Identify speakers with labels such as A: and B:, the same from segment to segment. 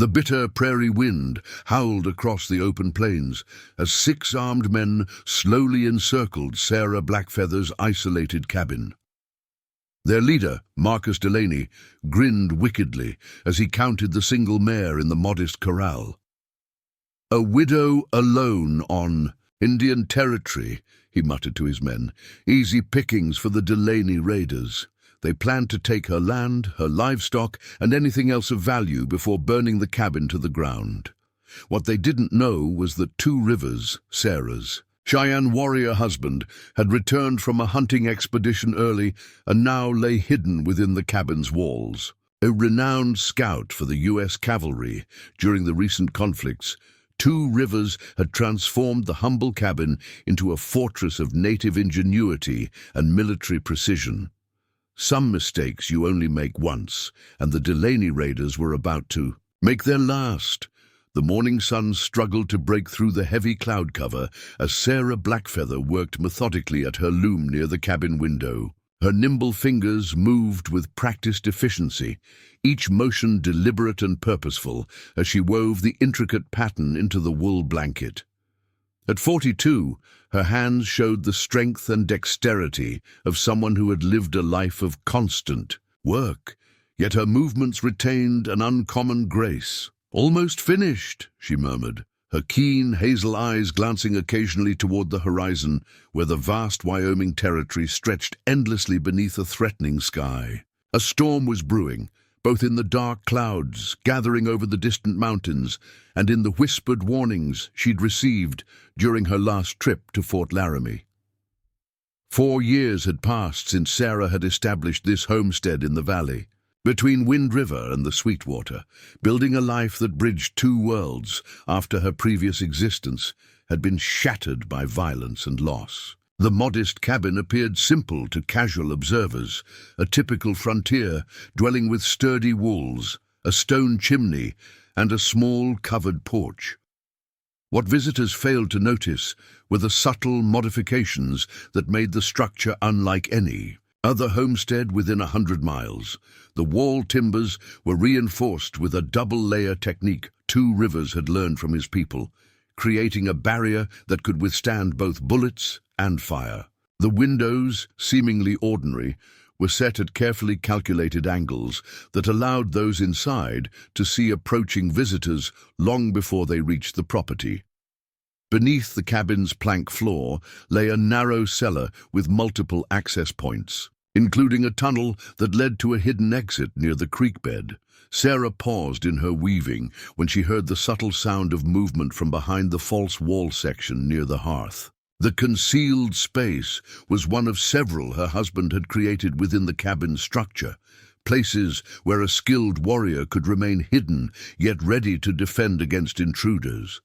A: The bitter prairie wind howled across the open plains as 6 armed men slowly encircled Sarah Blackfeather's isolated cabin. Their leader, Marcus Delaney, grinned wickedly as he counted the single mare in the modest corral. "A widow alone on Indian territory," he muttered to his men. "Easy pickings for the Delaney Raiders. They planned to take her land, her livestock, and anything else of value before burning the cabin to the ground. What they didn't know was that 2 Rivers, Sarah's Cheyenne warrior husband, had returned from a hunting expedition early and now lay hidden within the cabin's walls. A renowned scout for the U.S. Cavalry during the recent conflicts, 2 Rivers had transformed the humble cabin into a fortress of native ingenuity and military precision. Some mistakes you only make once, and the Delaney Raiders were about to make their last. The morning sun struggled to break through the heavy cloud cover as Sarah Blackfeather worked methodically at her loom near the cabin window. Her nimble fingers moved with practiced efficiency, each motion deliberate and purposeful as she wove the intricate pattern into the wool blanket. At 42, her hands showed the strength and dexterity of someone who had lived a life of constant work, yet her movements retained an uncommon grace. "Almost finished," she murmured, her keen hazel eyes glancing occasionally toward the horizon, where the vast Wyoming territory stretched endlessly beneath a threatening sky. A storm was brewing, both in the dark clouds gathering over the distant mountains and in the whispered warnings she'd received during her last trip to Fort Laramie. 4 years had passed since Sarah had established this homestead in the valley, between Wind River and the Sweetwater, building a life that bridged 2 worlds after her previous existence had been shattered by violence and loss. The modest cabin appeared simple to casual observers, a typical frontier dwelling with sturdy walls, a stone chimney, and a small covered porch. What visitors failed to notice were the subtle modifications that made the structure unlike any other homestead within 100 miles. The wall timbers were reinforced with a double-layer technique 2 Rivers had learned from his people, creating a barrier that could withstand both bullets and fire. The windows, seemingly ordinary, were set at carefully calculated angles that allowed those inside to see approaching visitors long before they reached the property. Beneath the cabin's plank floor lay a narrow cellar with multiple access points, including a tunnel that led to a hidden exit near the creek bed. Sarah paused in her weaving when she heard the subtle sound of movement from behind the false wall section near the hearth. The concealed space was one of several her husband had created within the cabin's structure, places where a skilled warrior could remain hidden yet ready to defend against intruders.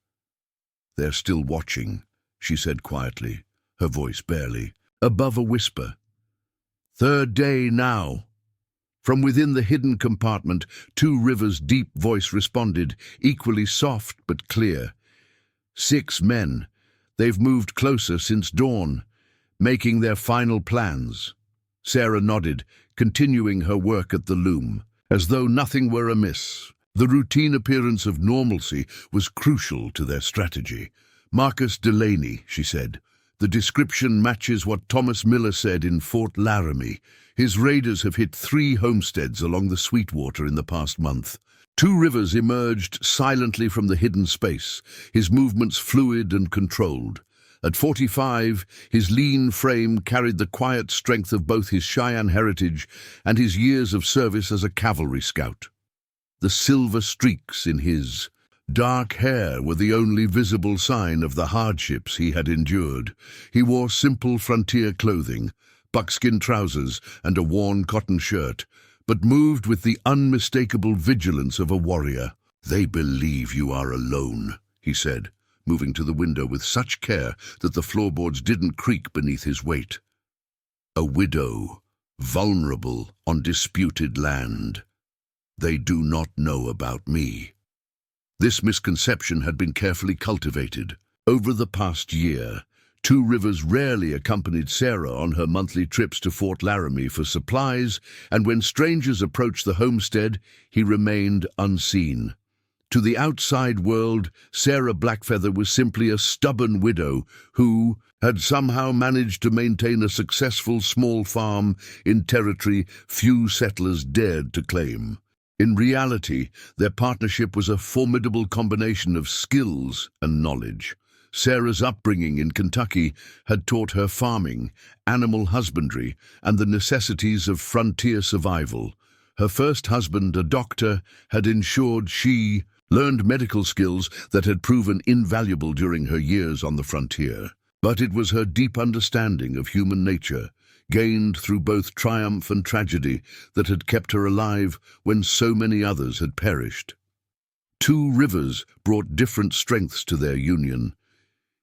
A: "They're still watching," she said quietly, her voice barely above a whisper. "3rd day now." From within the hidden compartment, 2 Rivers' deep voice responded, equally soft but clear. "6 men. They've moved closer since dawn, making their final plans." Sarah nodded, continuing her work at the loom, as though nothing were amiss. The routine appearance of normalcy was crucial to their strategy. "Marcus Delaney," she said. "The description matches what Thomas Miller said in Fort Laramie. His raiders have hit 3 homesteads along the Sweetwater in the past month." 2 Rivers emerged silently from the hidden space, his movements fluid and controlled. At 45, his lean frame carried the quiet strength of both his Cheyenne heritage and his years of service as a cavalry scout. The silver streaks in his dark hair were the only visible sign of the hardships he had endured. He wore simple frontier clothing, buckskin trousers and a worn cotton shirt, but moved with the unmistakable vigilance of a warrior. "They believe you are alone," he said, moving to the window with such care that the floorboards didn't creak beneath his weight. "A widow, vulnerable on disputed land. They do not know about me." This misconception had been carefully cultivated. Over the past year, 2 Rivers rarely accompanied Sarah on her monthly trips to Fort Laramie for supplies, and when strangers approached the homestead, he remained unseen. To the outside world, Sarah Blackfeather was simply a stubborn widow who had somehow managed to maintain a successful small farm in territory few settlers dared to claim. In reality, their partnership was a formidable combination of skills and knowledge. Sarah's upbringing in Kentucky had taught her farming, animal husbandry, and the necessities of frontier survival. Her first husband, a doctor, had ensured she learned medical skills that had proven invaluable during her years on the frontier. But it was her deep understanding of human nature, gained through both triumph and tragedy, that had kept her alive when so many others had perished. Two Rivers brought different strengths to their union.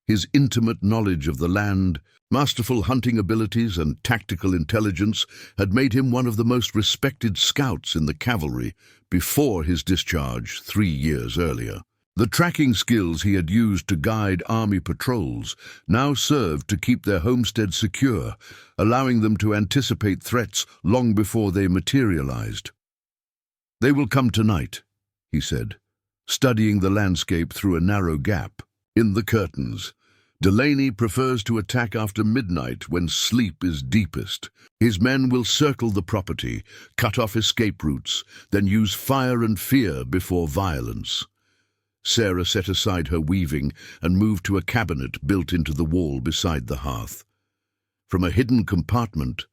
A: His intimate knowledge of the land, masterful hunting abilities, and tactical intelligence had made him one of the most respected scouts in the cavalry before his discharge 3 years earlier. The tracking skills he had used to guide army patrols now served to keep their homestead secure, allowing them to anticipate threats long before they materialized. "They will come tonight," he said, studying the landscape through a narrow gap in the curtains. "Delaney prefers to attack after midnight when sleep is deepest. His men will circle the property, cut off escape routes, then use fire and fear before violence." Sarah set aside her weaving and moved to a cabinet built into the wall beside the hearth. From a hidden compartment,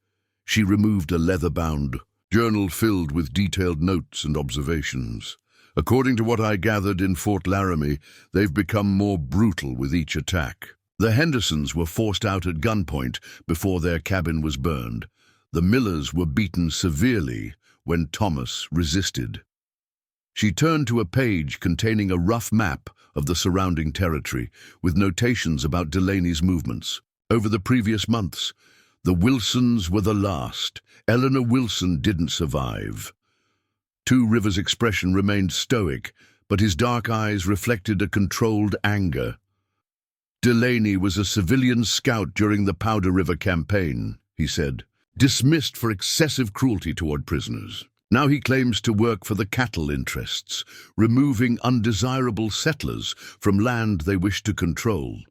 A: she removed a leather-bound journal filled with detailed notes and observations. "According to what I gathered in Fort Laramie, they've become more brutal with each attack. The Hendersons were forced out at gunpoint before their cabin was burned. The Millers were beaten severely when Thomas resisted." She turned to a page containing a rough map of the surrounding territory, with notations about Delaney's movements. Over the previous months, the Wilsons were the last. Eleanor Wilson didn't survive. Two Rivers' expression remained stoic, but his dark eyes reflected a controlled anger. "Delaney was a civilian scout during the Powder River campaign," he said, "dismissed for excessive cruelty toward prisoners. Now he claims to work for the cattle interests, removing undesirable settlers from land they wish to control."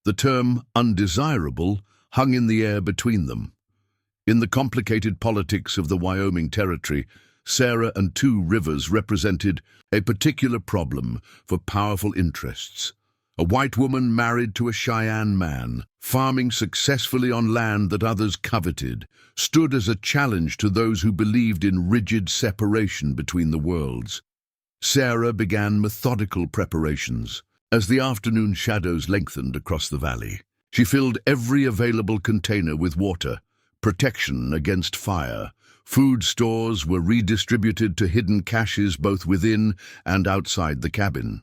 A: The term undesirable hung in the air between them. In the complicated politics of the Wyoming territory, Sarah and Two Rivers represented a particular problem for powerful interests. A white woman married to a Cheyenne man, farming successfully on land that others coveted, stood as a challenge to those who believed in rigid separation between the worlds. Sarah began methodical preparations. As the afternoon shadows lengthened across the valley, she filled every available container with water, protection against fire. Food stores were redistributed to hidden caches both within and outside the cabin.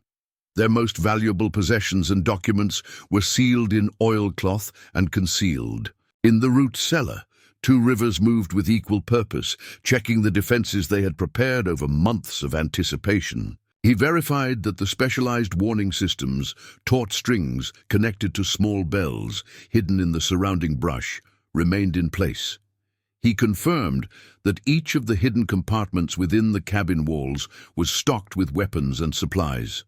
A: Their most valuable possessions and documents were sealed in oilcloth and concealed. In the root cellar, Two Rivers moved with equal purpose, checking the defenses they had prepared over months of anticipation. He verified that the specialized warning systems, taut strings connected to small bells hidden in the surrounding brush, remained in place. He confirmed that each of the hidden compartments within the cabin walls was stocked with weapons and supplies.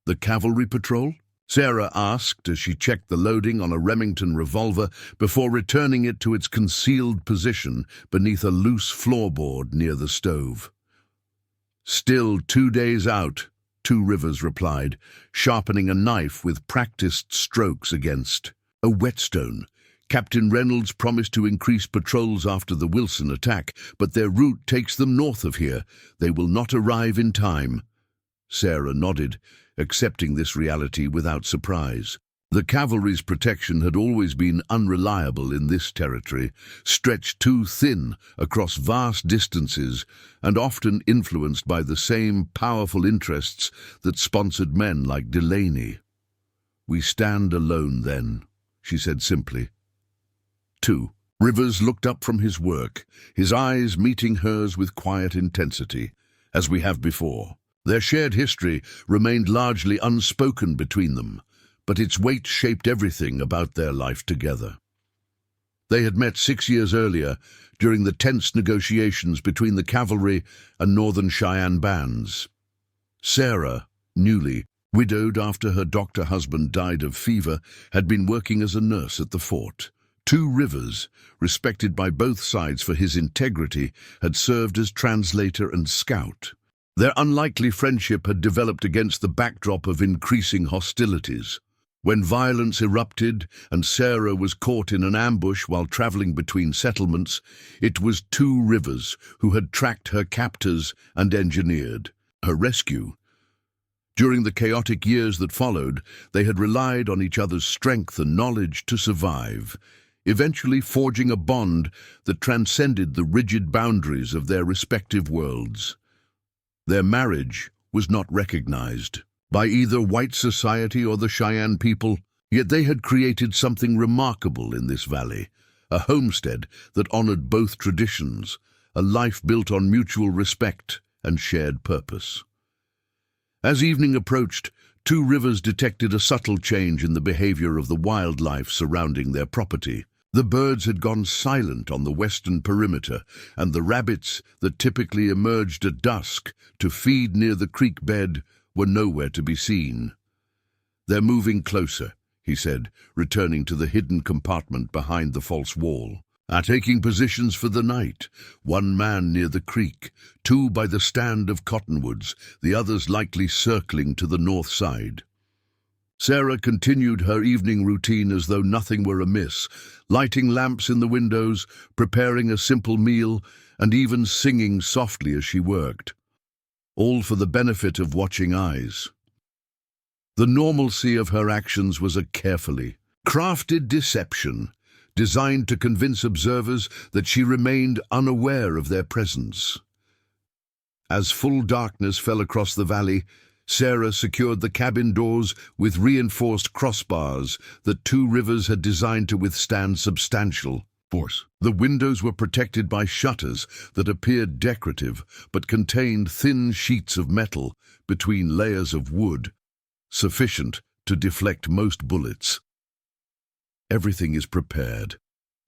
A: "The cavalry patrol?" Sarah asked as she checked the loading on a Remington revolver before returning it to its concealed position beneath a loose floorboard near the stove. "Still 2 days out," Two Rivers replied, sharpening a knife with practiced strokes against a whetstone. "Captain Reynolds promised to increase patrols after the Wilson attack, but their route takes them north of here. They will not arrive in time." Sarah nodded, accepting this reality without surprise. The cavalry's protection had always been unreliable in this territory, stretched too thin across vast distances and often influenced by the same powerful interests that sponsored men like Delaney. "We stand alone then," she said simply. Two Rivers looked up from his work, his eyes meeting hers with quiet intensity, as we have before. Their shared history remained largely unspoken between them, but its weight shaped everything about their life together. They had met 6 years earlier during the tense negotiations between the Cavalry and Northern Cheyenne bands. Sarah, newly widowed after her doctor husband died of fever, had been working as a nurse at the fort. Two Rivers, respected by both sides for his integrity, had served as translator and scout. Their unlikely friendship had developed against the backdrop of increasing hostilities. When violence erupted and Sarah was caught in an ambush while traveling between settlements, it was Two Rivers who had tracked her captors and engineered her rescue. During the chaotic years that followed, they had relied on each other's strength and knowledge to survive, eventually forging a bond that transcended the rigid boundaries of their respective worlds. Their marriage was not recognized by either white society or the Cheyenne people, yet they had created something remarkable in this valley, a homestead that honored both traditions, a life built on mutual respect and shared purpose. As evening approached, Two Rivers detected a subtle change in the behavior of the wildlife surrounding their property. The birds had gone silent on the western perimeter, and the rabbits that typically emerged at dusk to feed near the creek bed were nowhere to be seen. "They're moving closer," he said, returning to the hidden compartment behind the false wall. "Are taking positions for the night, one man near the creek, two by the stand of cottonwoods, the others likely circling to the north side." Sarah continued her evening routine as though nothing were amiss, lighting lamps in the windows, preparing a simple meal, and even singing softly as she worked, all for the benefit of watching eyes. The normalcy of her actions was a carefully crafted deception, designed to convince observers that she remained unaware of their presence. As full darkness fell across the valley, Sarah secured the cabin doors with reinforced crossbars that Two Rivers had designed to withstand substantial force. The windows were protected by shutters that appeared decorative but contained thin sheets of metal between layers of wood, sufficient to deflect most bullets. "Everything is prepared,"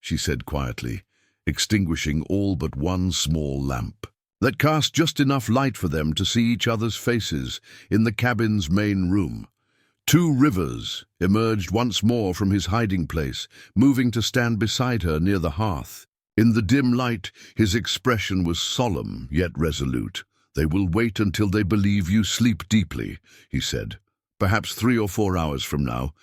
A: she said quietly, extinguishing all but one small lamp that cast just enough light for them to see each other's faces in the cabin's main room. Two Rivers emerged once more from his hiding place, moving to stand beside her near the hearth. In the dim light, his expression was solemn yet resolute. "They will wait until they believe you sleep deeply," he said. "Perhaps 3 or 4 hours from now.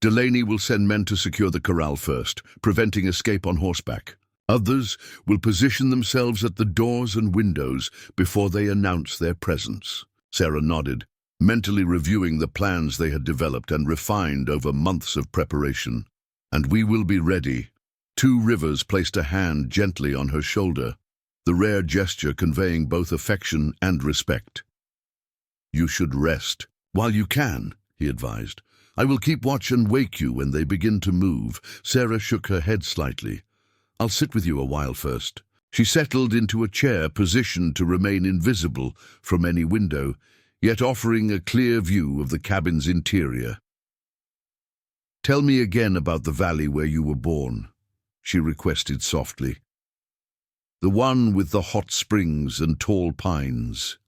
A: Delaney will send men to secure the corral first, preventing escape on horseback. Others will position themselves at the doors and windows before they announce their presence." Sarah nodded, mentally reviewing the plans they had developed and refined over months of preparation. "And we will be ready." Two Rivers placed a hand gently on her shoulder, the rare gesture conveying both affection and respect. "You should rest while you can," he advised. "I will keep watch and wake you when they begin to move." Sarah shook her head slightly. "I'll sit with you a while first." She settled into a chair positioned to remain invisible from any window, yet offering a clear view of the cabin's interior. "Tell me again about the valley where you were born," she requested softly. "The one with the hot springs and tall pines."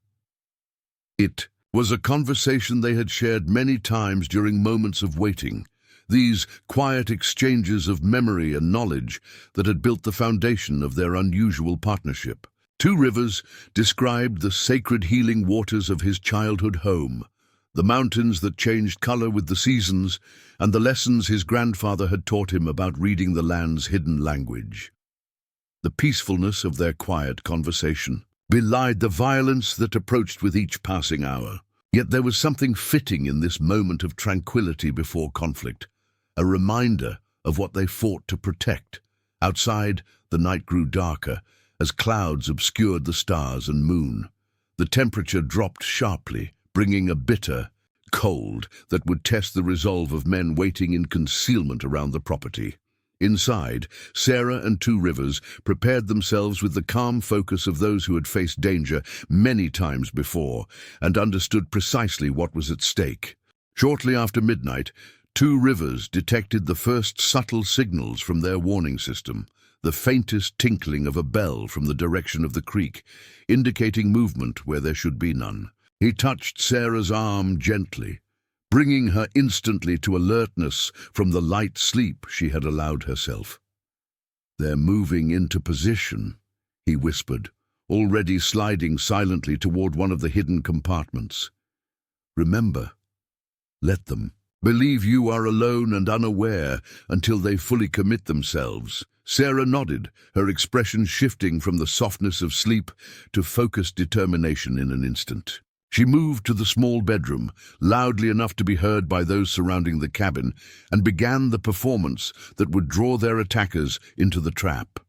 A: It was a conversation they had shared many times during moments of waiting, these quiet exchanges of memory and knowledge that had built the foundation of their unusual partnership. Two Rivers described the sacred healing waters of his childhood home, the mountains that changed color with the seasons, and the lessons his grandfather had taught him about reading the land's hidden language. The peacefulness of their quiet conversation belied the violence that approached with each passing hour. Yet there was something fitting in this moment of tranquility before conflict, a reminder of what they fought to protect. Outside, the night grew darker as clouds obscured the stars and moon. The temperature dropped sharply, bringing a bitter cold that would test the resolve of men waiting in concealment around the property. Inside, Sarah and Two Rivers prepared themselves with the calm focus of those who had faced danger many times before and understood precisely what was at stake. Shortly after midnight, Two Rivers detected the first subtle signals from their warning system, the faintest tinkling of a bell from the direction of the creek, indicating movement where there should be none. He touched Sarah's arm gently, bringing her instantly to alertness from the light sleep she had allowed herself. "They're moving into position," he whispered, already sliding silently toward one of the hidden compartments. "Remember, let them. Believe you are alone and unaware until they fully commit themselves." Sarah nodded, her expression shifting from the softness of sleep to focused determination in an instant. She moved to the small bedroom, loudly enough to be heard by those surrounding the cabin, and began the performance that would draw their attackers into the trap.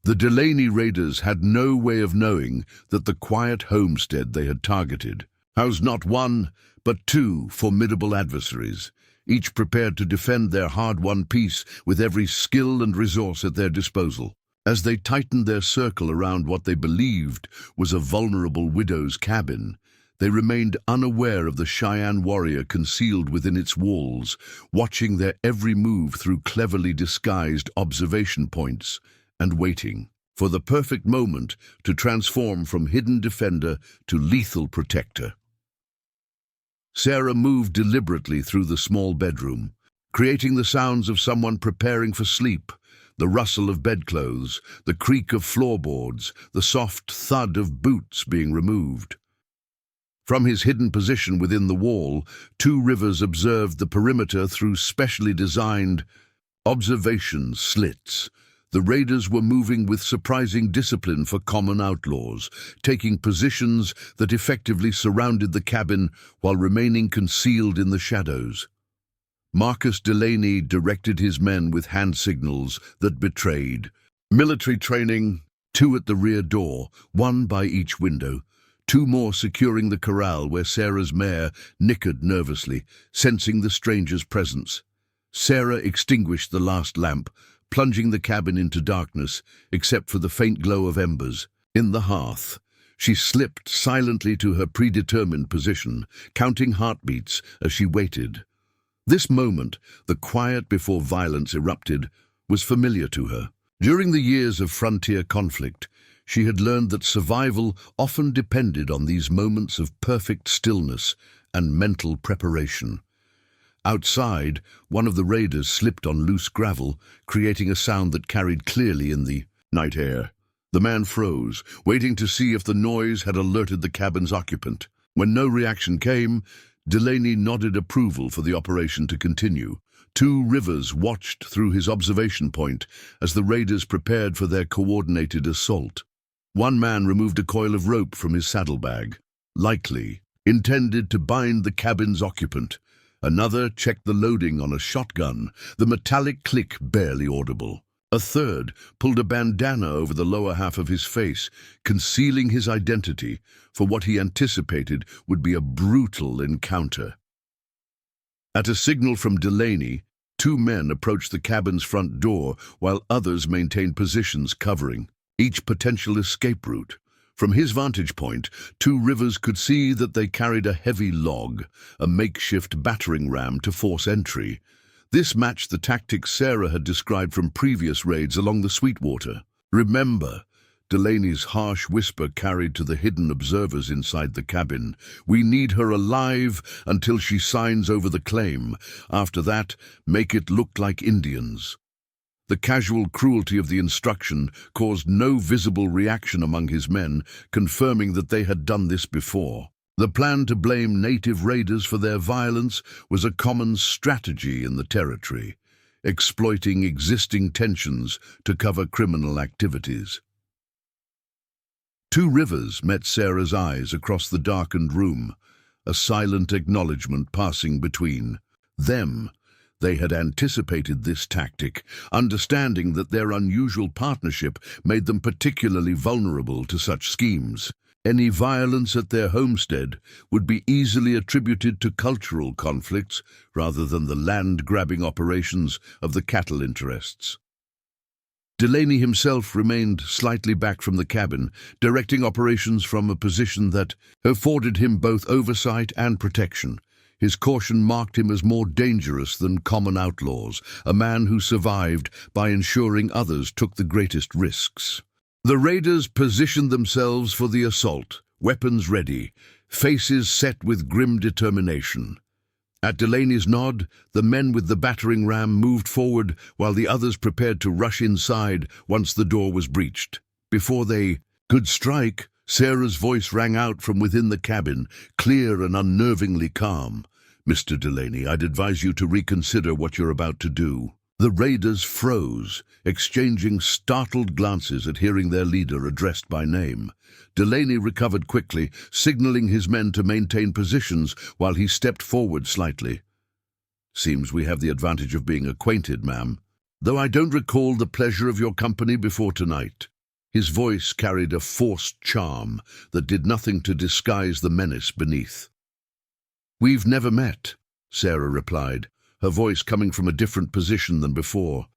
A: The Delaney Raiders had no way of knowing that the quiet homestead they had targeted housed not one, but two formidable adversaries, each prepared to defend their hard-won peace with every skill and resource at their disposal. As they tightened their circle around what they believed was a vulnerable widow's cabin, they remained unaware of the Cheyenne warrior concealed within its walls, watching their every move through cleverly disguised observation points and waiting for the perfect moment to transform from hidden defender to lethal protector. Sarah moved deliberately through the small bedroom, creating the sounds of someone preparing for sleep, the rustle of bedclothes, the creak of floorboards, the soft thud of boots being removed. From his hidden position within the wall, Two Rivers observed the perimeter through specially designed observation slits. The raiders were moving with surprising discipline for common outlaws, taking positions that effectively surrounded the cabin while remaining concealed in the shadows. Marcus Delaney directed his men with hand signals that betrayed military training, 2 at the rear door, 1 by each window, 2 more securing the corral where Sarah's mare nickered nervously, sensing the stranger's presence. Sarah extinguished the last lamp, plunging the cabin into darkness, except for the faint glow of embers. In the hearth, she slipped silently to her predetermined position, counting heartbeats as she waited. This moment, the quiet before violence erupted, was familiar to her. During the years of frontier conflict, she had learned that survival often depended on these moments of perfect stillness and mental preparation. Outside, one of the raiders slipped on loose gravel, creating a sound that carried clearly in the night air. The man froze, waiting to see if the noise had alerted the cabin's occupant. When no reaction came, Delaney nodded approval for the operation to continue. Two Rivers watched through his observation point as the raiders prepared for their coordinated assault. One man removed a coil of rope from his saddlebag, likely intended to bind the cabin's occupant. Another checked the loading on a shotgun, the metallic click barely audible. A third pulled a bandana over the lower half of his face, concealing his identity for what he anticipated would be a brutal encounter. At a signal from Delaney, 2 men approached the cabin's front door while others maintained positions covering each potential escape route. From his vantage point, Two Rivers could see that they carried a heavy log, a makeshift battering ram to force entry. This matched the tactics Sarah had described from previous raids along the Sweetwater. "Remember," Delaney's harsh whisper carried to the hidden observers inside the cabin, "we need her alive until she signs over the claim. After that, make it look like Indians." The casual cruelty of the instruction caused no visible reaction among his men, confirming that they had done this before. The plan to blame native raiders for their violence was a common strategy in the territory, exploiting existing tensions to cover criminal activities. Two Rivers met Sarah's eyes across the darkened room, a silent acknowledgement passing between them. They had anticipated this tactic, understanding that their unusual partnership made them particularly vulnerable to such schemes. Any violence at their homestead would be easily attributed to cultural conflicts rather than the land-grabbing operations of the cattle interests. Delaney himself remained slightly back from the cabin, directing operations from a position that afforded him both oversight and protection. His caution marked him as more dangerous than common outlaws, a man who survived by ensuring others took the greatest risks. The raiders positioned themselves for the assault, weapons ready, faces set with grim determination. At Delaney's nod, the men with the battering ram moved forward while the others prepared to rush inside once the door was breached. Before they could strike, Sarah's voice rang out from within the cabin, clear and unnervingly calm. "Mr. Delaney, I'd advise you to reconsider what you're about to do." The raiders froze, exchanging startled glances at hearing their leader addressed by name. Delaney recovered quickly, signaling his men to maintain positions while he stepped forward slightly. "Seems we have the advantage of being acquainted, ma'am, though I don't recall the pleasure of your company before tonight." His voice carried a forced charm that did nothing to disguise the menace beneath. "We've never met," Sarah replied, her voice coming from a different position than before,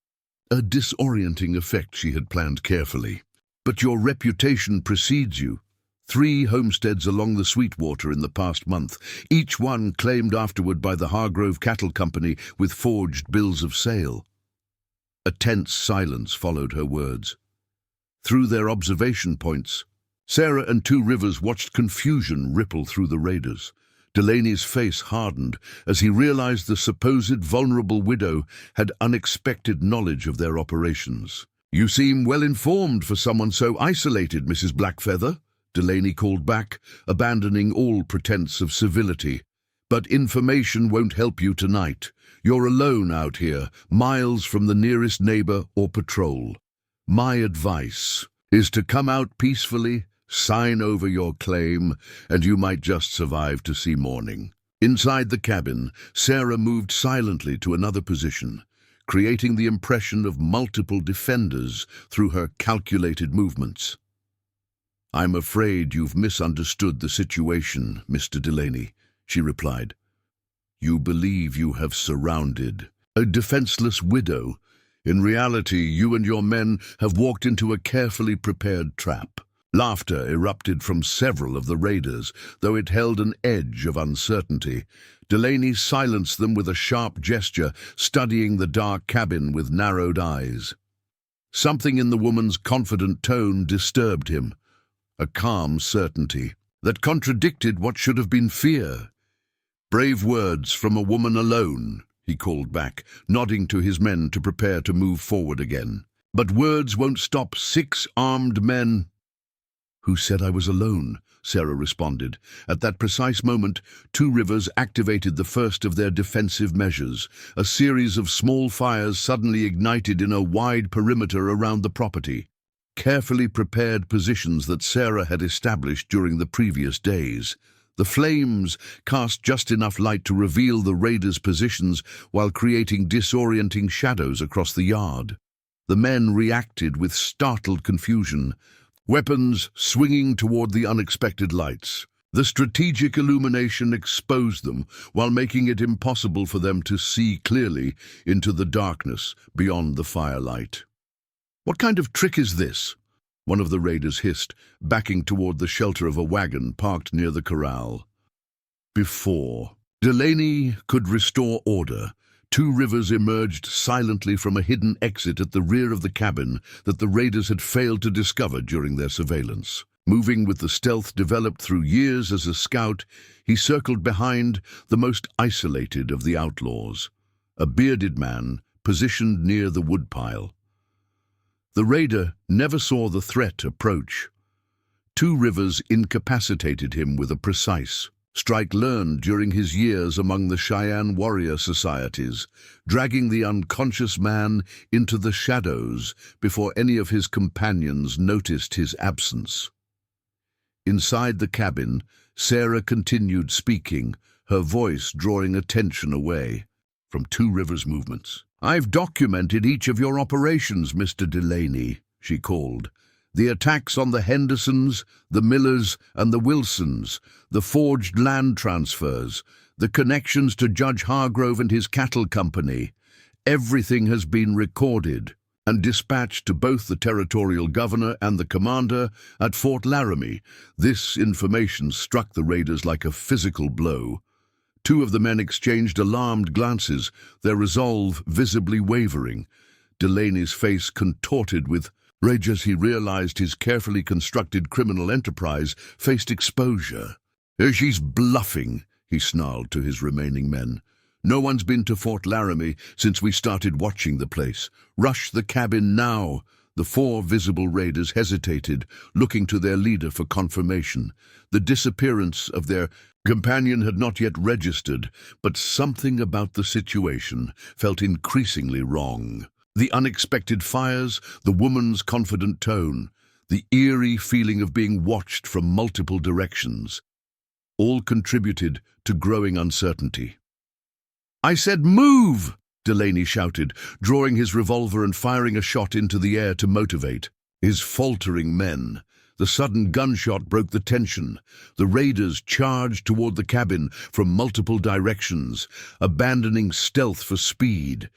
A: a disorienting effect she had planned carefully. "But your reputation precedes you. 3 homesteads along the Sweetwater in the past month, each one claimed afterward by the Hargrove Cattle Company with forged bills of sale." A tense silence followed her words. Through their observation points, Sarah and Two Rivers watched confusion ripple through the raiders. Delaney's face hardened as he realized the supposed vulnerable widow had unexpected knowledge of their operations. "You seem well informed for someone so isolated, Mrs. Blackfeather," Delaney called back, abandoning all pretense of civility. "But information won't help you tonight. You're alone out here, miles from the nearest neighbor or patrol. My advice is to come out peacefully, sign over your claim, and you might just survive to see morning." Inside the cabin, Sarah moved silently to another position, creating the impression of multiple defenders through her calculated movements. "I'm afraid you've misunderstood the situation, Mr. Delaney," she replied. "You believe you have surrounded a defenseless widow. In reality, you and your men have walked into a carefully prepared trap." Laughter erupted from several of the raiders, though it held an edge of uncertainty. Delaney silenced them with a sharp gesture, studying the dark cabin with narrowed eyes. Something in the woman's confident tone disturbed him, a calm certainty that contradicted what should have been fear. "Brave words from a woman alone," he called back, nodding to his men to prepare to move forward again. "But words won't stop 6 armed men." "Who said I was alone?" Sarah responded. At that precise moment, Two Rivers activated the first of their defensive measures. A series of small fires suddenly ignited in a wide perimeter around the property, carefully prepared positions that Sarah had established during the previous days. The flames cast just enough light to reveal the raiders' positions while creating disorienting shadows across the yard. The men reacted with startled confusion, weapons swinging toward the unexpected lights. The strategic illumination exposed them while making it impossible for them to see clearly into the darkness beyond the firelight. "What kind of trick is this?" one of the raiders hissed, backing toward the shelter of a wagon parked near the corral. Before Delaney could restore order, Two Rivers emerged silently from a hidden exit at the rear of the cabin that the raiders had failed to discover during their surveillance. Moving with the stealth developed through years as a scout, he circled behind the most isolated of the outlaws, a bearded man positioned near the woodpile. The raider never saw the threat approach. Two Rivers incapacitated him with a precise strike learned during his years among the Cheyenne warrior societies, dragging the unconscious man into the shadows before any of his companions noticed his absence. Inside the cabin, Sarah continued speaking, her voice drawing attention away from Two Rivers' movements. "I've documented each of your operations, Mr. Delaney," she called. "The attacks on the Hendersons, the Millers, and the Wilsons, the forged land transfers, the connections to Judge Hargrove and his cattle company. Everything has been recorded and dispatched to both the territorial governor and the commander at Fort Laramie." This information struck the raiders like a physical blow. Two of the men exchanged alarmed glances, their resolve visibly wavering. Delaney's face contorted with rage as he realized his carefully constructed criminal enterprise faced exposure. She's bluffing, he snarled to his remaining men. No one's been to Fort Laramie since we started watching the place. Rush the cabin now. The 4 visible raiders hesitated, looking to their leader for confirmation. The disappearance of their companion had not yet registered, but something about the situation felt increasingly wrong. The unexpected fires, the woman's confident tone, the eerie feeling of being watched from multiple directions, all contributed to growing uncertainty. "I said move!" Delaney shouted, drawing his revolver and firing a shot into the air to motivate his faltering men. The sudden gunshot broke the tension. The raiders charged toward the cabin from multiple directions, abandoning stealth for speed.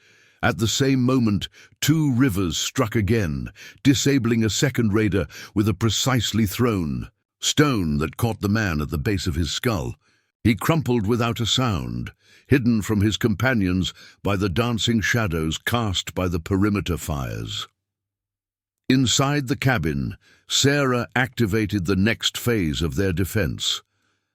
A: At the same moment, 2 rivers struck again, disabling a second raider with a precisely thrown stone that caught the man at the base of his skull. He crumpled without a sound, hidden from his companions by the dancing shadows cast by the perimeter fires. Inside the cabin, Sarah activated the next phase of their defense.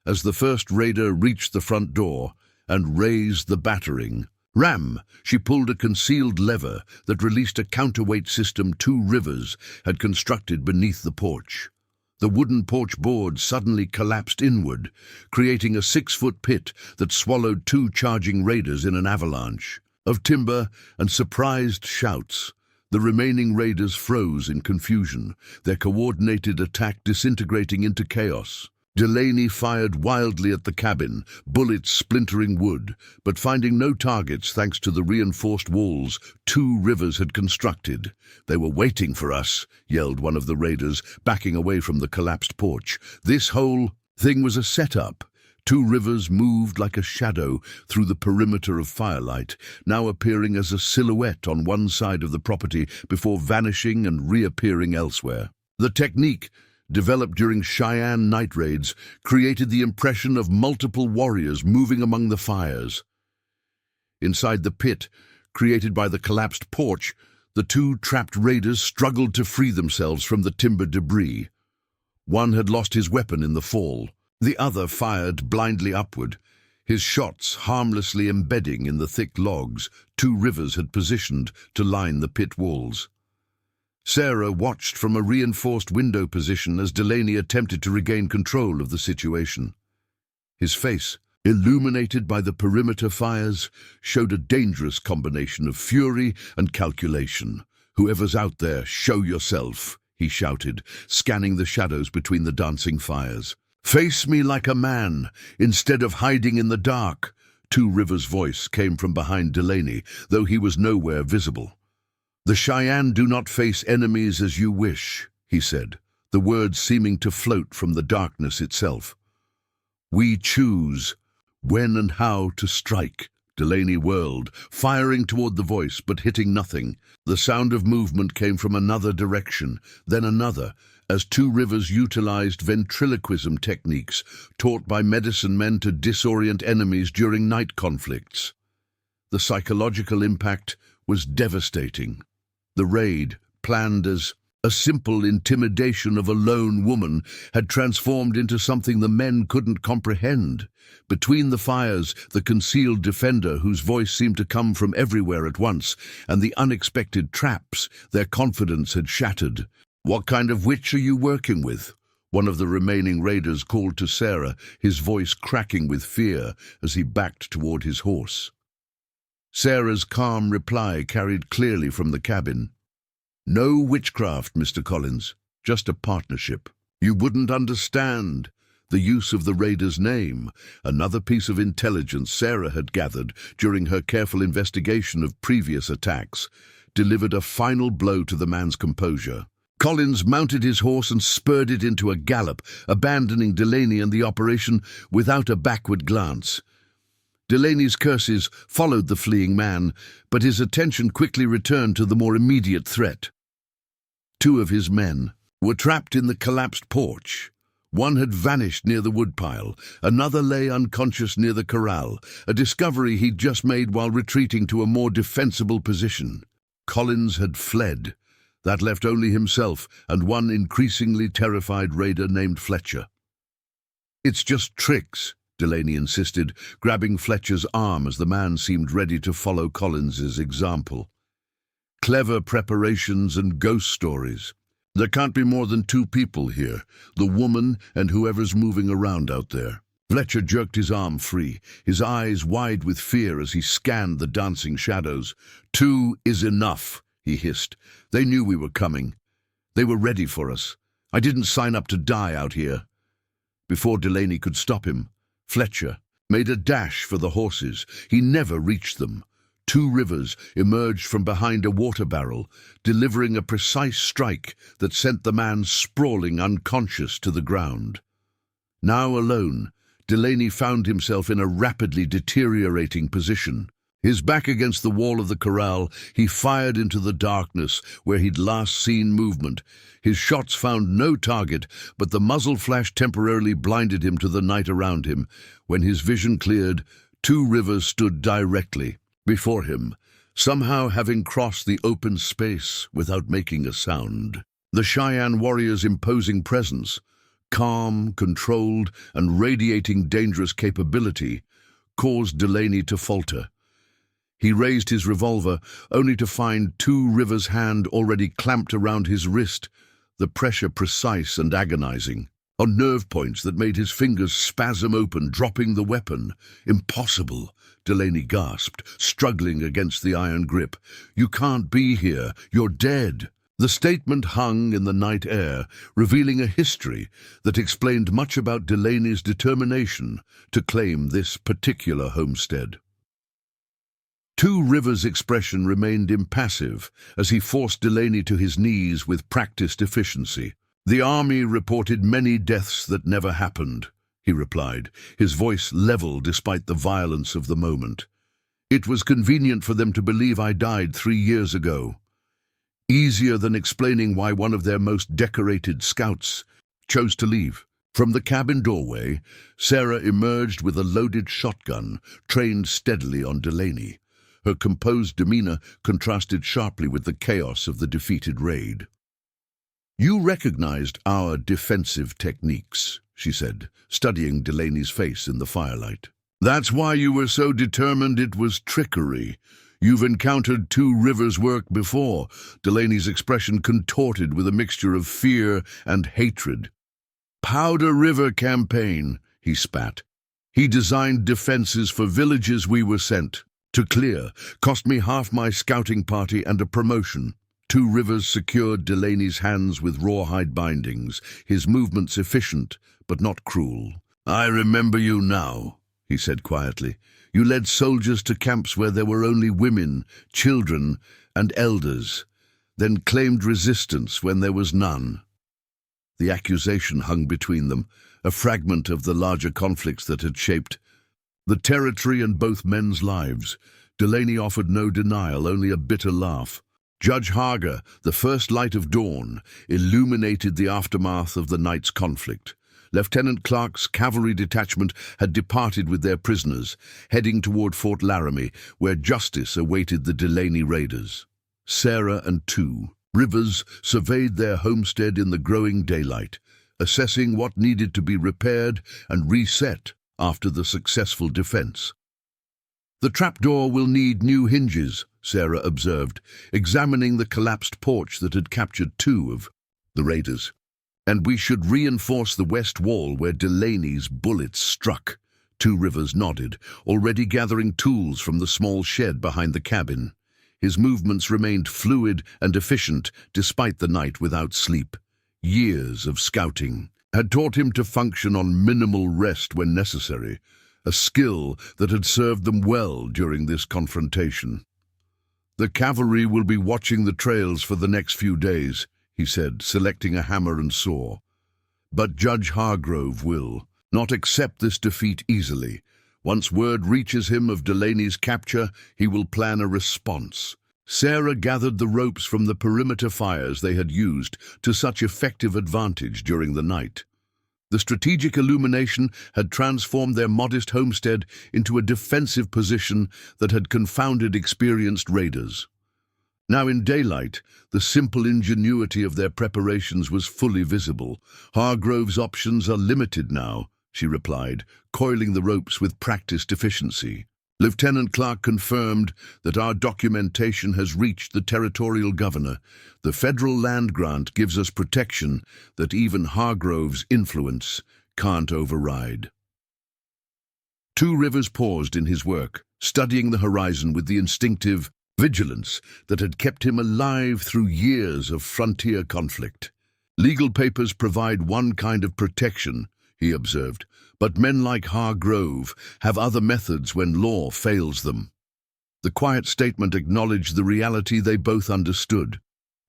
A: As the first raider reached the front door and raised the battering ram, she pulled a concealed lever that released a counterweight system 2 rivers had constructed beneath the porch. The wooden porch board suddenly collapsed inward, creating a 6-foot pit that swallowed 2 charging raiders in an avalanche of timber and surprised shouts. The remaining raiders froze in confusion, their coordinated attack disintegrating into chaos. Delaney fired wildly at the cabin, bullets splintering wood, but finding no targets thanks to the reinforced walls 2 rivers had constructed. "They were waiting for us," yelled one of the raiders, backing away from the collapsed porch. "This whole thing was a setup." 2 rivers moved like a shadow through the perimeter of firelight, now appearing as a silhouette on one side of the property before vanishing and reappearing elsewhere. The technique, developed during Cheyenne night raids, created the impression of multiple warriors moving among the fires. Inside the pit, created by the collapsed porch, the 2 trapped raiders struggled to free themselves from the timber debris. One had lost his weapon in the fall. The other fired blindly upward, his shots harmlessly embedding in the thick logs 2 rivers had positioned to line the pit walls. Sarah watched from a reinforced window position as Delaney attempted to regain control of the situation. His face, illuminated by the perimeter fires, showed a dangerous combination of fury and calculation. "Whoever's out there, show yourself," he shouted, scanning the shadows between the dancing fires. "Face me like a man, instead of hiding in the dark." 2 Rivers' voice came from behind Delaney, though he was nowhere visible. "The Cheyenne do not face enemies as you wish," he said, the words seeming to float from the darkness itself. "We choose when and how to strike." Delaney whirled, firing toward the voice but hitting nothing. The sound of movement came from another direction, then another, as 2 Rivers utilized ventriloquism techniques taught by medicine men to disorient enemies during night conflicts. The psychological impact was devastating. The raid, planned as a simple intimidation of a lone woman, had transformed into something the men couldn't comprehend. Between the fires, the concealed defender, whose voice seemed to come from everywhere at once, and the unexpected traps, their confidence had shattered. "What kind of witch are you working with?" One of the remaining raiders called to Sarah, his voice cracking with fear as he backed toward his horse. Sarah's calm reply carried clearly from the cabin. "No witchcraft, Mr. Collins, just a partnership. You wouldn't understand." The use of the raider's name, another piece of intelligence Sarah had gathered during her careful investigation of previous attacks, delivered a final blow to the man's composure. Collins mounted his horse and spurred it into a gallop, abandoning Delaney and the operation without a backward glance. Delaney's curses followed the fleeing man, but his attention quickly returned to the more immediate threat. 2 of his men were trapped in the collapsed porch. One had vanished near the woodpile, another lay unconscious near the corral, a discovery he'd just made while retreating to a more defensible position. Collins had fled. That left only himself and one increasingly terrified raider named Fletcher. It's just tricks, Delaney insisted, grabbing Fletcher's arm as the man seemed ready to follow Collins's example. Clever preparations and ghost stories. There can't be more than 2 people here, the woman and whoever's moving around out there. Fletcher jerked his arm free, his eyes wide with fear as he scanned the dancing shadows. 2 is enough, he hissed. They knew we were coming. They were ready for us. I didn't sign up to die out here. Before Delaney could stop him, Fletcher made a dash for the horses. He never reached them. 2 rivers emerged from behind a water barrel, delivering a precise strike that sent the man sprawling unconscious to the ground. Now alone, Delaney found himself in a rapidly deteriorating position. His back against the wall of the corral, he fired into the darkness where he'd last seen movement. His shots found no target, but the muzzle flash temporarily blinded him to the night around him. When his vision cleared, 2 rivers stood directly before him, somehow having crossed the open space without making a sound. The Cheyenne warrior's imposing presence, calm, controlled, and radiating dangerous capability, caused Delaney to falter. He raised his revolver, only to find 2 rivers' hand already clamped around his wrist, the pressure precise and agonizing, on nerve points that made his fingers spasm open, dropping the weapon. Impossible, Delaney gasped, struggling against the iron grip. You can't be here. You're dead. The statement hung in the night air, revealing a history that explained much about Delaney's determination to claim this particular homestead. 2 Rivers' expression remained impassive as he forced Delaney to his knees with practiced efficiency. The army reported many deaths that never happened, he replied, his voice level despite the violence of the moment. It was convenient for them to believe I died 3 years ago. Easier than explaining why one of their most decorated scouts chose to leave. From the cabin doorway, Sarah emerged with a loaded shotgun, trained steadily on Delaney. Her composed demeanor contrasted sharply with the chaos of the defeated raid. You recognized our defensive techniques, she said, studying Delaney's face in the firelight. That's why you were so determined it was trickery. You've encountered 2 Rivers' work before. Delaney's expression contorted with a mixture of fear and hatred. Powder River campaign, he spat. He designed defenses for villages we were sent to clear, cost me half my scouting party and a promotion. 2 Rivers secured Delaney's hands with rawhide bindings, his movements efficient, but not cruel. I remember you now, he said quietly. You led soldiers to camps where there were only women, children, and elders, then claimed resistance when there was none. The accusation hung between them, a fragment of the larger conflicts that had shaped the territory and both men's lives. Delaney offered no denial, only a bitter laugh. Judge Hager, the first light of dawn, illuminated the aftermath of the night's conflict. Lieutenant Clark's cavalry detachment had departed with their prisoners, heading toward Fort Laramie, where justice awaited the Delaney Raiders. Sarah and 2 Rivers surveyed their homestead in the growing daylight, assessing what needed to be repaired and reset after the successful defense. The trapdoor will need new hinges, Sarah observed, examining the collapsed porch that had captured 2 of the raiders. And we should reinforce the west wall where Delaney's bullets struck. 2 Rivers nodded, already gathering tools from the small shed behind the cabin. His movements remained fluid and efficient despite the night without sleep. Years of scouting had taught him to function on minimal rest when necessary, a skill that had served them well during this confrontation. The cavalry will be watching the trails for the next few days, he said, selecting a hammer and saw. But Judge Hargrove will not accept this defeat easily. Once word reaches him of Delaney's capture, he will plan a response. Sarah gathered the ropes from the perimeter fires they had used to such effective advantage during the night. The strategic illumination had transformed their modest homestead into a defensive position that had confounded experienced raiders. Now in daylight, the simple ingenuity of their preparations was fully visible. Hargrove's options are limited now, she replied, coiling the ropes with practiced efficiency. Lieutenant Clark confirmed that our documentation has reached the territorial governor. The federal land grant gives us protection that even Hargrove's influence can't override. Two Rivers paused in his work, studying the horizon with the instinctive vigilance that had kept him alive through years of frontier conflict. Legal papers provide one kind of protection, he observed, but men like Hargrove have other methods when law fails them. The quiet statement acknowledged the reality they both understood.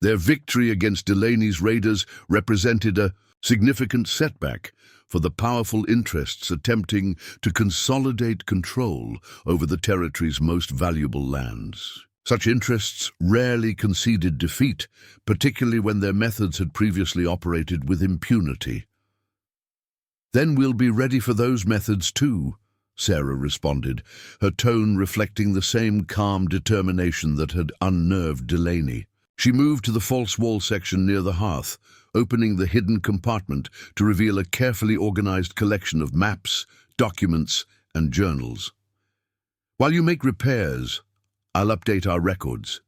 A: Their victory against Delaney's Raiders represented a significant setback for the powerful interests attempting to consolidate control over the territory's most valuable lands. Such interests rarely conceded defeat, particularly when their methods had previously operated with impunity. "Then we'll be ready for those methods too," Sarah responded, her tone reflecting the same calm determination that had unnerved Delaney. She moved to the false wall section near the hearth, opening the hidden compartment to reveal a carefully organized collection of maps, documents, and journals. "While you make repairs, I'll update our records.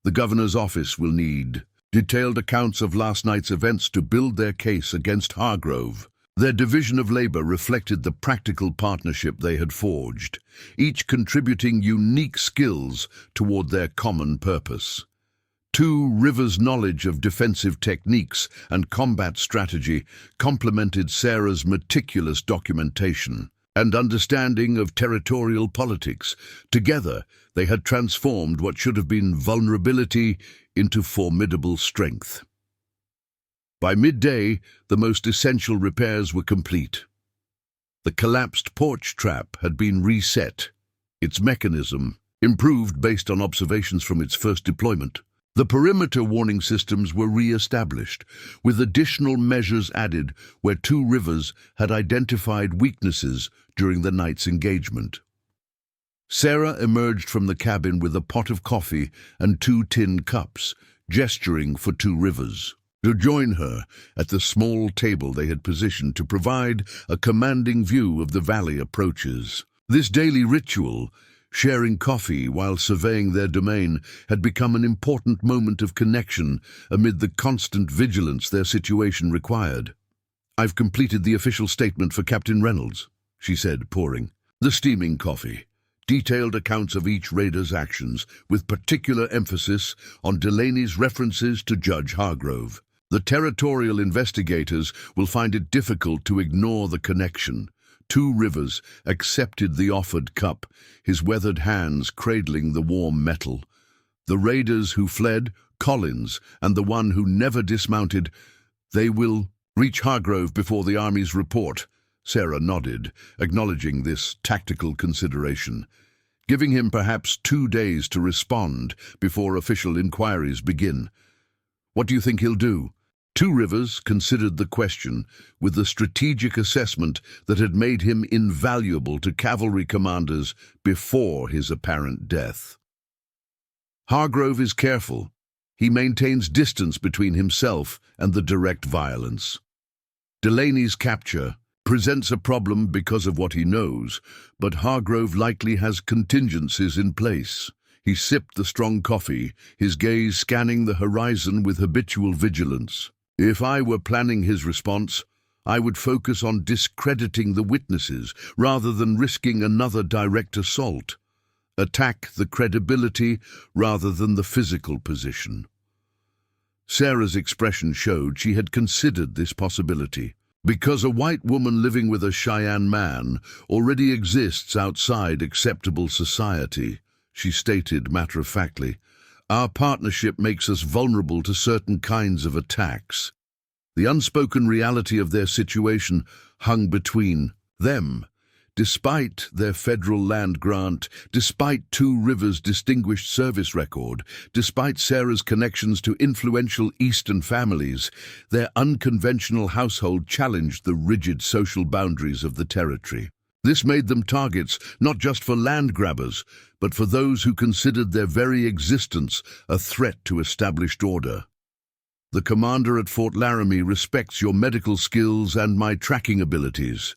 A: The governor's office will need detailed accounts of last night's events to build their case against Hargrove." Their division of labor reflected the practical partnership they had forged, each contributing unique skills toward their common purpose. Two Rivers' knowledge of defensive techniques and combat strategy complemented Sarah's meticulous documentation and understanding of territorial politics. Together, they had transformed what should have been vulnerability into formidable strength. By midday, the most essential repairs were complete. The collapsed porch trap had been reset, its mechanism improved based on observations from its first deployment. The perimeter warning systems were re-established, with additional measures added where Two Rivers had identified weaknesses during the night's engagement. Sarah emerged from the cabin with a pot of coffee and 2 tin cups, gesturing for Two Rivers to join her at the small table they had positioned to provide a commanding view of the valley approaches. This daily ritual, sharing coffee while surveying their domain, had become an important moment of connection amid the constant vigilance their situation required. "I've completed the official statement for Captain Reynolds," she said, pouring the steaming coffee. Detailed accounts of each raider's actions, with particular emphasis on Delaney's references to Judge Hargrove. The territorial investigators will find it difficult to ignore the connection. Two Rivers accepted the offered cup, his weathered hands cradling the warm metal. The raiders who fled, Collins, and the one who never dismounted, they will reach Hargrove before the army's report. Sarah nodded, acknowledging this tactical consideration, giving him perhaps 2 days to respond before official inquiries begin. "What do you think he'll do?" Two Rivers considered the question with the strategic assessment that had made him invaluable to cavalry commanders before his apparent death. "Hargrove is careful. He maintains distance between himself and the direct violence. Delaney's capture presents a problem because of what he knows, but Hargrove likely has contingencies in place." He sipped the strong coffee, his gaze scanning the horizon with habitual vigilance. "If I were planning his response, I would focus on discrediting the witnesses rather than risking another direct assault. Attack the credibility rather than the physical position." Sarah's expression showed she had considered this possibility. "Because a white woman living with a Cheyenne man already exists outside acceptable society," she stated matter-of-factly, "our partnership makes us vulnerable to certain kinds of attacks." The unspoken reality of their situation hung between them. Despite their federal land grant, despite Two Rivers' distinguished service record, despite Sarah's connections to influential Eastern families, their unconventional household challenged the rigid social boundaries of the territory. This made them targets not just for land grabbers, but for those who considered their very existence a threat to established order. "The commander at Fort Laramie respects your medical skills and my tracking abilities,"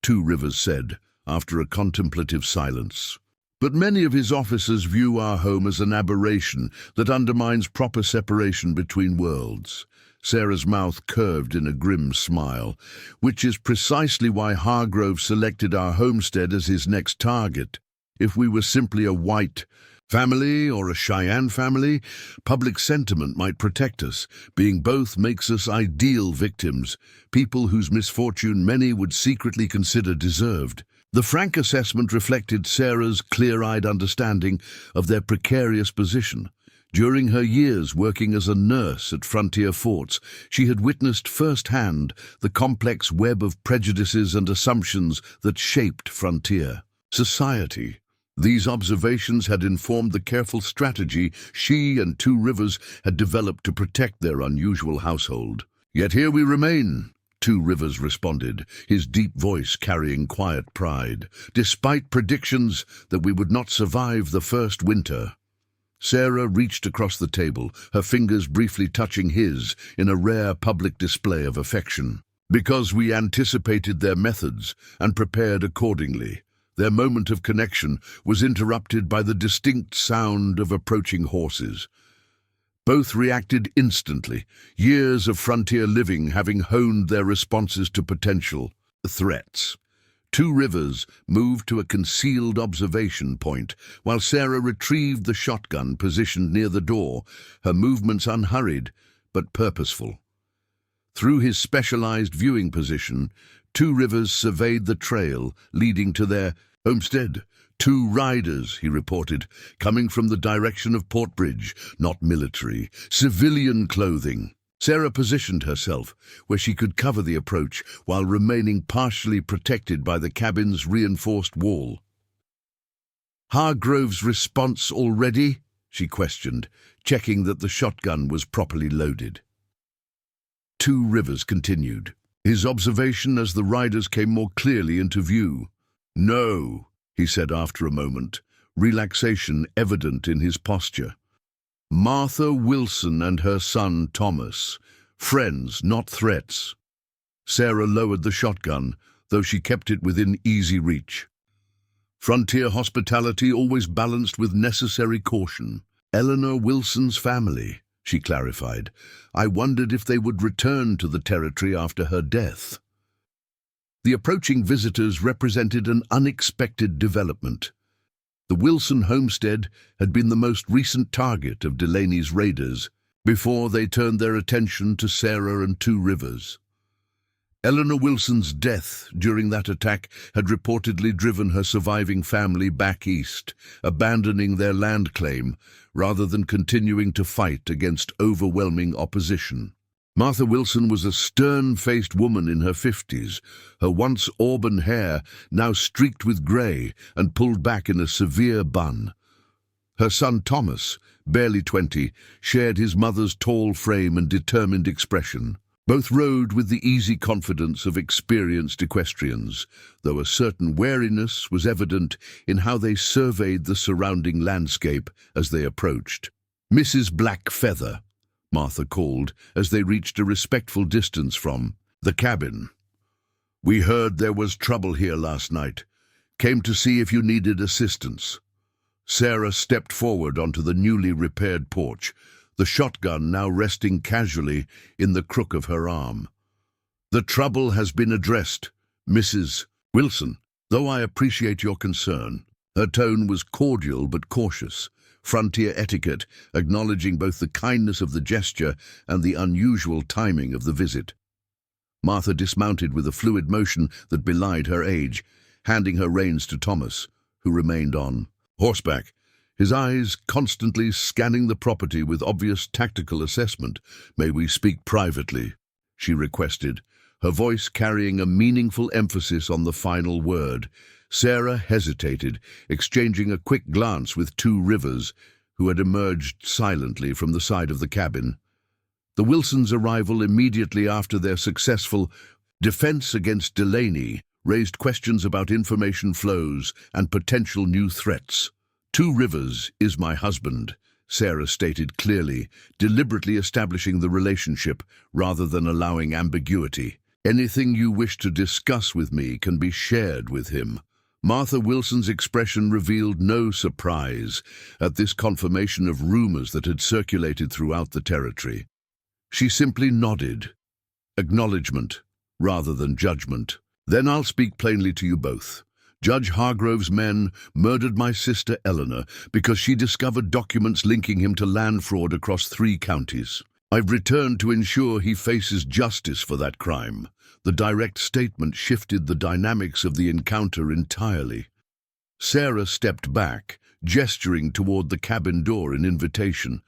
A: Two Rivers said, after a contemplative silence. But many of his officers view our home as an aberration that undermines proper separation between worlds. Sarah's mouth curved in a grim smile, which is precisely why Hargrove selected our homestead as his next target. If we were simply a white family or a Cheyenne family, public sentiment might protect us. Being both makes us ideal victims, people whose misfortune many would secretly consider deserved. The frank assessment reflected Sarah's clear-eyed understanding of their precarious position. During her years working as a nurse at frontier forts, she had witnessed firsthand the complex web of prejudices and assumptions that shaped frontier society. These observations had informed the careful strategy she and Two Rivers had developed to protect their unusual household. "Yet here we remain," Two Rivers responded, his deep voice carrying quiet pride, "despite predictions that we would not survive the first winter." Sarah reached across the table, her fingers briefly touching his in a rare public display of affection. "Because we anticipated their methods and prepared accordingly." Their moment of connection was interrupted by the distinct sound of approaching horses. Both reacted instantly, years of frontier living having honed their responses to potential threats. Two Rivers moved to a concealed observation point, while Sarah retrieved the shotgun positioned near the door, her movements unhurried but purposeful. Through his specialized viewing position, Two Rivers surveyed the trail leading to their homestead. "Two riders," he reported, "coming from the direction of Portbridge, not military, civilian clothing." Sarah positioned herself where she could cover the approach while remaining partially protected by the cabin's reinforced wall. "Hargrove's response already?" she questioned, checking that the shotgun was properly loaded. Two Rivers continued, his observation as the riders came more clearly into view. "No," he said after a moment, relaxation evident in his posture. "Martha Wilson and her son Thomas. Friends, not threats." Sarah lowered the shotgun, though she kept it within easy reach. Frontier hospitality always balanced with necessary caution. "Eleanor Wilson's family," she clarified. "I wondered if they would return to the territory after her death." The approaching visitors represented an unexpected development. The Wilson homestead had been the most recent target of Delaney's Raiders before they turned their attention to Sarah and Two Rivers. Eleanor Wilson's death during that attack had reportedly driven her surviving family back east, abandoning their land claim rather than continuing to fight against overwhelming opposition. Martha Wilson was a stern-faced woman in her 50s, her once auburn hair now streaked with grey and pulled back in a severe bun. Her son Thomas, barely 20, shared his mother's tall frame and determined expression. Both rode with the easy confidence of experienced equestrians, though a certain wariness was evident in how they surveyed the surrounding landscape as they approached. "Mrs. Blackfeather," Martha called as they reached a respectful distance from the cabin. "We heard there was trouble here last night. Came to see if you needed assistance." Sarah stepped forward onto the newly repaired porch, the shotgun now resting casually in the crook of her arm. "The trouble has been addressed, Mrs. Wilson, though I appreciate your concern." Her tone was cordial but cautious, frontier etiquette acknowledging both the kindness of the gesture and the unusual timing of the visit. Martha dismounted with a fluid motion that belied her age, handing her reins to Thomas, who remained on horseback, his eyes constantly scanning the property with obvious tactical assessment. "May we speak privately?" she requested, her voice carrying a meaningful emphasis on the final word. Sarah hesitated, exchanging a quick glance with Two Rivers, who had emerged silently from the side of the cabin. The Wilsons' arrival immediately after their successful defense against Delaney raised questions about information flows and potential new threats. "Two Rivers is my husband," Sarah stated clearly, deliberately establishing the relationship rather than allowing ambiguity. Anything you wish to discuss with me can be shared with him. Martha Wilson's expression revealed no surprise at this confirmation of rumors that had circulated throughout the territory. She simply nodded, acknowledgement rather than judgment. Then I'll speak plainly to you both. Judge Hargrove's men murdered my sister Eleanor because she discovered documents linking him to land fraud across 3 counties. I've returned to ensure he faces justice for that crime. The direct statement shifted the dynamics of the encounter entirely. Sarah stepped back, gesturing toward the cabin door in invitation.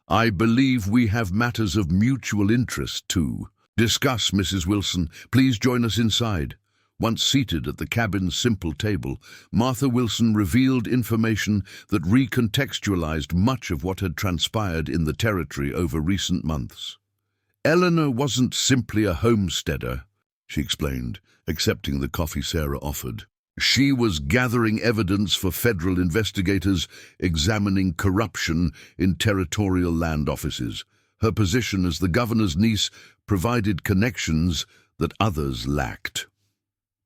A: I believe we have matters of mutual interest, too. Discuss, Mrs. Wilson. Please join us inside. Once seated at the cabin's simple table, Martha Wilson revealed information that recontextualized much of what had transpired in the territory over recent months. Eleanor wasn't simply a homesteader, she explained, accepting the coffee Sarah offered. She was gathering evidence for federal investigators examining corruption in territorial land offices. Her position as the governor's niece provided connections that others lacked.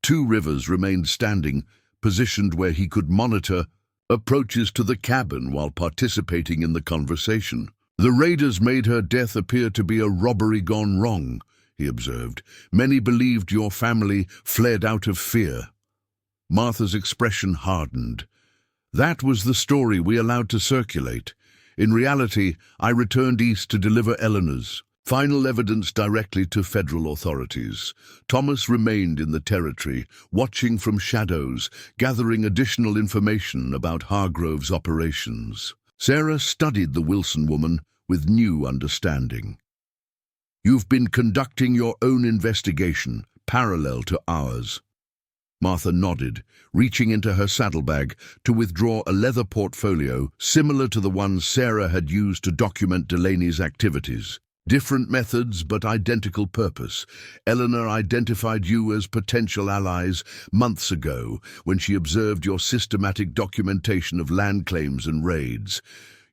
A: 2 Rivers remained standing, positioned where he could monitor approaches to the cabin while participating in the conversation. The raiders made her death appear to be a robbery gone wrong, he observed. Many believed your family fled out of fear. Martha's expression hardened. That was the story we allowed to circulate. In reality, I returned east to deliver Eleanor's final evidence directly to federal authorities. Thomas remained in the territory, watching from shadows, gathering additional information about Hargrove's operations. Sarah studied the Wilson woman with new understanding. You've been conducting your own investigation, parallel to ours. Martha nodded, reaching into her saddlebag to withdraw a leather portfolio similar to the one Sarah had used to document Delaney's activities. Different methods, but identical purpose. Eleanor identified you as potential allies months ago when she observed your systematic documentation of land claims and raids.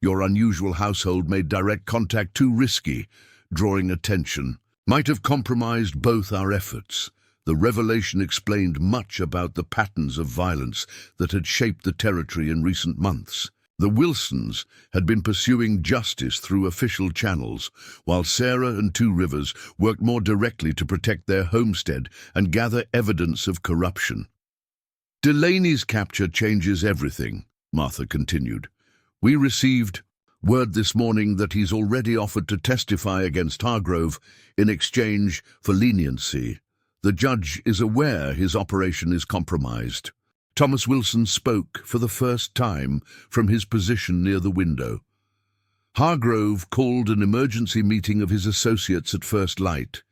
A: Your unusual household made direct contact too risky, drawing attention. Might have compromised both our efforts. The revelation explained much about the patterns of violence that had shaped the territory in recent months. The Wilsons had been pursuing justice through official channels, while Sarah and 2 Rivers worked more directly to protect their homestead and gather evidence of corruption. Delaney's capture changes everything, Martha continued. We received word this morning that he's already offered to testify against Hargrove in exchange for leniency. The judge is aware his operation is compromised. Thomas Wilson spoke for the first time from his position near the window. Hargrove called an emergency meeting of his associates at first light.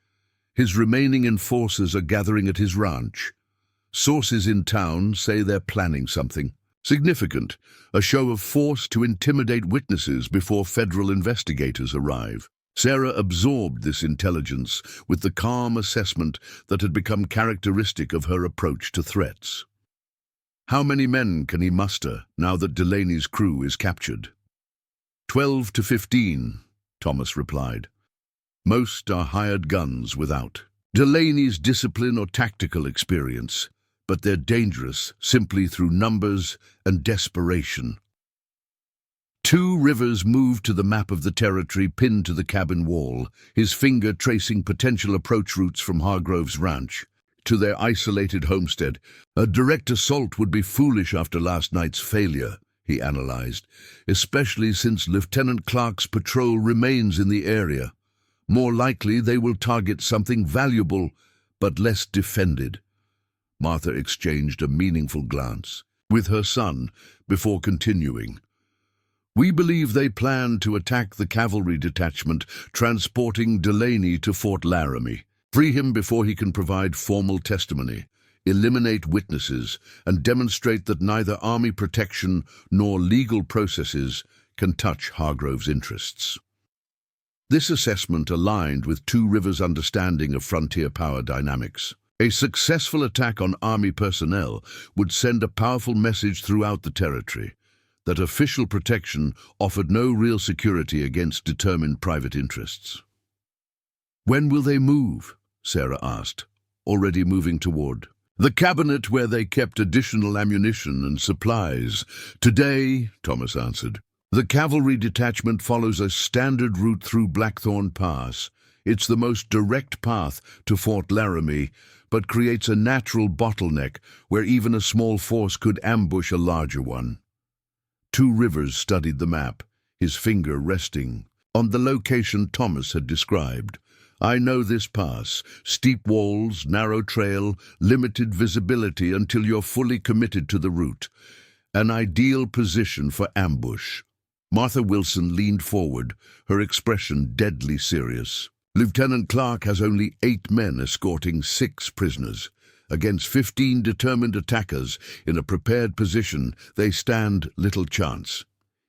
A: His remaining enforcers are gathering at his ranch. Sources in town say they're planning something significant, a show of force to intimidate witnesses before federal investigators arrive. Sarah absorbed this intelligence with the calm assessment that had become characteristic of her approach to threats. How many men can he muster now that Delaney's crew is captured? 12 to 15, Thomas replied. Most are hired guns without Delaney's discipline or tactical experience, but they're dangerous simply through numbers and desperation. 2 Rivers moved to the map of the territory pinned to the cabin wall, his finger tracing potential approach routes from Hargrove's ranch to their isolated homestead. A direct assault would be foolish after last night's failure, he analyzed, especially since Lieutenant Clark's patrol remains in the area. More likely they will target something valuable, but less defended. Martha exchanged a meaningful glance with her son before continuing. We believe they plan to attack the cavalry detachment transporting Delaney to Fort Laramie. Free him before he can provide formal testimony, eliminate witnesses, and demonstrate that neither army protection nor legal processes can touch Hargrove's interests. This assessment aligned with 2 Rivers' understanding of frontier power dynamics. A successful attack on army personnel would send a powerful message throughout the territory that official protection offered no real security against determined private interests. When will they move? Sarah asked, already moving toward the cabinet where they kept additional ammunition and supplies. "Today," Thomas answered. "The cavalry detachment follows a standard route through Blackthorn Pass. It's the most direct path to Fort Laramie, but creates a natural bottleneck where even a small force could ambush a larger one." Two Rivers studied the map, his finger resting on the location Thomas had described. "I know this pass. Steep walls, narrow trail, limited visibility until you're fully committed to the route. An ideal position for ambush." Martha Wilson leaned forward, her expression deadly serious. "Lieutenant Clark has only 8 men escorting 6 prisoners. Against 15 determined attackers in a prepared position, they stand little chance.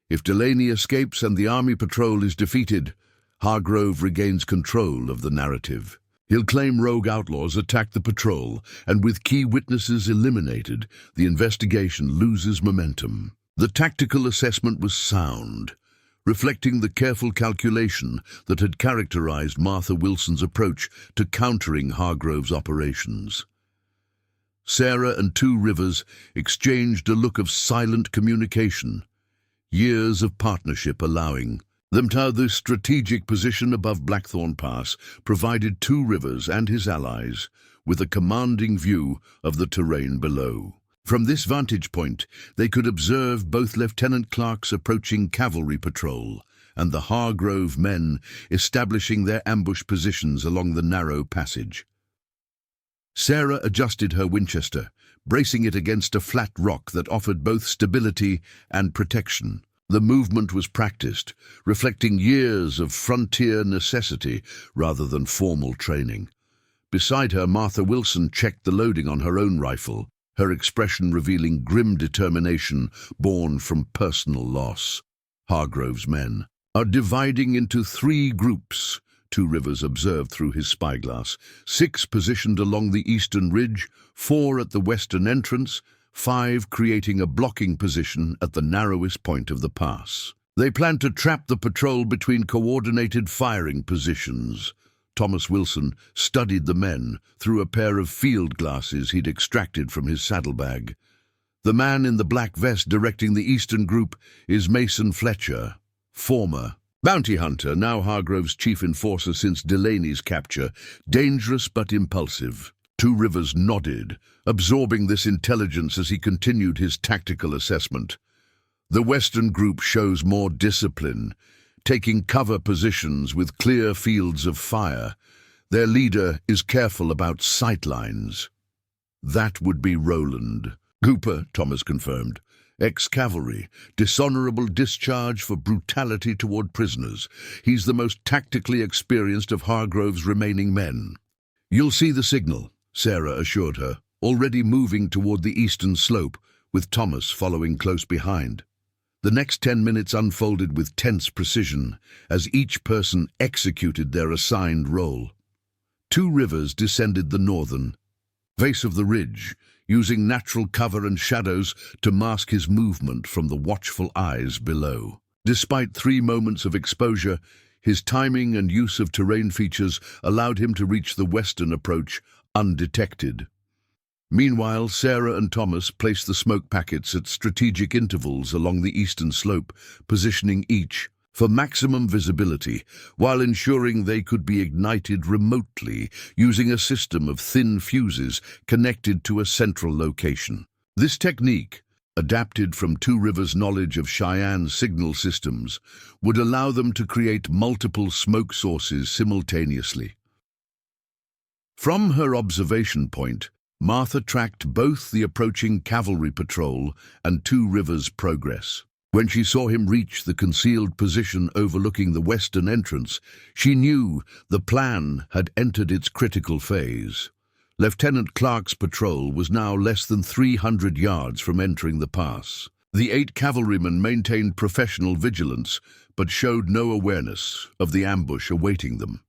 A: If Delaney escapes and the army patrol is defeated, Hargrove regains control of the narrative. He'll claim rogue outlaws attacked the patrol, and with key witnesses eliminated, the investigation loses momentum." The tactical assessment was sound, reflecting the careful calculation that had characterized Martha Wilson's approach to countering Hargrove's operations. Sarah and Two Rivers exchanged a look of silent communication, years of partnership allowing them to have the strategic position above Blackthorn Pass provided Two Rivers and his allies with a commanding view of the terrain below. From this vantage point, they could observe both Lieutenant Clark's approaching cavalry patrol and the Hargrove men establishing their ambush positions along the narrow passage. Sarah adjusted her Winchester, bracing it against a flat rock that offered both stability and protection. The movement was practiced, reflecting years of frontier necessity rather than formal training. Beside her, Martha Wilson checked the loading on her own rifle, her expression revealing grim determination born from personal loss. Hargrove's men are dividing into 3 groups, Two Rivers observed through his spyglass. 6 positioned along the eastern ridge, 4 at the western entrance, 5 creating a blocking position at the narrowest point of the pass. They plan to trap the patrol between coordinated firing positions. Thomas Wilson studied the men through a pair of field glasses he'd extracted from his saddlebag. The man in the black vest directing the eastern group is Mason Fletcher, former bounty hunter, now Hargrove's chief enforcer since Delaney's capture, dangerous but impulsive. Two Rivers nodded, absorbing this intelligence as he continued his tactical assessment. The western group shows more discipline, taking cover positions with clear fields of fire. Their leader is careful about sightlines. That would be Roland. Cooper, Thomas confirmed. Ex-Cavalry, dishonorable discharge for brutality toward prisoners. He's the most tactically experienced of Hargrove's remaining men. "You'll see the signal," Sarah assured her, already moving toward the eastern slope, with Thomas following close behind. The next 10 minutes unfolded with tense precision as each person executed their assigned role. Two Rivers descended the northern face of the ridge, using natural cover and shadows to mask his movement from the watchful eyes below. Despite 3 moments of exposure, his timing and use of terrain features allowed him to reach the western approach undetected. Meanwhile, Sarah and Thomas placed the smoke packets at strategic intervals along the eastern slope, positioning each for maximum visibility, while ensuring they could be ignited remotely using a system of thin fuses connected to a central location. This technique, adapted from Two Rivers' knowledge of Cheyenne signal systems, would allow them to create multiple smoke sources simultaneously. From her observation point, Martha tracked both the approaching cavalry patrol and Two Rivers' progress. When she saw him reach the concealed position overlooking the western entrance, she knew the plan had entered its critical phase. Lieutenant Clark's patrol was now less than 300 yards from entering the pass. The 8 cavalrymen maintained professional vigilance, but showed no awareness of the ambush awaiting them.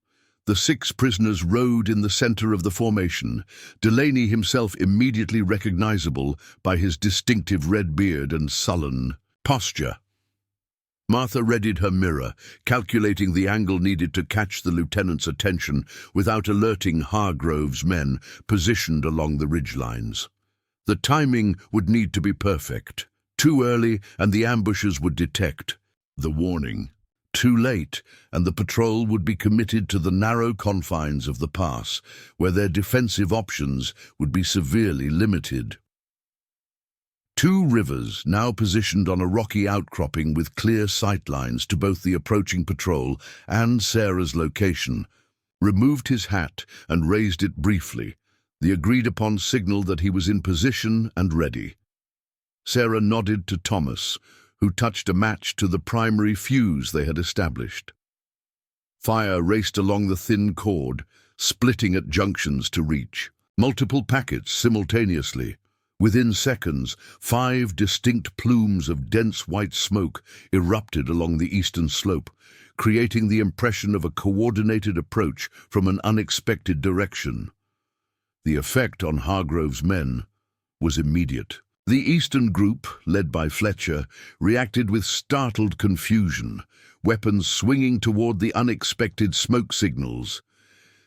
A: The 6 prisoners rode in the center of the formation, Delaney himself immediately recognizable by his distinctive red beard and sullen posture. Martha readied her mirror, calculating the angle needed to catch the lieutenant's attention without alerting Hargrove's men positioned along the ridgelines. The timing would need to be perfect. Too early, and the ambushers would detect the warning. Too late, and the patrol would be committed to the narrow confines of the pass, where their defensive options would be severely limited. Two rivers, now positioned on a rocky outcropping with clear sightlines to both the approaching patrol and Sarah's location, removed his hat and raised it briefly, the agreed-upon signal that he was in position and ready. Sarah nodded to Thomas, who touched a match to the primary fuse they had established. Fire raced along the thin cord, splitting at junctions to reach multiple packets simultaneously. Within seconds, 5 distinct plumes of dense white smoke erupted along the eastern slope, creating the impression of a coordinated approach from an unexpected direction. The effect on Hargrove's men was immediate. The eastern group, led by Fletcher, reacted with startled confusion, weapons swinging toward the unexpected smoke signals.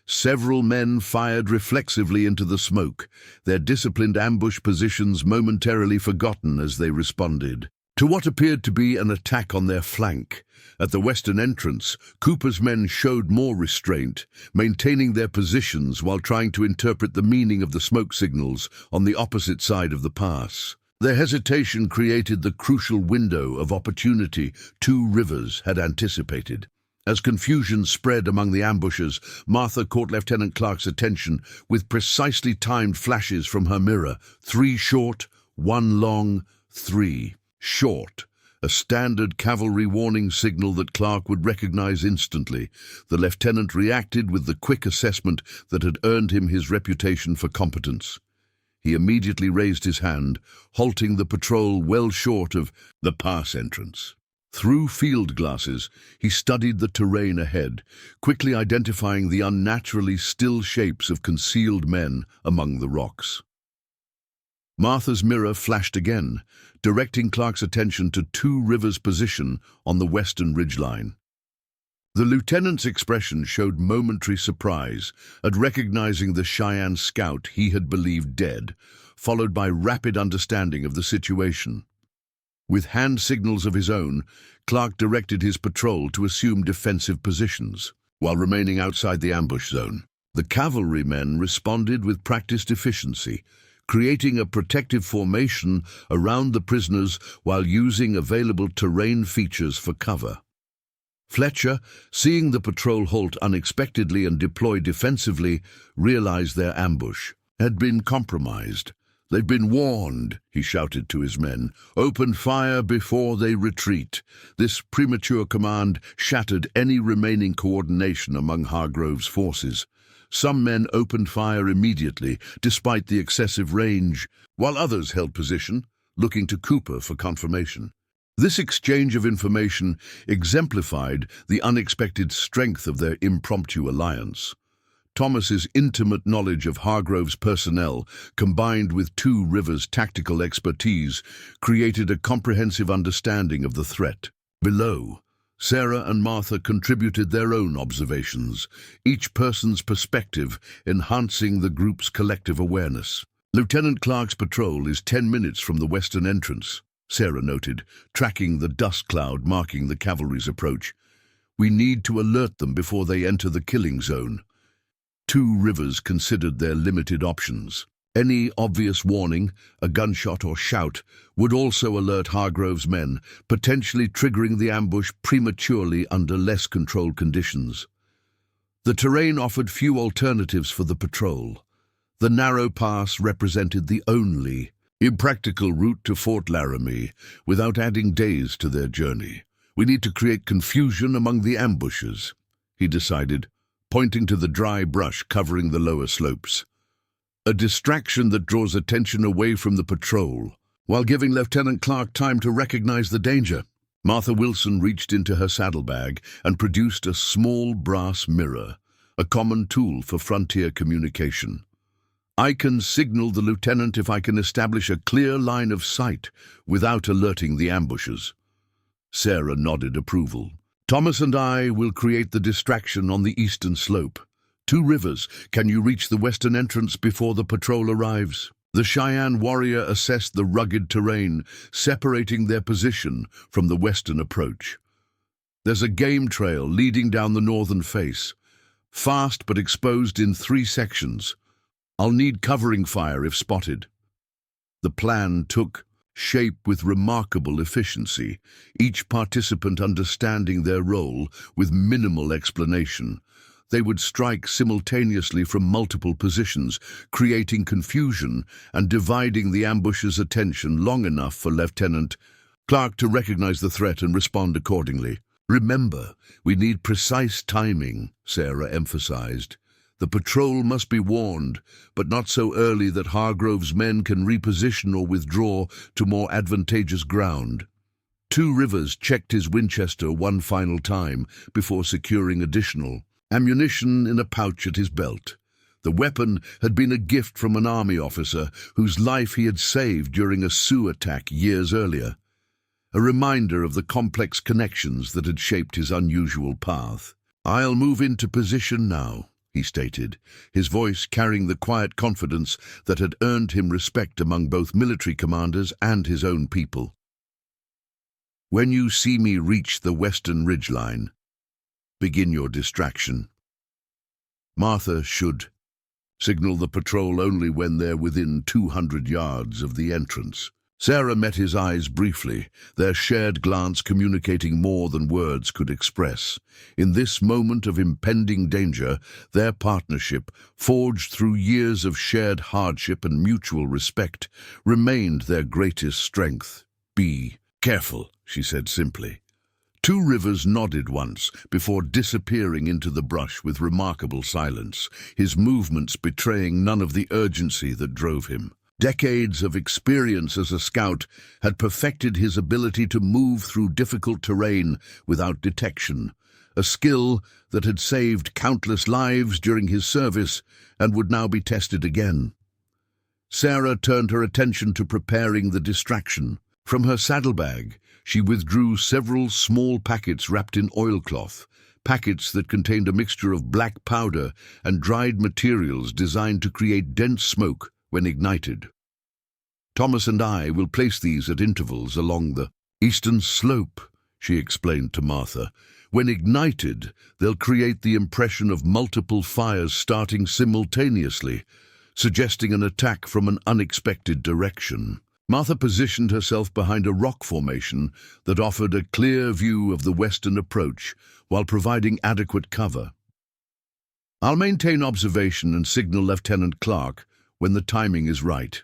A: Several men fired reflexively into the smoke, their disciplined ambush positions momentarily forgotten as they responded to what appeared to be an attack on their flank. At the western entrance, Cooper's men showed more restraint, maintaining their positions while trying to interpret the meaning of the smoke signals on the opposite side of the pass. Their hesitation created the crucial window of opportunity Two Rivers had anticipated. As confusion spread among the ambushers, Martha caught Lieutenant Clark's attention with precisely timed flashes from her mirror. 3 short, 1 long, 3 short. A standard cavalry warning signal that Clark would recognize instantly. The lieutenant reacted with the quick assessment that had earned him his reputation for competence. He immediately raised his hand, halting the patrol well short of the pass entrance. Through field glasses, he studied the terrain ahead, quickly identifying the unnaturally still shapes of concealed men among the rocks. Martha's mirror flashed again, directing Clark's attention to Two Rivers' position on the western ridgeline. The lieutenant's expression showed momentary surprise at recognizing the Cheyenne scout he had believed dead, followed by rapid understanding of the situation. With hand signals of his own, Clark directed his patrol to assume defensive positions, while remaining outside the ambush zone. The cavalrymen responded with practiced efficiency, creating a protective formation around the prisoners while using available terrain features for cover. Fletcher, seeing the patrol halt unexpectedly and deploy defensively, realized their ambush had been compromised. "They've been warned," he shouted to his men. "Open fire before they retreat." This premature command shattered any remaining coordination among Hargrove's forces. Some men opened fire immediately, despite the excessive range, while others held position, looking to Cooper for confirmation. This exchange of information exemplified the unexpected strength of their impromptu alliance. Thomas's intimate knowledge of Hargrove's personnel, combined with Two Rivers' tactical expertise, created a comprehensive understanding of the threat. Below, Sarah and Martha contributed their own observations, each person's perspective enhancing the group's collective awareness. "Lieutenant Clark's patrol is 10 minutes from the western entrance," Sarah noted, tracking the dust cloud marking the cavalry's approach. "We need to alert them before they enter the killing zone." Two Rivers considered their limited options. Any obvious warning, a gunshot or shout, would also alert Hargrove's men, potentially triggering the ambush prematurely under less controlled conditions. The terrain offered few alternatives for the patrol. The narrow pass represented the only impractical route to Fort Laramie, without adding days to their journey. "We need to create confusion among the ambushers," he decided, pointing to the dry brush covering the lower slopes. "A distraction that draws attention away from the patrol, while giving Lieutenant Clark time to recognize the danger." Martha Wilson reached into her saddlebag and produced a small brass mirror, a common tool for frontier communication. "I can signal the lieutenant if I can establish a clear line of sight without alerting the ambushers." Sarah nodded approval. Thomas and I will create the distraction on the eastern slope. 2 Rivers, can you reach the western entrance before the patrol arrives? The Cheyenne warrior assessed the rugged terrain, separating their position from the western approach. There's a game trail leading down the northern face, fast but exposed in 3 sections. I'll need covering fire if spotted. The plan took shape with remarkable efficiency, each participant understanding their role with minimal explanation. They would strike simultaneously from multiple positions, creating confusion and dividing the ambush's attention long enough for Lieutenant Clark to recognize the threat and respond accordingly. Remember, we need precise timing, Sarah emphasized. The patrol must be warned, but not so early that Hargrove's men can reposition or withdraw to more advantageous ground. 2 Rivers checked his Winchester one final time before securing additional ammunition in a pouch at his belt. The weapon had been a gift from an army officer whose life he had saved during a Sioux attack years earlier, a reminder of the complex connections that had shaped his unusual path. "I'll move into position now," he stated, his voice carrying the quiet confidence that had earned him respect among both military commanders and his own people. "When you see me reach the western ridgeline, begin your distraction. Martha should signal the patrol only when they're within 200 yards of the entrance." Sarah met his eyes briefly, their shared glance communicating more than words could express. In this moment of impending danger, their partnership, forged through years of shared hardship and mutual respect, remained their greatest strength. "Be careful," she said simply. 2 Rivers nodded once before disappearing into the brush with remarkable silence, his movements betraying none of the urgency that drove him. Decades of experience as a scout had perfected his ability to move through difficult terrain without detection, a skill that had saved countless lives during his service and would now be tested again. Sarah turned her attention to preparing the distraction. From her saddlebag, she withdrew several small packets wrapped in oilcloth, packets that contained a mixture of black powder and dried materials designed to create dense smoke when ignited. "Thomas and I will place these at intervals along the eastern slope," she explained to Martha. "When ignited, they'll create the impression of multiple fires starting simultaneously, suggesting an attack from an unexpected direction." Martha positioned herself behind a rock formation that offered a clear view of the western approach while providing adequate cover. "I'll maintain observation and signal Lieutenant Clark when the timing is right.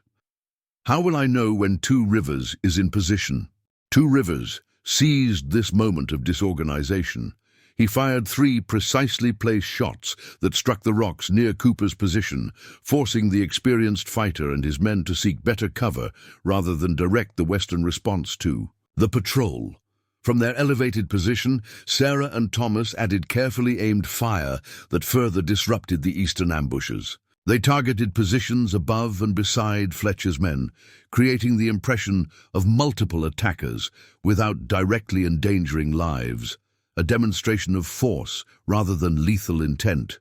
A: How will I know when 2 Rivers is in position?" 2 Rivers seized this moment of disorganization. He fired 3 precisely placed shots that struck the rocks near Cooper's position, forcing the experienced fighter and his men to seek better cover rather than direct the western response to the patrol. From their elevated position, Sarah and Thomas added carefully aimed fire that further disrupted the eastern ambushes. They targeted positions above and beside Fletcher's men, creating the impression of multiple attackers without directly endangering lives, a demonstration of force rather than lethal intent.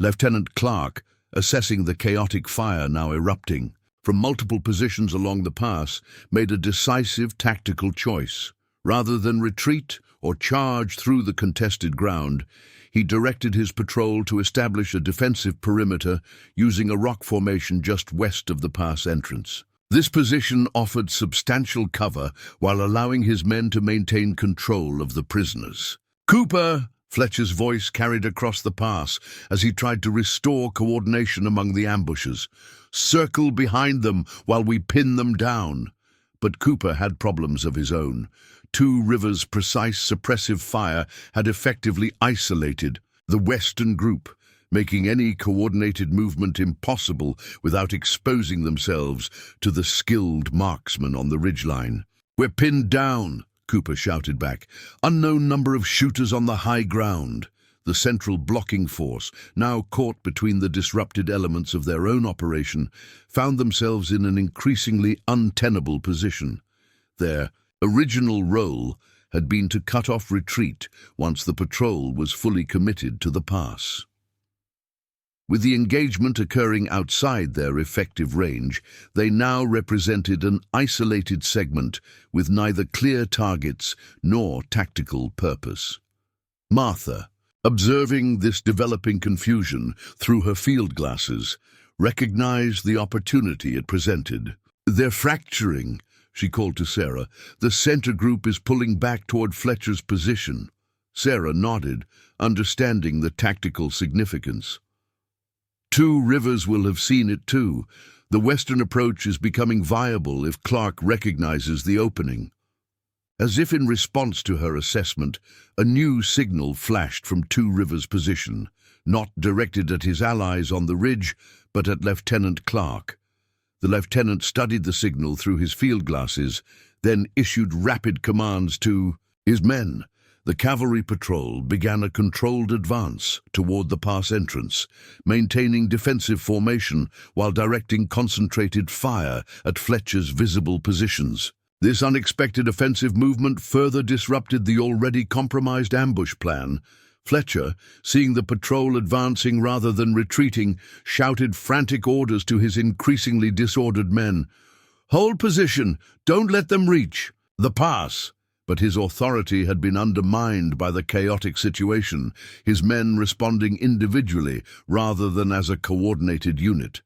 A: Lieutenant Clark, assessing the chaotic fire now erupting from multiple positions along the pass, made a decisive tactical choice. Rather than retreat or charge through the contested ground, he directed his patrol to establish a defensive perimeter using a rock formation just west of the pass entrance. This position offered substantial cover while allowing his men to maintain control of the prisoners. "Cooper!" Fletcher's voice carried across the pass as he tried to restore coordination among the ambushes. "Circle behind them while we pin them down." But Cooper had problems of his own. 2 Rivers' precise suppressive fire had effectively isolated the western group, making any coordinated movement impossible without exposing themselves to the skilled marksmen on the ridgeline. "We're pinned down," Cooper shouted back. "Unknown number of shooters on the high ground." The central blocking force, now caught between the disrupted elements of their own operation, found themselves in an increasingly untenable position. Their original role had been to cut off retreat once the patrol was fully committed to the pass. With the engagement occurring outside their effective range, they now represented an isolated segment with neither clear targets nor tactical purpose. Martha, observing this developing confusion through her field glasses, recognized the opportunity it presented. "They're fracturing," she called to Sarah. "The center group is pulling back toward Fletcher's position." Sarah nodded, understanding the tactical significance. Two Rivers will have seen it too. The western approach is becoming viable if Clark recognizes the opening. As if in response to her assessment, a new signal flashed from Two Rivers' position, not directed at his allies on the ridge, but at Lieutenant Clark. The lieutenant studied the signal through his field glasses, then issued rapid commands to his men. The cavalry patrol began a controlled advance toward the pass entrance, maintaining defensive formation while directing concentrated fire at Fletcher's visible positions. This unexpected offensive movement further disrupted the already compromised ambush plan. Fletcher, seeing the patrol advancing rather than retreating, shouted frantic orders to his increasingly disordered men. "Hold position! Don't let them reach the pass!" But his authority had been undermined by the chaotic situation, his men responding individually rather than as a coordinated unit.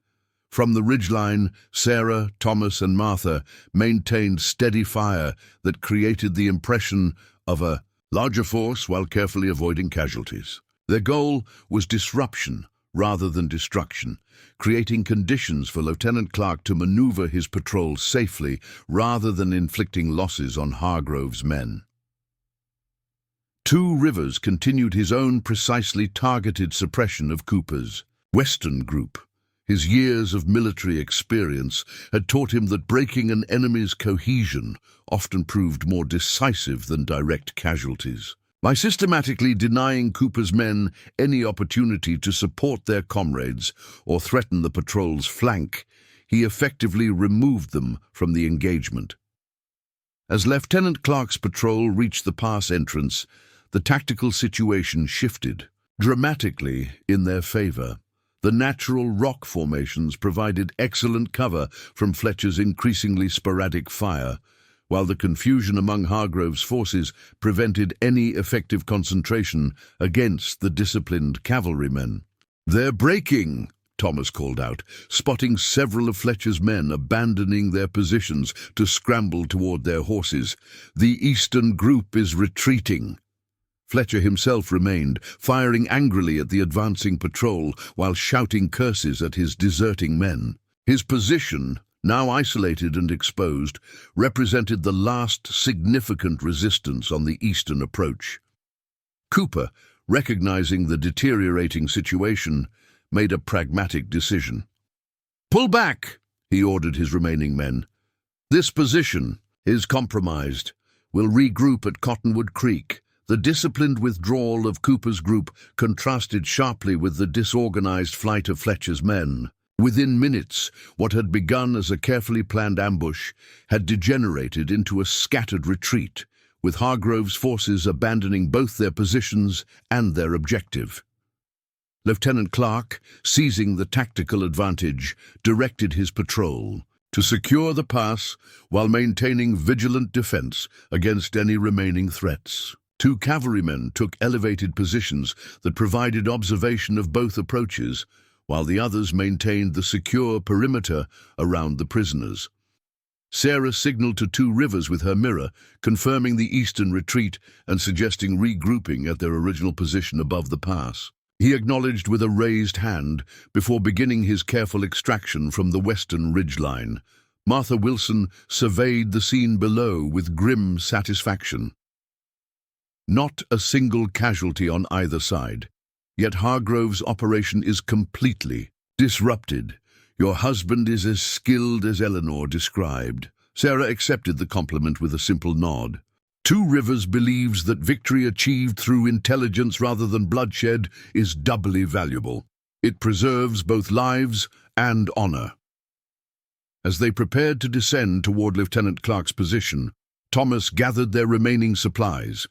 A: From the ridgeline, Sarah, Thomas, and Martha maintained steady fire that created the impression of a larger force while carefully avoiding casualties. Their goal was disruption rather than destruction, creating conditions for Lieutenant Clark to maneuver his patrol safely rather than inflicting losses on Hargrove's men. Two Rivers continued his own precisely targeted suppression of Cooper's western group. His years of military experience had taught him that breaking an enemy's cohesion often proved more decisive than direct casualties. By systematically denying Cooper's men any opportunity to support their comrades or threaten the patrol's flank, he effectively removed them from the engagement. As Lieutenant Clark's patrol reached the pass entrance, the tactical situation shifted dramatically in their favor. The natural rock formations provided excellent cover from Fletcher's increasingly sporadic fire, while the confusion among Hargrove's forces prevented any effective concentration against the disciplined cavalrymen. "They're breaking," Thomas called out, spotting several of Fletcher's men abandoning their positions to scramble toward their horses. "The eastern group is retreating." Fletcher himself remained, firing angrily at the advancing patrol while shouting curses at his deserting men. His position, now isolated and exposed, represented the last significant resistance on the eastern approach. Cooper, recognizing the deteriorating situation, made a pragmatic decision. "Pull back," he ordered his remaining men. "This position is compromised. We'll regroup at Cottonwood Creek." The disciplined withdrawal of Cooper's group contrasted sharply with the disorganized flight of Fletcher's men. Within minutes, what had begun as a carefully planned ambush had degenerated into a scattered retreat, with Hargrove's forces abandoning both their positions and their objective. Lieutenant Clark, seizing the tactical advantage, directed his patrol to secure the pass while maintaining vigilant defense against any remaining threats. Two cavalrymen took elevated positions that provided observation of both approaches, while the others maintained the secure perimeter around the prisoners. Sarah signaled to Two Rivers with her mirror, confirming the eastern retreat and suggesting regrouping at their original position above the pass. He acknowledged with a raised hand before beginning his careful extraction from the western ridgeline. Martha Wilson surveyed the scene below with grim satisfaction. Not a single casualty on either side. Yet Hargrove's operation is completely disrupted. Your husband is as skilled as Eleanor described. Sarah accepted the compliment with a simple nod. Two Rivers believes that victory achieved through intelligence rather than bloodshed is doubly valuable. It preserves both lives and honor. As they prepared to descend toward Lieutenant Clark's position, Thomas gathered their remaining supplies.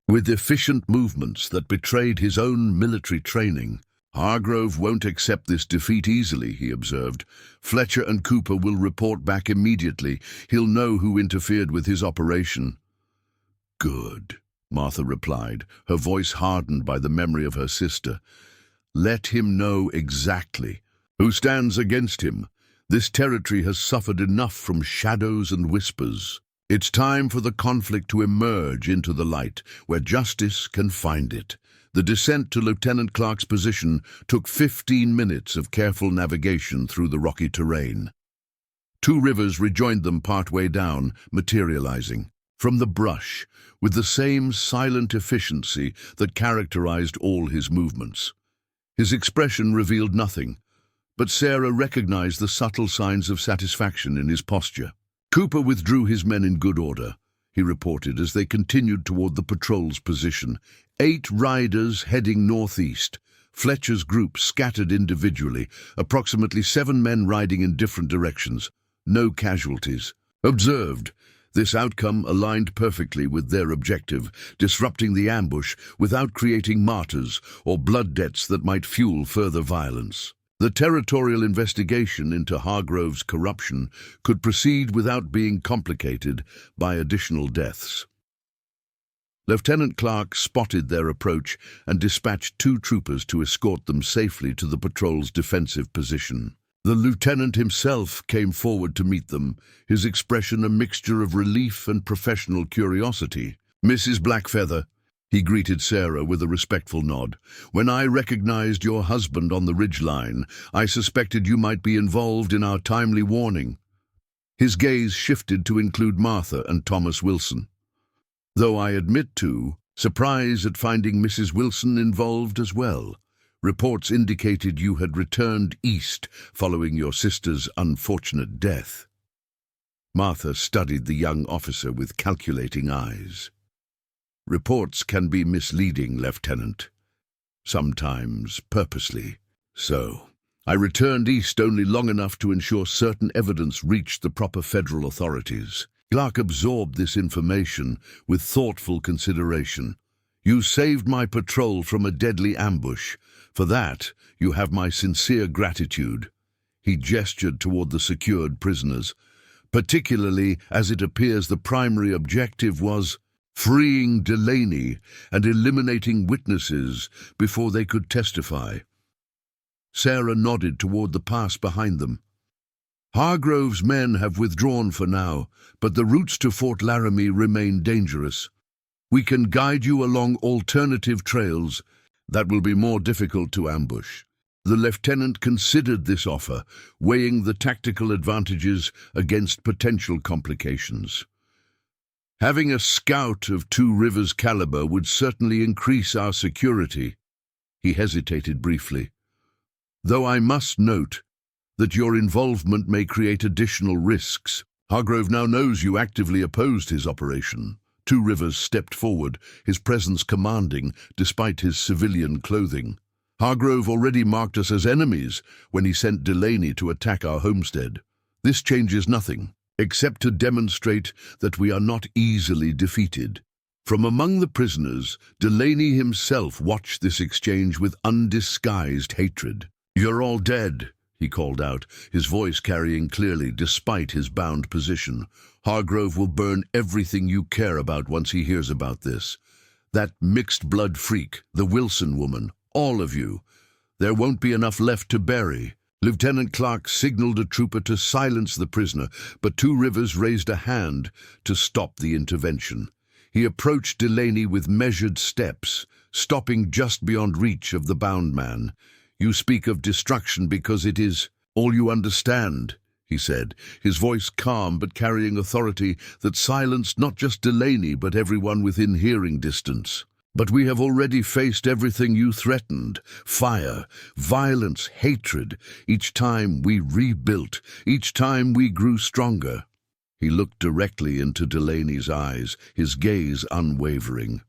A: With efficient movements that betrayed his own military training, "Hargrove won't accept this defeat easily," he observed. "Fletcher and Cooper will report back immediately. He'll know who interfered with his operation." "Good," Martha replied, her voice hardened by the memory of her sister. "Let him know exactly who stands against him. This territory has suffered enough from shadows and whispers. It's time for the conflict to emerge into the light, where justice can find it." The descent to Lieutenant Clark's position took 15 minutes of careful navigation through the rocky terrain. Two rivers rejoined them partway down, materializing from the brush with the same silent efficiency that characterized all his movements. His expression revealed nothing, but Sarah recognized the subtle signs of satisfaction in his posture. "Cooper withdrew his men in good order," he reported as they continued toward the patrol's position. 8 riders heading northeast. Fletcher's group scattered individually, approximately 7 men riding in different directions. No casualties. Observed. This outcome aligned perfectly with their objective, disrupting the ambush without creating martyrs or blood debts that might fuel further violence. The territorial investigation into Hargrove's corruption could proceed without being complicated by additional deaths. Lieutenant Clark spotted their approach and dispatched 2 troopers to escort them safely to the patrol's defensive position. The lieutenant himself came forward to meet them, his expression a mixture of relief and professional curiosity. "Mrs. Blackfeather," he greeted Sarah with a respectful nod. "When I recognized your husband on the ridgeline, I suspected you might be involved in our timely warning." His gaze shifted to include Martha and Thomas Wilson. "Though I admit to surprise at finding Mrs. Wilson involved as well. Reports indicated you had returned east following your sister's unfortunate death." Martha studied the young officer with calculating eyes. "Reports can be misleading, Lieutenant. Sometimes purposely so. I returned east only long enough to ensure certain evidence reached the proper federal authorities." Clark absorbed this information with thoughtful consideration. "You saved my patrol from a deadly ambush. For that, you have my sincere gratitude." He gestured toward the secured prisoners, particularly as it appears the primary objective was freeing Delaney and eliminating witnesses before they could testify. Sarah nodded toward the pass behind them. "Hargrove's men have withdrawn for now, but the routes to Fort Laramie remain dangerous. We can guide you along alternative trails that will be more difficult to ambush." The lieutenant considered this offer, weighing the tactical advantages against potential complications. "Having a scout of Two Rivers' caliber would certainly increase our security." He hesitated briefly. "Though I must note that your involvement may create additional risks. Hargrove now knows you actively opposed his operation." Two Rivers stepped forward, his presence commanding despite his civilian clothing. "Hargrove already marked us as enemies when he sent Delaney to attack our homestead. This changes nothing, except to demonstrate that we are not easily defeated." From among the prisoners, Delaney himself watched this exchange with undisguised hatred. "You're all dead," he called out, his voice carrying clearly despite his bound position. "Hargrove will burn everything you care about once he hears about this. That mixed-blood freak, the Wilson woman, all of you. There won't be enough left to bury." Lieutenant Clark signaled a trooper to silence the prisoner, but Two Rivers raised a hand to stop the intervention. He approached Delaney with measured steps, stopping just beyond reach of the bound man. "You speak of destruction because it is all you understand," he said, his voice calm but carrying authority that silenced not just Delaney but everyone within hearing distance. "But we have already faced everything you threatened: fire, violence, hatred. Each time we rebuilt, each time we grew stronger." He looked directly into Delaney's eyes, his gaze unwavering.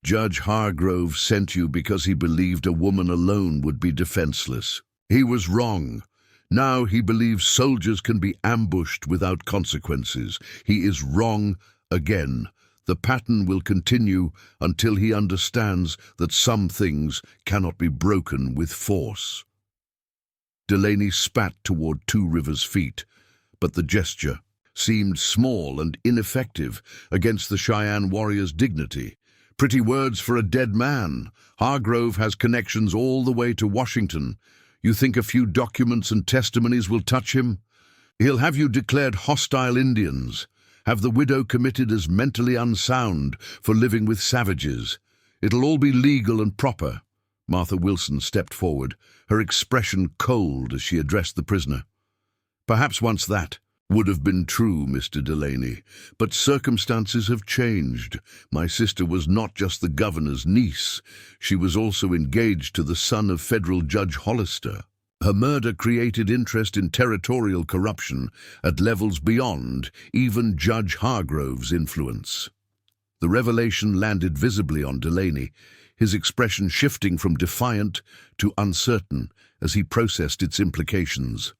A: "Judge Hargrove sent you because he believed a woman alone would be defenseless. He was wrong. Now he believes soldiers can be ambushed without consequences. He is wrong again. The pattern will continue until he understands that some things cannot be broken with force. Delaney spat toward Two Rivers' feet, but the gesture seemed small and ineffective against the Cheyenne warrior's dignity. Pretty words for a dead man. Hargrove has connections all the way to Washington. You think a few documents and testimonies will touch him? He'll have you declared hostile Indians, have the widow committed as mentally unsound for living with savages. It'll all be legal and proper. Martha Wilson stepped forward, her expression cold as she addressed the prisoner. Perhaps once that would have been true, Mr. Delaney, but circumstances have changed. My sister was not just the governor's niece. She was also engaged to the son of federal Judge Hollister. Her murder created interest in territorial corruption at levels beyond even Judge Hargrove's influence. The revelation landed visibly on Delaney, his expression shifting from defiant to uncertain as he processed its implications.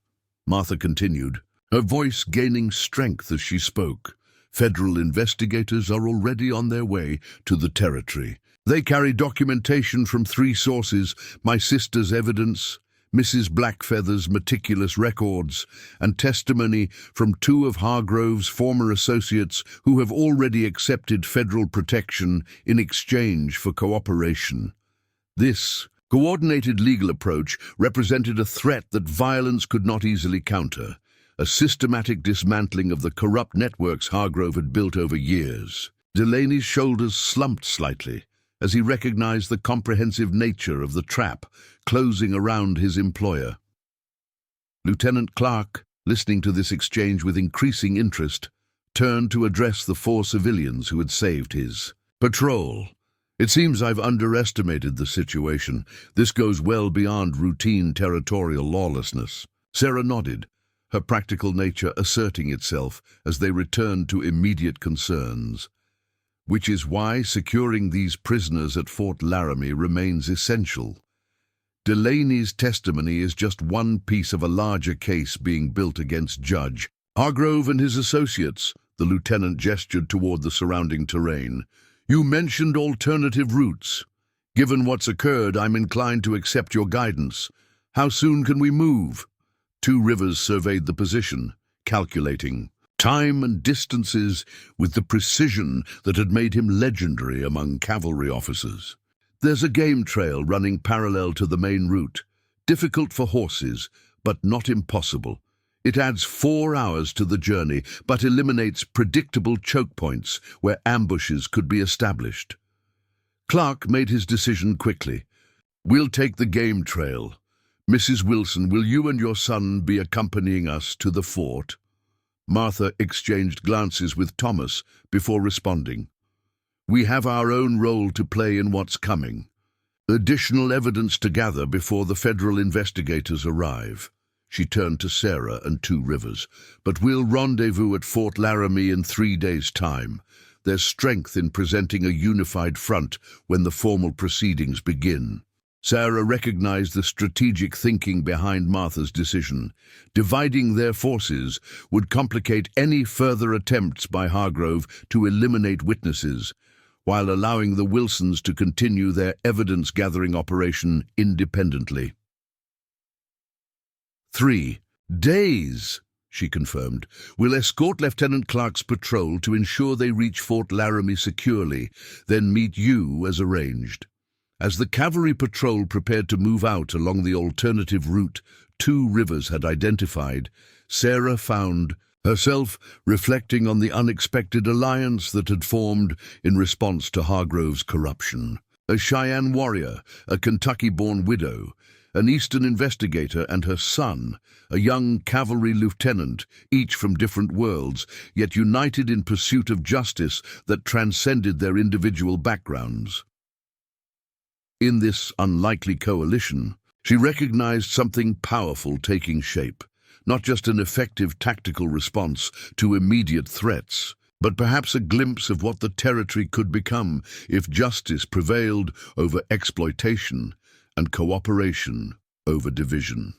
A: Martha continued, her voice gaining strength as she spoke. Federal investigators are already on their way to the territory. They carry documentation from 3 sources: my sister's evidence, Mrs. Blackfeather's meticulous records, and testimony from 2 of Hargrove's former associates who have already accepted federal protection in exchange for cooperation. This coordinated legal approach represented a threat that violence could not easily counter, a systematic dismantling of the corrupt networks Hargrove had built over years. Delaney's shoulders slumped slightly as he recognized the comprehensive nature of the trap closing around his employer. Lieutenant Clark, listening to this exchange with increasing interest, turned to address the 4 civilians who had saved his patrol. It seems I've underestimated the situation. This goes well beyond routine territorial lawlessness. Sarah nodded, her practical nature asserting itself as they returned to immediate concerns. Which is why securing these prisoners at Fort Laramie remains essential. Delaney's testimony is just one piece of a larger case being built against Judge Hargrove and his associates. The lieutenant gestured toward the surrounding terrain. You mentioned alternative routes. Given what's occurred, I'm inclined to accept your guidance. How soon can we move? Two Rivers surveyed the position, calculating time and distances with the precision that had made him legendary among cavalry officers. There's a game trail running parallel to the main route, difficult for horses, but not impossible. It adds 4 hours to the journey, but eliminates predictable choke points where ambushes could be established. Clark made his decision quickly. We'll take the game trail. Mrs. Wilson, will you and your son be accompanying us to the fort? Martha exchanged glances with Thomas before responding. We have our own role to play in what's coming. Additional evidence to gather before the federal investigators arrive. She turned to Sarah and Two Rivers. But we'll rendezvous at Fort Laramie in 3 days' time. There's strength in presenting a unified front when the formal proceedings begin. Sarah recognized the strategic thinking behind Martha's decision. Dividing their forces would complicate any further attempts by Hargrove to eliminate witnesses, while allowing the Wilsons to continue their evidence-gathering operation independently. 3 days, she confirmed. We'll escort Lieutenant Clark's patrol to ensure they reach Fort Laramie securely, then meet you as arranged. As the cavalry patrol prepared to move out along the alternative route Two Rivers had identified, Sarah found herself reflecting on the unexpected alliance that had formed in response to Hargrove's corruption. A Cheyenne warrior, a Kentucky-born widow, an Eastern investigator and her son, a young cavalry lieutenant, each from different worlds, yet united in pursuit of justice that transcended their individual backgrounds. In this unlikely coalition, she recognized something powerful taking shape, not just an effective tactical response to immediate threats, but perhaps a glimpse of what the territory could become if justice prevailed over exploitation and cooperation over division.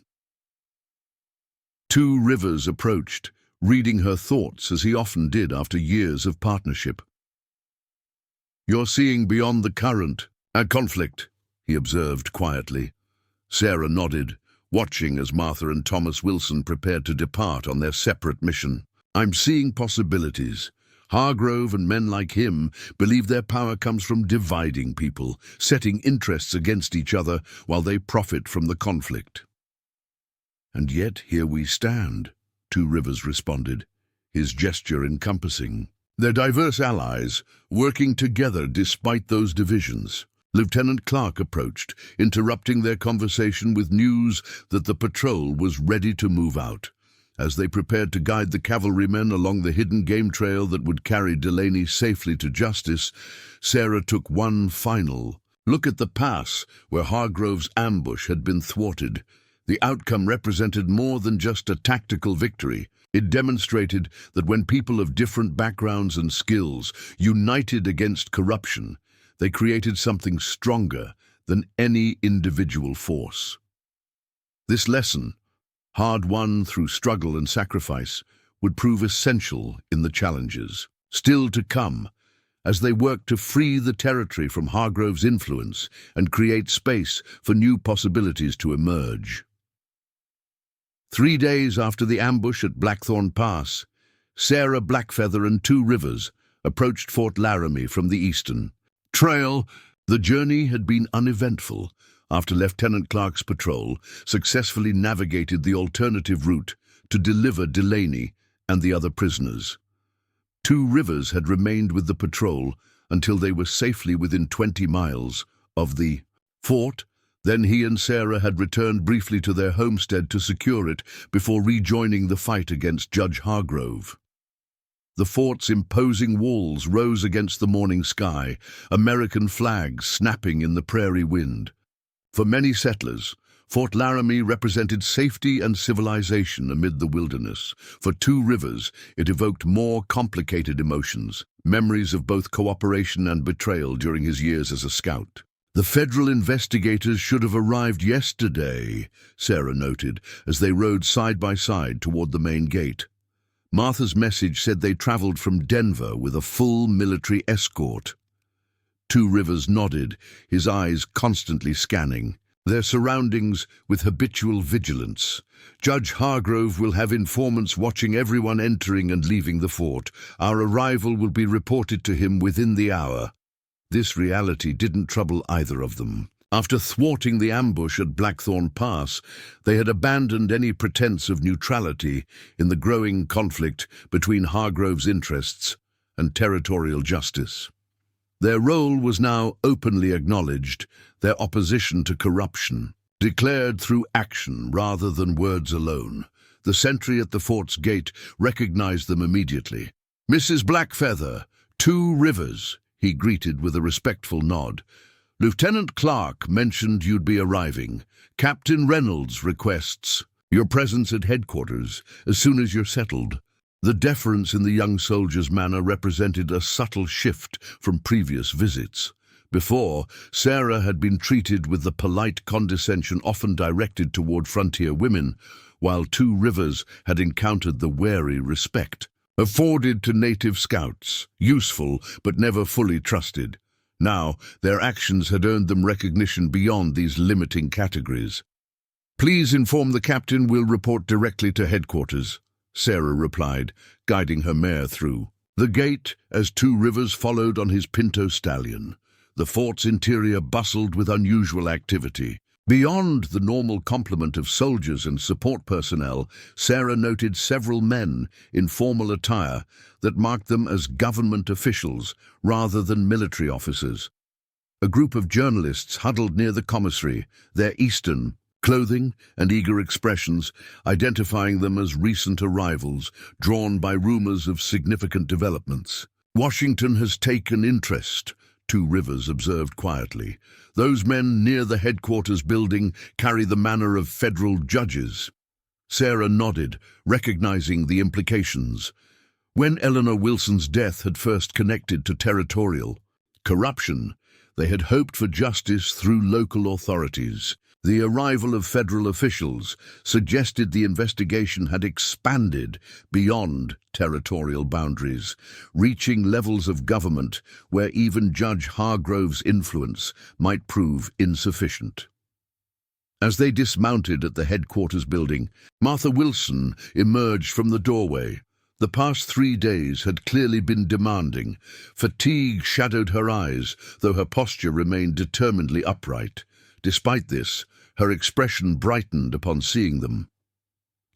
A: Two Rivers approached, reading her thoughts as he often did after years of partnership. "You're seeing beyond the current, a conflict," he observed quietly. Sarah nodded, watching as Martha and Thomas Wilson prepared to depart on their separate mission. "I'm seeing possibilities. Hargrove and men like him believe their power comes from dividing people, setting interests against each other while they profit from the conflict." "And yet here we stand," Two Rivers responded, his gesture encompassing. "They're diverse allies, working together despite those divisions." Lieutenant Clark approached, interrupting their conversation with news that the patrol was ready to move out. As they prepared to guide the cavalrymen along the hidden game trail that would carry Delaney safely to justice, Sarah took one final look at the pass where Hargrove's ambush had been thwarted. The outcome represented more than just a tactical victory. It demonstrated that when people of different backgrounds and skills united against corruption, they created something stronger than any individual force. This lesson, hard won through struggle and sacrifice, would prove essential in the challenges still to come as they worked to free the territory from Hargrove's influence and create space for new possibilities to emerge. 3 days after the ambush at Blackthorn Pass, Sarah Blackfeather and Two Rivers approached Fort Laramie from the eastern trail. The journey had been uneventful after Lieutenant Clark's patrol successfully navigated the alternative route to deliver Delaney and the other prisoners. Two Rivers had remained with the patrol until they were safely within 20 miles of the fort. Then he and Sarah had returned briefly to their homestead to secure it before rejoining the fight against Judge Hargrove. The fort's imposing walls rose against the morning sky, American flags snapping in the prairie wind. For many settlers, Fort Laramie represented safety and civilization amid the wilderness. For Two Rivers, it evoked more complicated emotions, memories of both cooperation and betrayal during his years as a scout. "The federal investigators should have arrived yesterday," Sarah noted, as they rode side by side toward the main gate. Martha's message said they traveled from Denver with a full military escort. Two Rivers nodded, his eyes constantly scanning their surroundings with habitual vigilance. "Judge Hargrove will have informants watching everyone entering and leaving the fort. Our arrival will be reported to him within the hour." This reality didn't trouble either of them. After thwarting the ambush at Blackthorn Pass, they had abandoned any pretense of neutrality in the growing conflict between Hargrove's interests and territorial justice. Their role was now openly acknowledged, their opposition to corruption declared through action rather than words alone. The sentry at the fort's gate recognized them immediately. "Mrs. Blackfeather, Two Rivers," he greeted with a respectful nod. "Lieutenant Clark mentioned you'd be arriving. Captain Reynolds requests your presence at headquarters as soon as you're settled." The deference in the young soldier's manner represented a subtle shift from previous visits. Before, Sarah had been treated with the polite condescension often directed toward frontier women, while Two Rivers had encountered the wary respect afforded to native scouts, useful but never fully trusted. Now, their actions had earned them recognition beyond these limiting categories. "Please inform the captain we'll report directly to headquarters," Sarah replied, guiding her mare through the gate as Two Rivers followed on his pinto stallion. The fort's interior bustled with unusual activity. Beyond the normal complement of soldiers and support personnel, Sarah noted several men in formal attire that marked them as government officials rather than military officers. A group of journalists huddled near the commissary, their Eastern clothing and eager expressions identifying them as recent arrivals, drawn by rumors of significant developments. "Washington has taken interest," Two Rivers observed quietly. "Those men near the headquarters building carry the manner of federal judges." Sarah nodded, recognizing the implications. When Eleanor Wilson's death had first connected to territorial corruption, they had hoped for justice through local authorities. The arrival of federal officials suggested the investigation had expanded beyond territorial boundaries, reaching levels of government where even Judge Hargrove's influence might prove insufficient. As they dismounted at the headquarters building, Martha Wilson emerged from the doorway. The past 3 days had clearly been demanding. Fatigue shadowed her eyes, though her posture remained determinedly upright. Despite this, her expression brightened upon seeing them.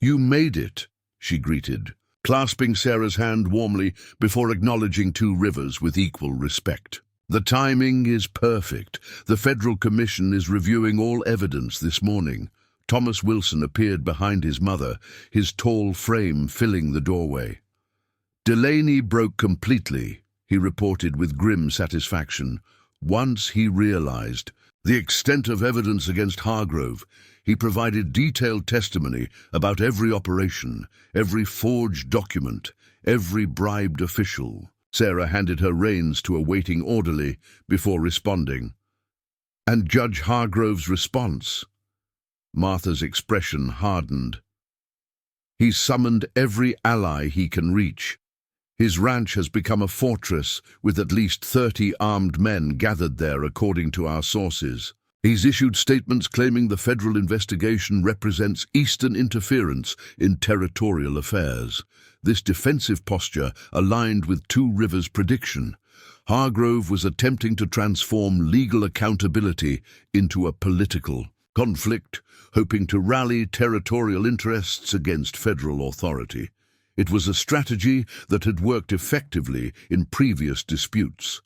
A: "You made it," she greeted, clasping Sarah's hand warmly before acknowledging Two Rivers with equal respect. "The timing is perfect. The Federal Commission is reviewing all evidence this morning." Thomas Wilson appeared behind his mother, his tall frame filling the doorway. "Delaney broke completely," he reported with grim satisfaction. Once he realized the extent of evidence against Hargrove, he provided detailed testimony about every operation, every forged document, every bribed official. Sarah handed her reins to a waiting orderly before responding. "And Judge Hargrove's response?" Martha's expression hardened. "He summoned every ally he can reach. His ranch has become a fortress with at least 30 armed men gathered there, according to our sources. He's issued statements claiming the federal investigation represents Eastern interference in territorial affairs. This defensive posture aligned with Two Rivers' prediction. Hargrove was attempting to transform legal accountability into a political conflict, hoping to rally territorial interests against federal authority. It was a strategy that had worked effectively in previous disputes.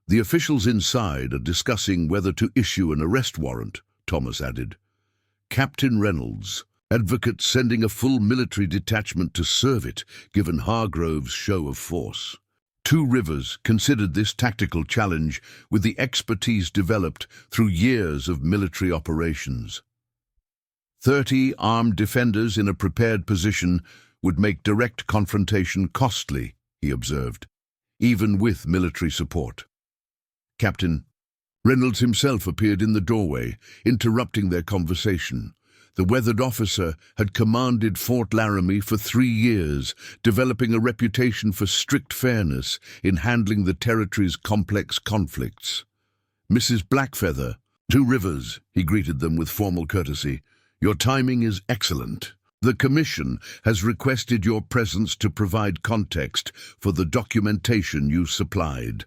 A: "The officials inside are discussing whether to issue an arrest warrant," Thomas added. "Captain Reynolds, advocates sending a full military detachment to serve it, given Hargrove's show of force." Two Rivers considered this tactical challenge with the expertise developed through years of military operations. 30 armed defenders in a prepared position would make direct confrontation costly, he observed, even with military support. Captain Reynolds himself appeared in the doorway, interrupting their conversation. The weathered officer had commanded Fort Laramie for 3 years, developing a reputation for strict fairness in handling the territory's complex conflicts. "Mrs. Blackfeather, Two Rivers," he greeted them with formal courtesy. "Your timing is excellent. The Commission has requested your presence to provide context for the documentation you supplied."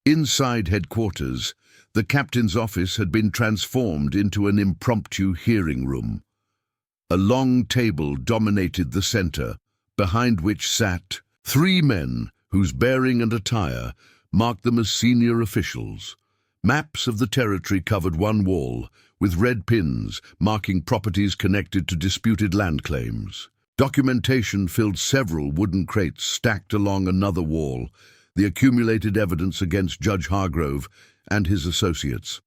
A: Inside headquarters, the captain's office had been transformed into an impromptu hearing room. A long table dominated the center, behind which sat 3 men whose bearing and attire marked them as senior officials. Maps of the territory covered one wall, with red pins marking properties connected to disputed land claims. Documentation filled several wooden crates stacked along another wall, the accumulated evidence against Judge Hargrove and his associates.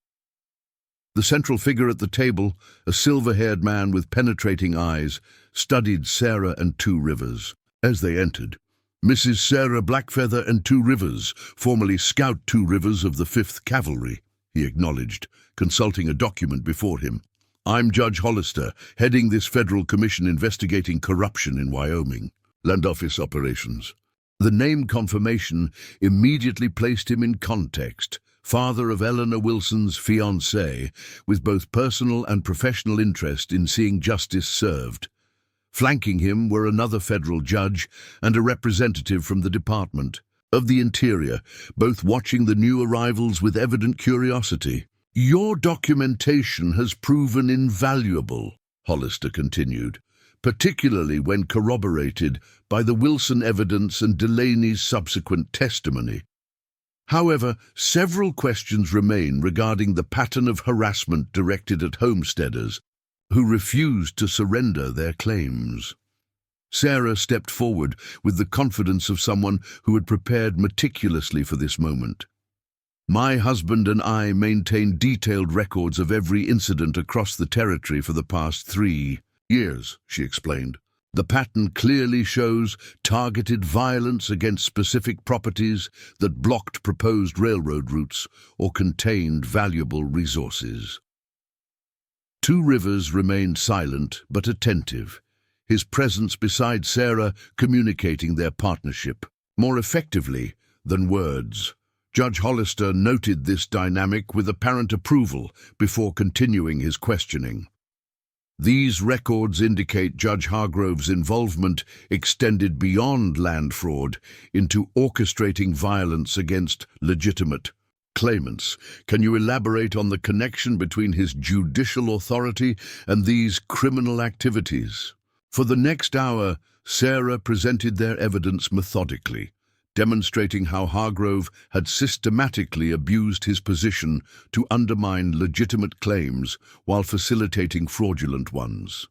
A: The central figure at the table, a silver-haired man with penetrating eyes, studied Sarah and Two Rivers. As they entered, "Mrs. Sarah Blackfeather and Two Rivers, formerly Scout Two Rivers of the 5th Cavalry," he acknowledged, consulting a document before him. "I'm Judge Hollister, heading this federal commission investigating corruption in Wyoming. Land Office operations." The name confirmation immediately placed him in context. Father of Eleanor Wilson's fiancée, with both personal and professional interest in seeing justice served. Flanking him were another federal judge and a representative from the Department of the Interior, both watching the new arrivals with evident curiosity. "Your documentation has proven invaluable," Hollister continued, "particularly when corroborated by the Wilson evidence and Delaney's subsequent testimony. However, several questions remain regarding the pattern of harassment directed at homesteaders who refused to surrender their claims." Sarah stepped forward with the confidence of someone who had prepared meticulously for this moment. "My husband and I maintain detailed records of every incident across the territory for the past 3 years," she explained. "The pattern clearly shows targeted violence against specific properties that blocked proposed railroad routes or contained valuable resources." Two Rivers remained silent but attentive, his presence beside Sarah communicating their partnership more effectively than words. Judge Hollister noted this dynamic with apparent approval before continuing his questioning. These records indicate Judge Hargrove's involvement extended beyond land fraud into orchestrating violence against legitimate claimants. Can you elaborate on the connection between his judicial authority and these criminal activities? For the next hour, Sarah presented their evidence methodically, demonstrating how Hargrove had systematically abused his position to undermine legitimate claims while facilitating fraudulent ones.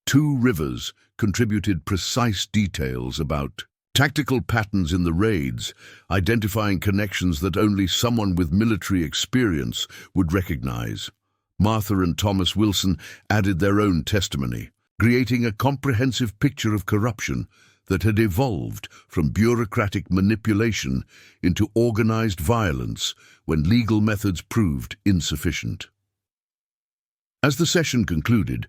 A: Two Rivers contributed precise details about tactical patterns in the raids, identifying connections that only someone with military experience would recognize. Martha and Thomas Wilson added their own testimony, creating a comprehensive picture of corruption that had evolved from bureaucratic manipulation into organized violence when legal methods proved insufficient. As the session concluded,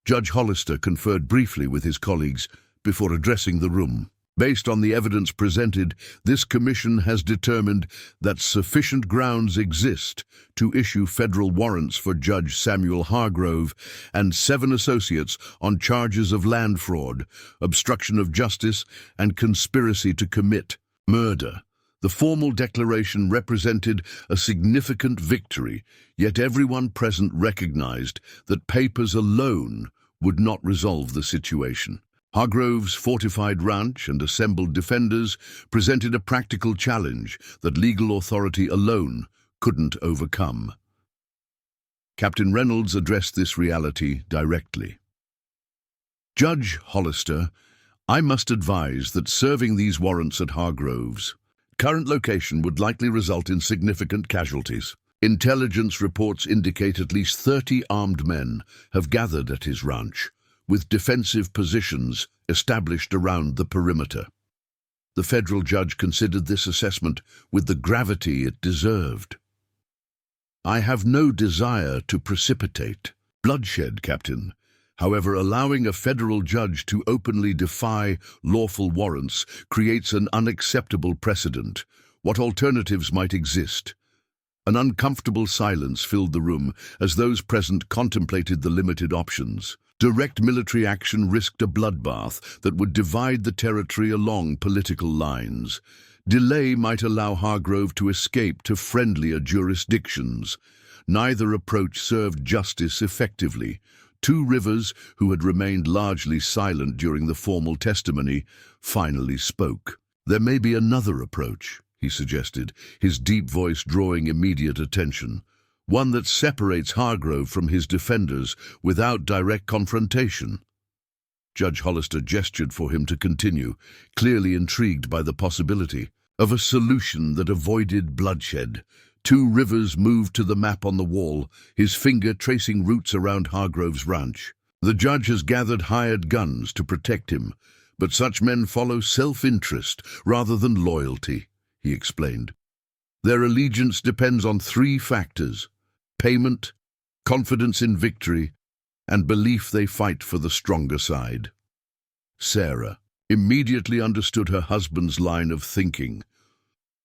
A: Judge Hollister conferred briefly with his colleagues before addressing the room. Based on the evidence presented, this commission has determined that sufficient grounds exist to issue federal warrants for Judge Samuel Hargrove and 7 associates on charges of land fraud, obstruction of justice, and conspiracy to commit murder. The formal declaration represented a significant victory, yet everyone present recognized that papers alone would not resolve the situation. Hargrove's fortified ranch and assembled defenders presented a practical challenge that legal authority alone couldn't overcome. Captain Reynolds addressed this reality directly. Judge Hollister, I must advise that serving these warrants at Hargrove's current location would likely result in significant casualties. Intelligence reports indicate at least 30 armed men have gathered at his ranch, with defensive positions established around the perimeter. The federal judge considered this assessment with the gravity it deserved. I have no desire to precipitate bloodshed, Captain. However, allowing a federal judge to openly defy lawful warrants creates an unacceptable precedent. What alternatives might exist? An uncomfortable silence filled the room as those present contemplated the limited options. Direct military action risked a bloodbath that would divide the territory along political lines. Delay might allow Hargrove to escape to friendlier jurisdictions. Neither approach served justice effectively. Two Rivers, who had remained largely silent during the formal testimony, finally spoke. There may be another approach, he suggested, his deep voice drawing immediate attention. One that separates Hargrove from his defenders without direct confrontation. Judge Hollister gestured for him to continue, clearly intrigued by the possibility of a solution that avoided bloodshed. Two Rivers moved to the map on the wall, his finger tracing routes around Hargrove's ranch. The judge has gathered hired guns to protect him, but such men follow self-interest rather than loyalty, he explained. Their allegiance depends on 3 factors: payment, confidence in victory, and belief they fight for the stronger side. Sarah immediately understood her husband's line of thinking.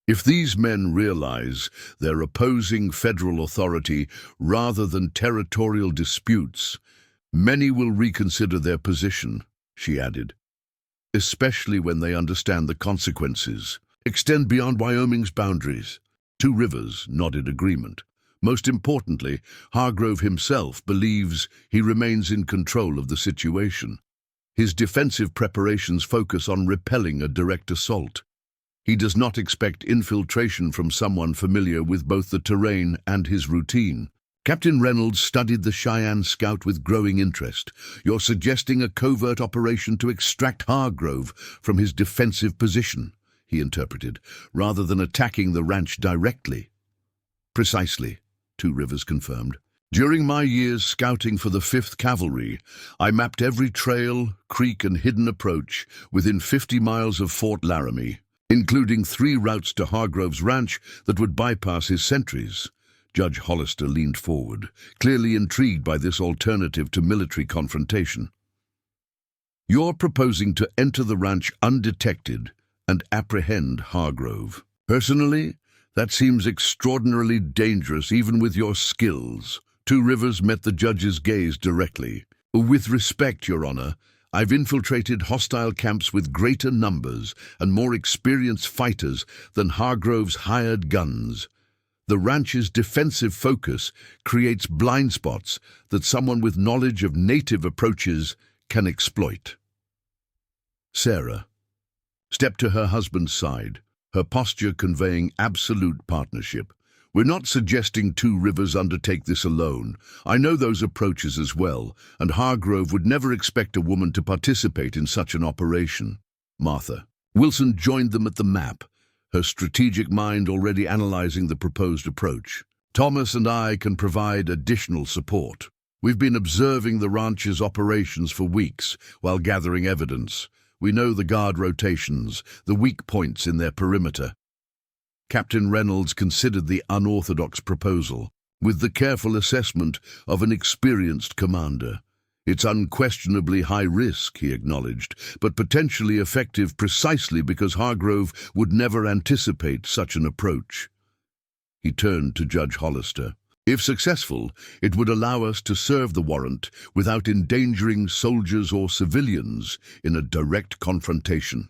A: If these men realize they're opposing federal authority rather than territorial disputes, many will reconsider their position, she added, especially when they understand the consequences extend beyond Wyoming's boundaries. Two Rivers nodded agreement. Most importantly, Hargrove himself believes he remains in control of the situation. His defensive preparations focus on repelling a direct assault. He does not expect infiltration from someone familiar with both the terrain and his routine. Captain Reynolds studied the Cheyenne scout with growing interest. You're suggesting a covert operation to extract Hargrove from his defensive position, he interpreted, rather than attacking the ranch directly. Precisely, Two Rivers confirmed. During my years scouting for the 5th Cavalry, I mapped every trail, creek, and hidden approach within 50 miles of Fort Laramie, including 3 routes to Hargrove's ranch that would bypass his sentries. Judge Hollister leaned forward, clearly intrigued by this alternative to military confrontation. You're proposing to enter the ranch undetected and apprehend Hargrove. Personally, that seems extraordinarily dangerous even with your skills. Two Rivers met the judge's gaze directly. With respect, Your Honor, I've infiltrated hostile camps with greater numbers and more experienced fighters than Hargrove's hired guns. The ranch's defensive focus creates blind spots that someone with knowledge of native approaches can exploit. Sarah stepped to her husband's side, her posture conveying absolute partnership. We're not suggesting Two Rivers undertake this alone. I know those approaches as well, and Hargrove would never expect a woman to participate in such an operation. Martha Wilson joined them at the map, her strategic mind already analyzing the proposed approach. Thomas and I can provide additional support. We've been observing the ranch's operations for weeks while gathering evidence. We know the guard rotations, the weak points in their perimeter. Captain Reynolds considered the unorthodox proposal, with the careful assessment of an experienced commander. It's unquestionably high risk, he acknowledged, but potentially effective precisely because Hargrove would never anticipate such an approach. He turned to Judge Hollister. If successful, it would allow us to serve the warrant without endangering soldiers or civilians in a direct confrontation.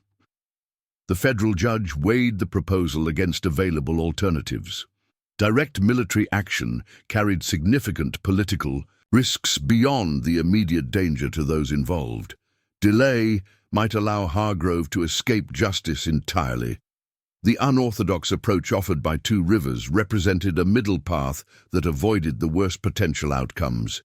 A: The federal judge weighed the proposal against available alternatives. Direct military action carried significant political risks beyond the immediate danger to those involved. Delay might allow Hargrove to escape justice entirely. The unorthodox approach offered by Two Rivers represented a middle path that avoided the worst potential outcomes.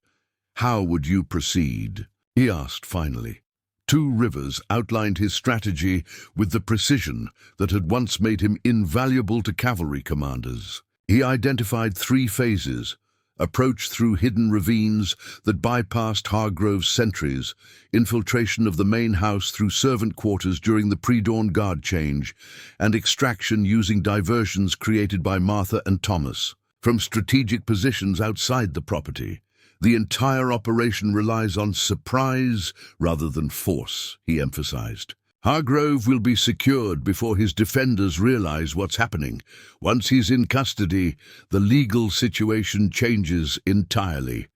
A: How would you proceed? He asked finally. Two Rivers outlined his strategy with the precision that had once made him invaluable to cavalry commanders. He identified 3 phases: approach through hidden ravines that bypassed Hargrove's sentries, infiltration of the main house through servant quarters during the pre-dawn guard change, and extraction using diversions created by Martha and Thomas from strategic positions outside the property. The entire operation relies on surprise rather than force, he emphasized. Hargrove will be secured before his defenders realize what's happening. Once he's in custody, the legal situation changes entirely.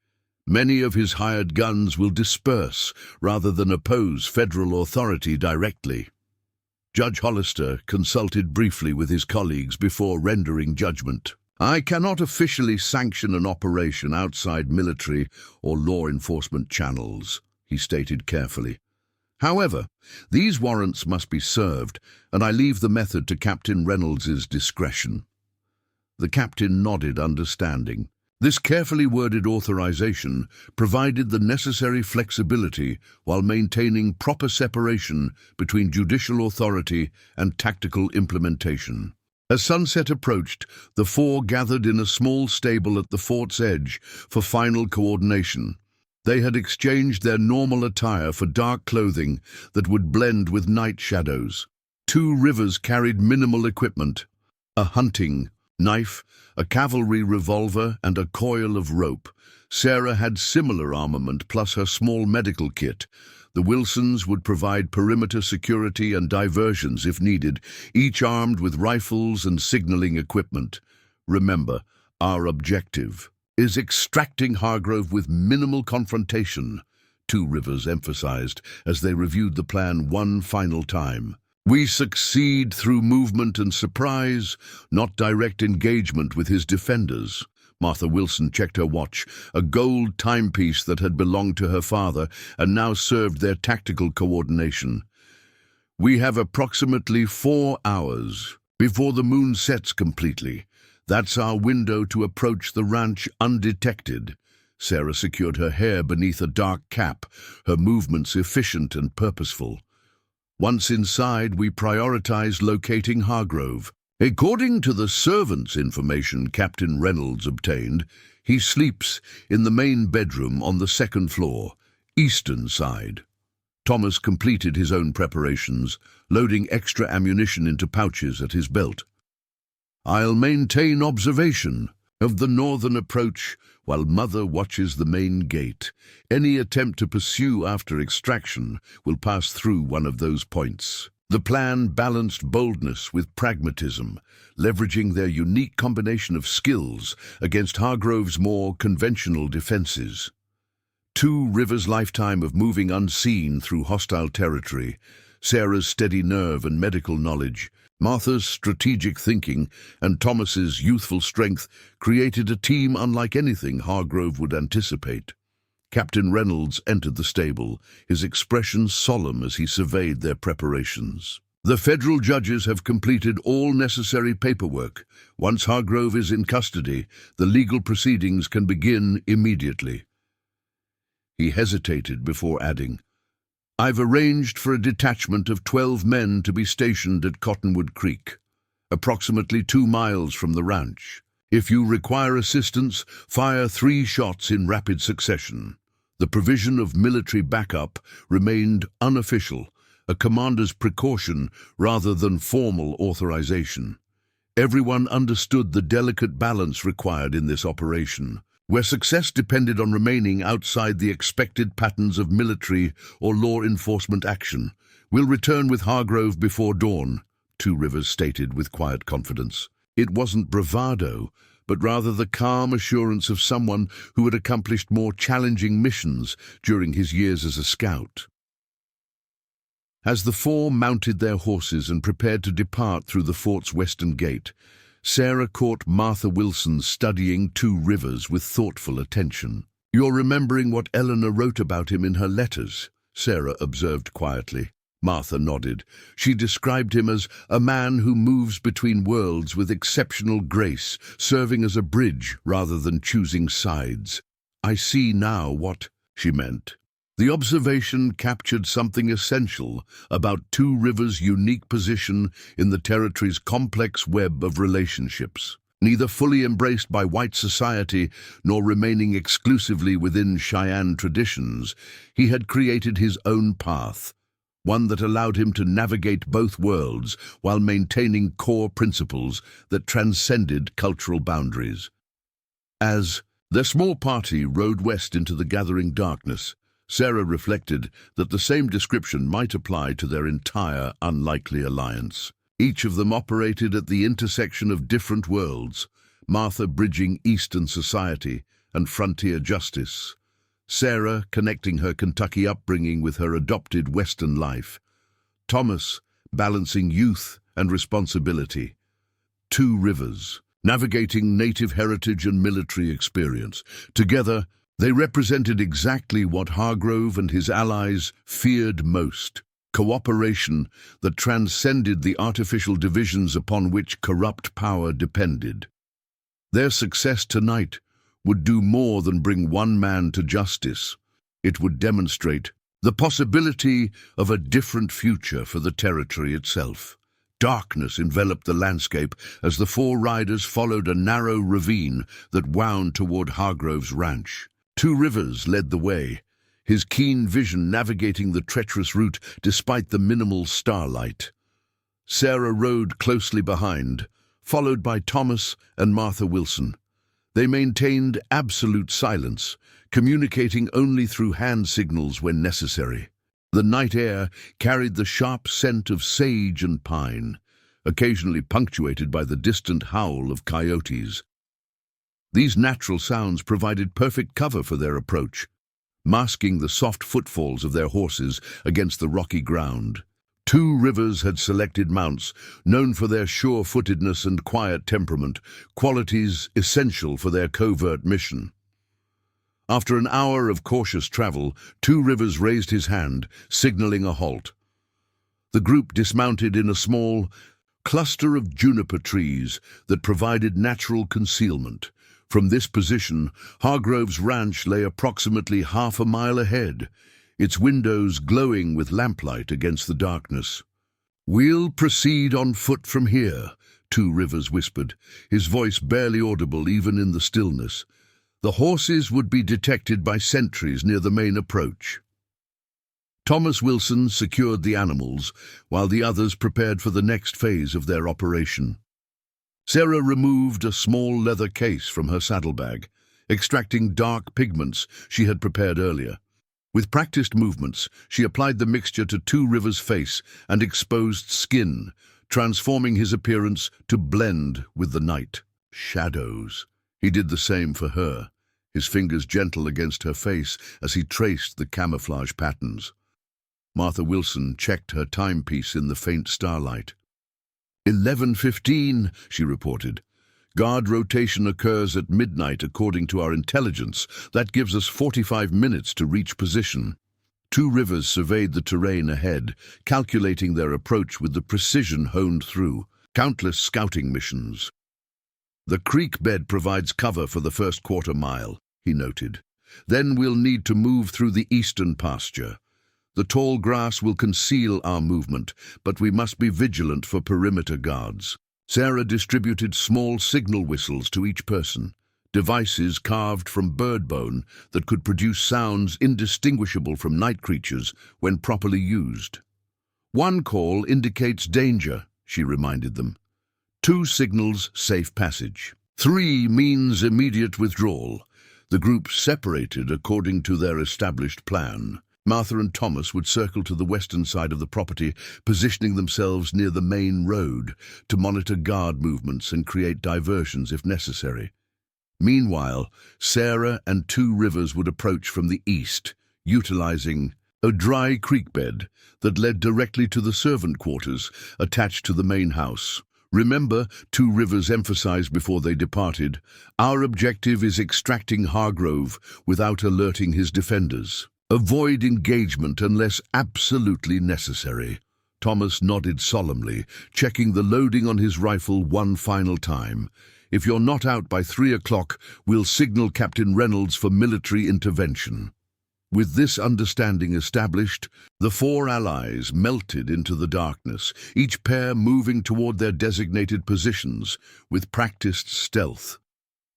A: Many of his hired guns will disperse rather than oppose federal authority directly. Judge Hollister consulted briefly with his colleagues before rendering judgment. I cannot officially sanction an operation outside military or law enforcement channels, he stated carefully. However, these warrants must be served, and I leave the method to Captain Reynolds's discretion. The captain nodded understanding. This carefully worded authorization provided the necessary flexibility while maintaining proper separation between judicial authority and tactical implementation. As sunset approached, the 4 gathered in a small stable at the fort's edge for final coordination. They had exchanged their normal attire for dark clothing that would blend with night shadows. Two Rivers carried minimal equipment: a hunting knife, a cavalry revolver, and a coil of rope. Sarah had similar armament plus her small medical kit. The Wilsons would provide perimeter security and diversions if needed, each armed with rifles and signaling equipment. Remember, our objective is extracting Hargrove with minimal confrontation, Two Rivers emphasized as they reviewed the plan one final time. We succeed through movement and surprise, not direct engagement with his defenders. Martha Wilson checked her watch, a gold timepiece that had belonged to her father and now served their tactical coordination. We have approximately 4 hours before the moon sets completely. That's our window to approach the ranch undetected. Sarah secured her hair beneath a dark cap, her movements efficient and purposeful. Once inside, we prioritized locating Hargrove. According to the servant's information Captain Reynolds obtained, he sleeps in the main bedroom on the 2nd floor, eastern side. Thomas completed his own preparations, loading extra ammunition into pouches at his belt. I'll maintain observation, of the northern approach, while Mother watches the main gate. Any attempt to pursue after extraction will pass through one of those points. The plan balanced boldness with pragmatism, leveraging their unique combination of skills against Hargrove's more conventional defenses. Two Rivers' lifetime of moving unseen through hostile territory, Sarah's steady nerve and medical knowledge, Martha's strategic thinking, and Thomas's youthful strength created a team unlike anything Hargrove would anticipate. Captain Reynolds entered the stable, his expression solemn as he surveyed their preparations. The federal judges have completed all necessary paperwork. Once Hargrove is in custody, the legal proceedings can begin immediately. He hesitated before adding, "I've arranged for a detachment of 12 men to be stationed at Cottonwood Creek, approximately 2 miles from the ranch. If you require assistance, fire 3 shots in rapid succession." The provision of military backup remained unofficial, a commander's precaution rather than formal authorization. Everyone understood the delicate balance required in this operation, where success depended on remaining outside the expected patterns of military or law enforcement action. "We'll return with Hargrove before dawn," Two Rivers stated with quiet confidence. It wasn't bravado, but rather the calm assurance of someone who had accomplished more challenging missions during his years as a scout. As the 4 mounted their horses and prepared to depart through the fort's western gate, Sarah caught Martha Wilson studying Two Rivers with thoughtful attention. "You're remembering what Eleanor wrote about him in her letters," Sarah observed quietly. Martha nodded. She described him as a man who moves between worlds with exceptional grace, serving as a bridge rather than choosing sides. "I see now what she meant." The observation captured something essential about Two Rivers' unique position in the territory's complex web of relationships. Neither fully embraced by white society nor remaining exclusively within Cheyenne traditions, he had created his own path, one that allowed him to navigate both worlds while maintaining core principles that transcended cultural boundaries. As their small party rode west into the gathering darkness, Sarah reflected that the same description might apply to their entire unlikely alliance. Each of them operated at the intersection of different worlds, Martha bridging Eastern society and frontier justice, Sarah connecting her Kentucky upbringing with her adopted Western life, Thomas balancing youth and responsibility, Two Rivers navigating native heritage and military experience. Together, they represented exactly what Hargrove and his allies feared most: cooperation that transcended the artificial divisions upon which corrupt power depended. Their success tonight would do more than bring one man to justice. It would demonstrate the possibility of a different future for the territory itself. Darkness enveloped the landscape as the 4 riders followed a narrow ravine that wound toward Hargrove's ranch. Two Rivers led the way, his keen vision navigating the treacherous route despite the minimal starlight. Sarah rode closely behind, followed by Thomas and Martha Wilson. They maintained absolute silence, communicating only through hand signals when necessary. The night air carried the sharp scent of sage and pine, occasionally punctuated by the distant howl of coyotes. These natural sounds provided perfect cover for their approach, masking the soft footfalls of their horses against the rocky ground. Two Rivers had selected mounts known for their sure-footedness and quiet temperament, qualities essential for their covert mission. After an hour of cautious travel, Two Rivers raised his hand, signaling a halt. The group dismounted in a small cluster of juniper trees that provided natural concealment. From this position, Hargrove's ranch lay approximately half a mile ahead, its windows glowing with lamplight against the darkness. "We'll proceed on foot from here," Two Rivers whispered, his voice barely audible even in the stillness. "The horses would be detected by sentries near the main approach." Thomas Wilson secured the animals, while the others prepared for the next phase of their operation. Sarah removed a small leather case from her saddlebag, extracting dark pigments she had prepared earlier. With practiced movements, she applied the mixture to Two Rivers' face and exposed skin, transforming his appearance to blend with the night. Shadows. He did the same for her, his fingers gentle against her face as he traced the camouflage patterns. Martha Wilson checked her timepiece in the faint starlight. 11:15, she reported. Guard rotation occurs at midnight according to our intelligence. That gives us 45 minutes to reach position. Two Rivers surveyed the terrain ahead, calculating their approach with the precision honed through countless scouting missions. The creek bed provides cover for the first quarter mile, he noted. Then we'll need to move through the eastern pasture. The tall grass will conceal our movement, but we must be vigilant for perimeter guards. Sarah distributed small signal whistles to each person, devices carved from bird bone that could produce sounds indistinguishable from night creatures when properly used. One call indicates danger, she reminded them. 2 signals safe passage. 3 means immediate withdrawal. The group separated according to their established plan. Martha and Thomas would circle to the western side of the property, positioning themselves near the main road to monitor guard movements and create diversions if necessary. Meanwhile, Sarah and Two Rivers would approach from the east, utilizing a dry creek bed that led directly to the servant quarters attached to the main house. Remember, Two Rivers emphasized before they departed, our objective is extracting Hargrove without alerting his defenders. Avoid engagement unless absolutely necessary. Thomas nodded solemnly, checking the loading on his rifle one final time. If you're not out by 3 o'clock, we'll signal Captain Reynolds for military intervention. With this understanding established, the 4 allies melted into the darkness, each pair moving toward their designated positions with practiced stealth.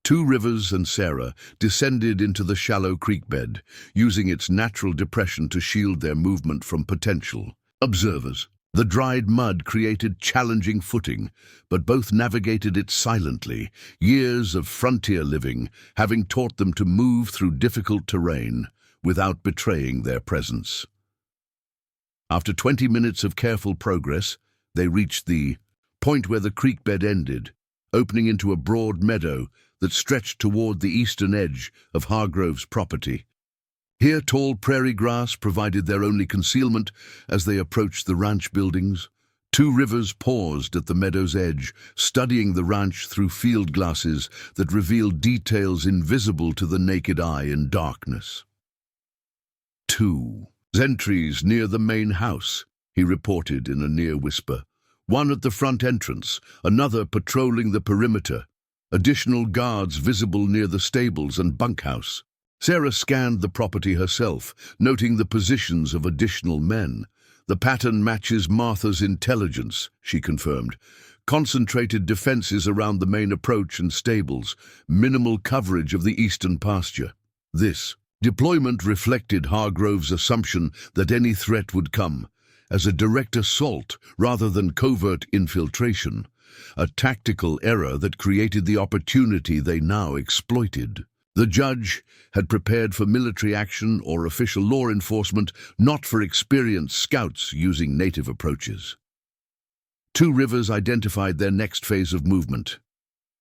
A: Two Rivers and Sarah descended into the shallow creek bed, using its natural depression to shield their movement from potential observers. The dried mud created challenging footing, but both navigated it silently, years of frontier living having taught them to move through difficult terrain without betraying their presence. After 20 minutes of careful progress, they reached the point where the creek bed ended, opening into a broad meadow that stretched toward the eastern edge of Hargrove's property. Here, tall prairie grass provided their only concealment as they approached the ranch buildings. Two Rivers paused at the meadow's edge, studying the ranch through field glasses that revealed details invisible to the naked eye in darkness. 2 sentries near the main house, he reported in a near whisper. One at the front entrance, another patrolling the perimeter. Additional guards visible near the stables and bunkhouse. Sarah scanned the property herself, noting the positions of additional men. The pattern matches Martha's intelligence, she confirmed. Concentrated defenses around the main approach and stables, minimal coverage of the eastern pasture. This deployment reflected Hargrove's assumption that any threat would come as a direct assault rather than covert infiltration, a tactical error that created the opportunity they now exploited. The judge had prepared for military action or official law enforcement, not for experienced scouts using native approaches. Two Rivers identified their next phase of movement.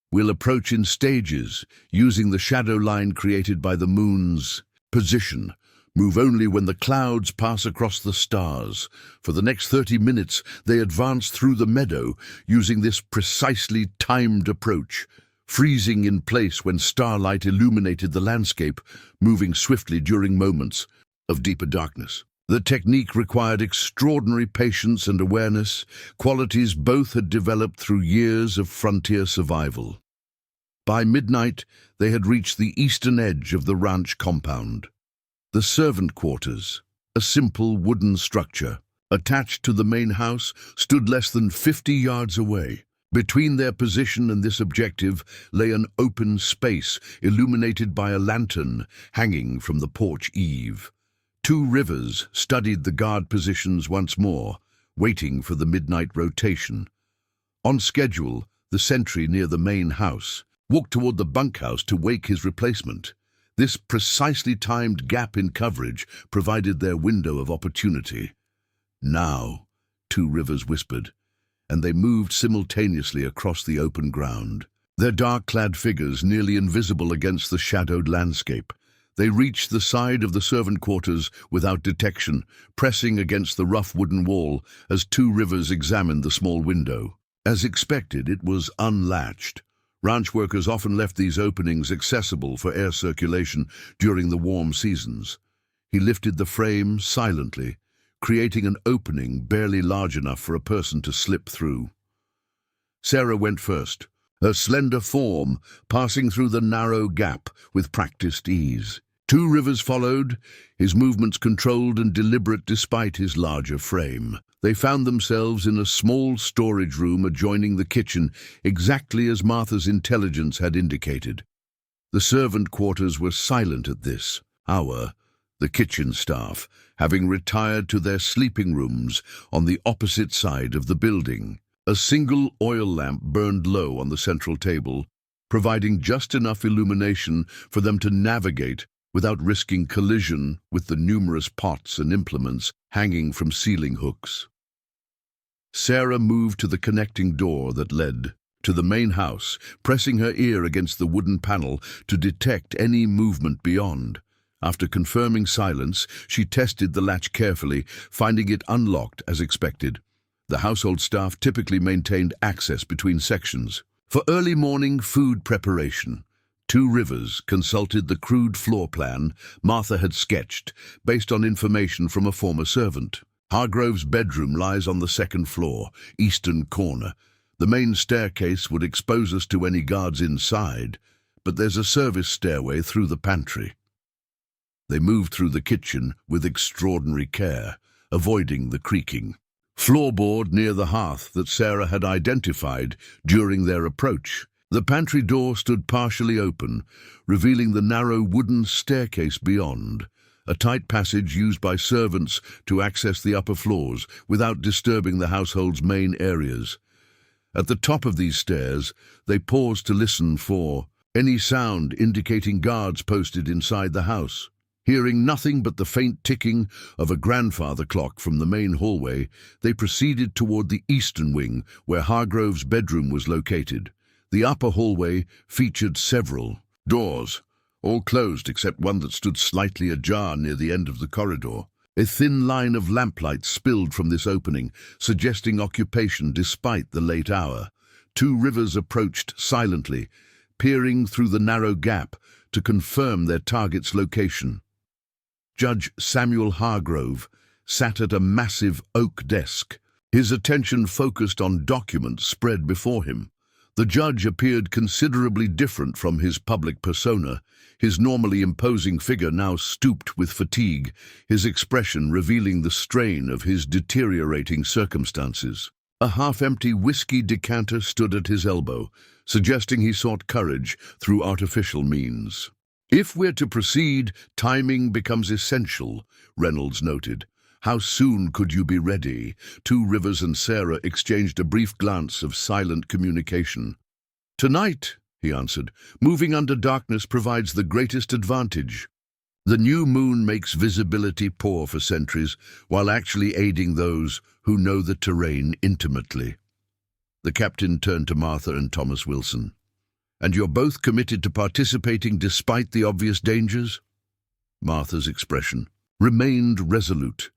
A: We'll approach in stages, using the shadow line created by the moon's position. Move only when the clouds pass across the stars. For the next 30 minutes, they advanced through the meadow, using this precisely timed approach, freezing in place when starlight illuminated the landscape, moving swiftly during moments of deeper darkness. The technique required extraordinary patience and awareness, qualities both had developed through years of frontier survival. By midnight, they had reached the eastern edge of the ranch compound. The servant quarters, a simple wooden structure, attached to the main house, stood less than 50 yards away. Between their position and this objective lay an open space illuminated by a lantern hanging from the porch eave. Two Rivers studied the guard positions once more, waiting for the midnight rotation. On schedule, the sentry near the main house, walked toward the bunkhouse to wake his replacement. This precisely timed gap in coverage provided their window of opportunity. "Now," Two Rivers whispered, and they moved simultaneously across the open ground, their dark-clad figures nearly invisible against the shadowed landscape. They reached the side of the servant quarters without detection, pressing against the rough wooden wall as Two Rivers examined the small window. As expected, it was unlatched. Ranch workers often left these openings accessible for air circulation during the warm seasons. He lifted the frame silently, creating an opening barely large enough for a person to slip through. Sarah went first, her slender form passing through the narrow gap with practiced ease. Two Rivers followed, his movements controlled and deliberate despite his larger frame. They found themselves in a small storage room adjoining the kitchen, exactly as Martha's intelligence had indicated. The servant quarters were silent at this hour, the kitchen staff having retired to their sleeping rooms on the opposite side of the building. A single oil lamp burned low on the central table, providing just enough illumination for them to navigate without risking collision with the numerous pots and implements hanging from ceiling hooks. Sarah moved to the connecting door that led to the main house, pressing her ear against the wooden panel to detect any movement beyond. After confirming silence, she tested the latch carefully, finding it unlocked as expected. The household staff typically maintained access between sections. For early morning food preparation, Two Rivers consulted the crude floor plan Martha had sketched, based on information from a former servant. Hargrove's bedroom lies on the second floor, eastern corner. The main staircase would expose us to any guards inside, but there's a service stairway through the pantry. They moved through the kitchen with extraordinary care, avoiding the creaking floorboard near the hearth that Sarah had identified during their approach. The pantry door stood partially open, revealing the narrow wooden staircase beyond, a tight passage used by servants to access the upper floors without disturbing the household's main areas. At the top of these stairs, they paused to listen for any sound indicating guards posted inside the house. Hearing nothing but the faint ticking of a grandfather clock from the main hallway, they proceeded toward the eastern wing, where Hargrove's bedroom was located. The upper hallway featured several doors, all closed except one that stood slightly ajar near the end of the corridor. A thin line of lamplight spilled from this opening, suggesting occupation despite the late hour. Two Rivers approached silently, peering through the narrow gap to confirm their target's location. Judge Samuel Hargrove sat at a massive oak desk, his attention focused on documents spread before him. The judge appeared considerably different from his public persona, his normally imposing figure now stooped with fatigue, his expression revealing the strain of his deteriorating circumstances. A half-empty whiskey decanter stood at his elbow, suggesting he sought courage through artificial means. "If we're to proceed, timing becomes essential," Reynolds noted. "How soon could you be ready?" Two Rivers and Sarah exchanged a brief glance of silent communication. "Tonight," he answered. "Moving under darkness provides the greatest advantage. The new moon makes visibility poor for sentries, while actually aiding those who know the terrain intimately." The captain turned to Martha and Thomas Wilson. "And you're both committed to participating despite the obvious dangers?" Martha's expression remained resolute.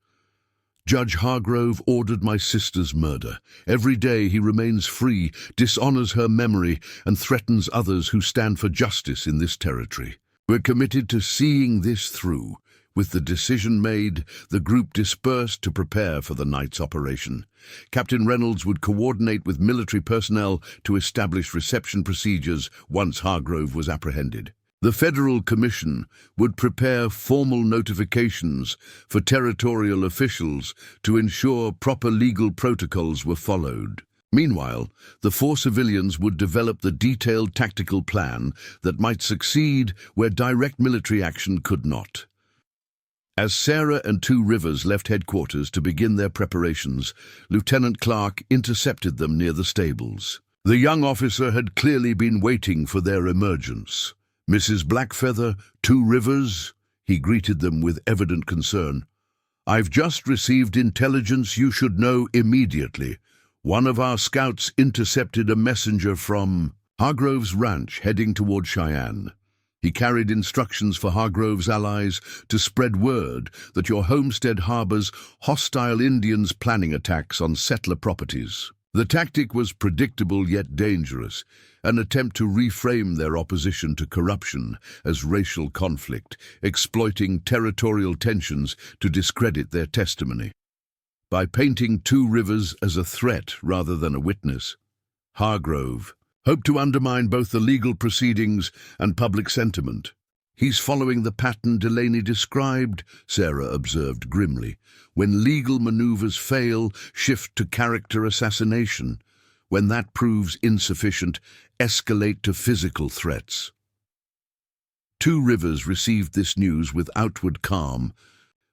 A: "Judge Hargrove ordered my sister's murder. Every day he remains free, dishonors her memory, and threatens others who stand for justice in this territory. We're committed to seeing this through." With the decision made, the group dispersed to prepare for the night's operation. Captain Reynolds would coordinate with military personnel to establish reception procedures once Hargrove was apprehended. The Federal Commission would prepare formal notifications for territorial officials to ensure proper legal protocols were followed. Meanwhile, the four civilians would develop the detailed tactical plan that might succeed where direct military action could not. As Sarah and Two Rivers left headquarters to begin their preparations, Lieutenant Clark intercepted them near the stables. The young officer had clearly been waiting for their emergence. "Mrs. Blackfeather, Two Rivers," he greeted them with evident concern. "I've just received intelligence you should know immediately. One of our scouts intercepted a messenger from Hargrove's ranch heading toward Cheyenne. He carried instructions for Hargrove's allies to spread word that your homestead harbors hostile Indians planning attacks on settler properties." The tactic was predictable yet dangerous, an attempt to reframe their opposition to corruption as racial conflict, exploiting territorial tensions to discredit their testimony. By painting Two Rivers as a threat rather than a witness, Hargrove hoped to undermine both the legal proceedings and public sentiment. "He's following the pattern Delaney described," Sarah observed grimly. "When legal maneuvers fail, shift to character assassination. When that proves insufficient, escalate to physical threats." Two Rivers received this news with outward calm,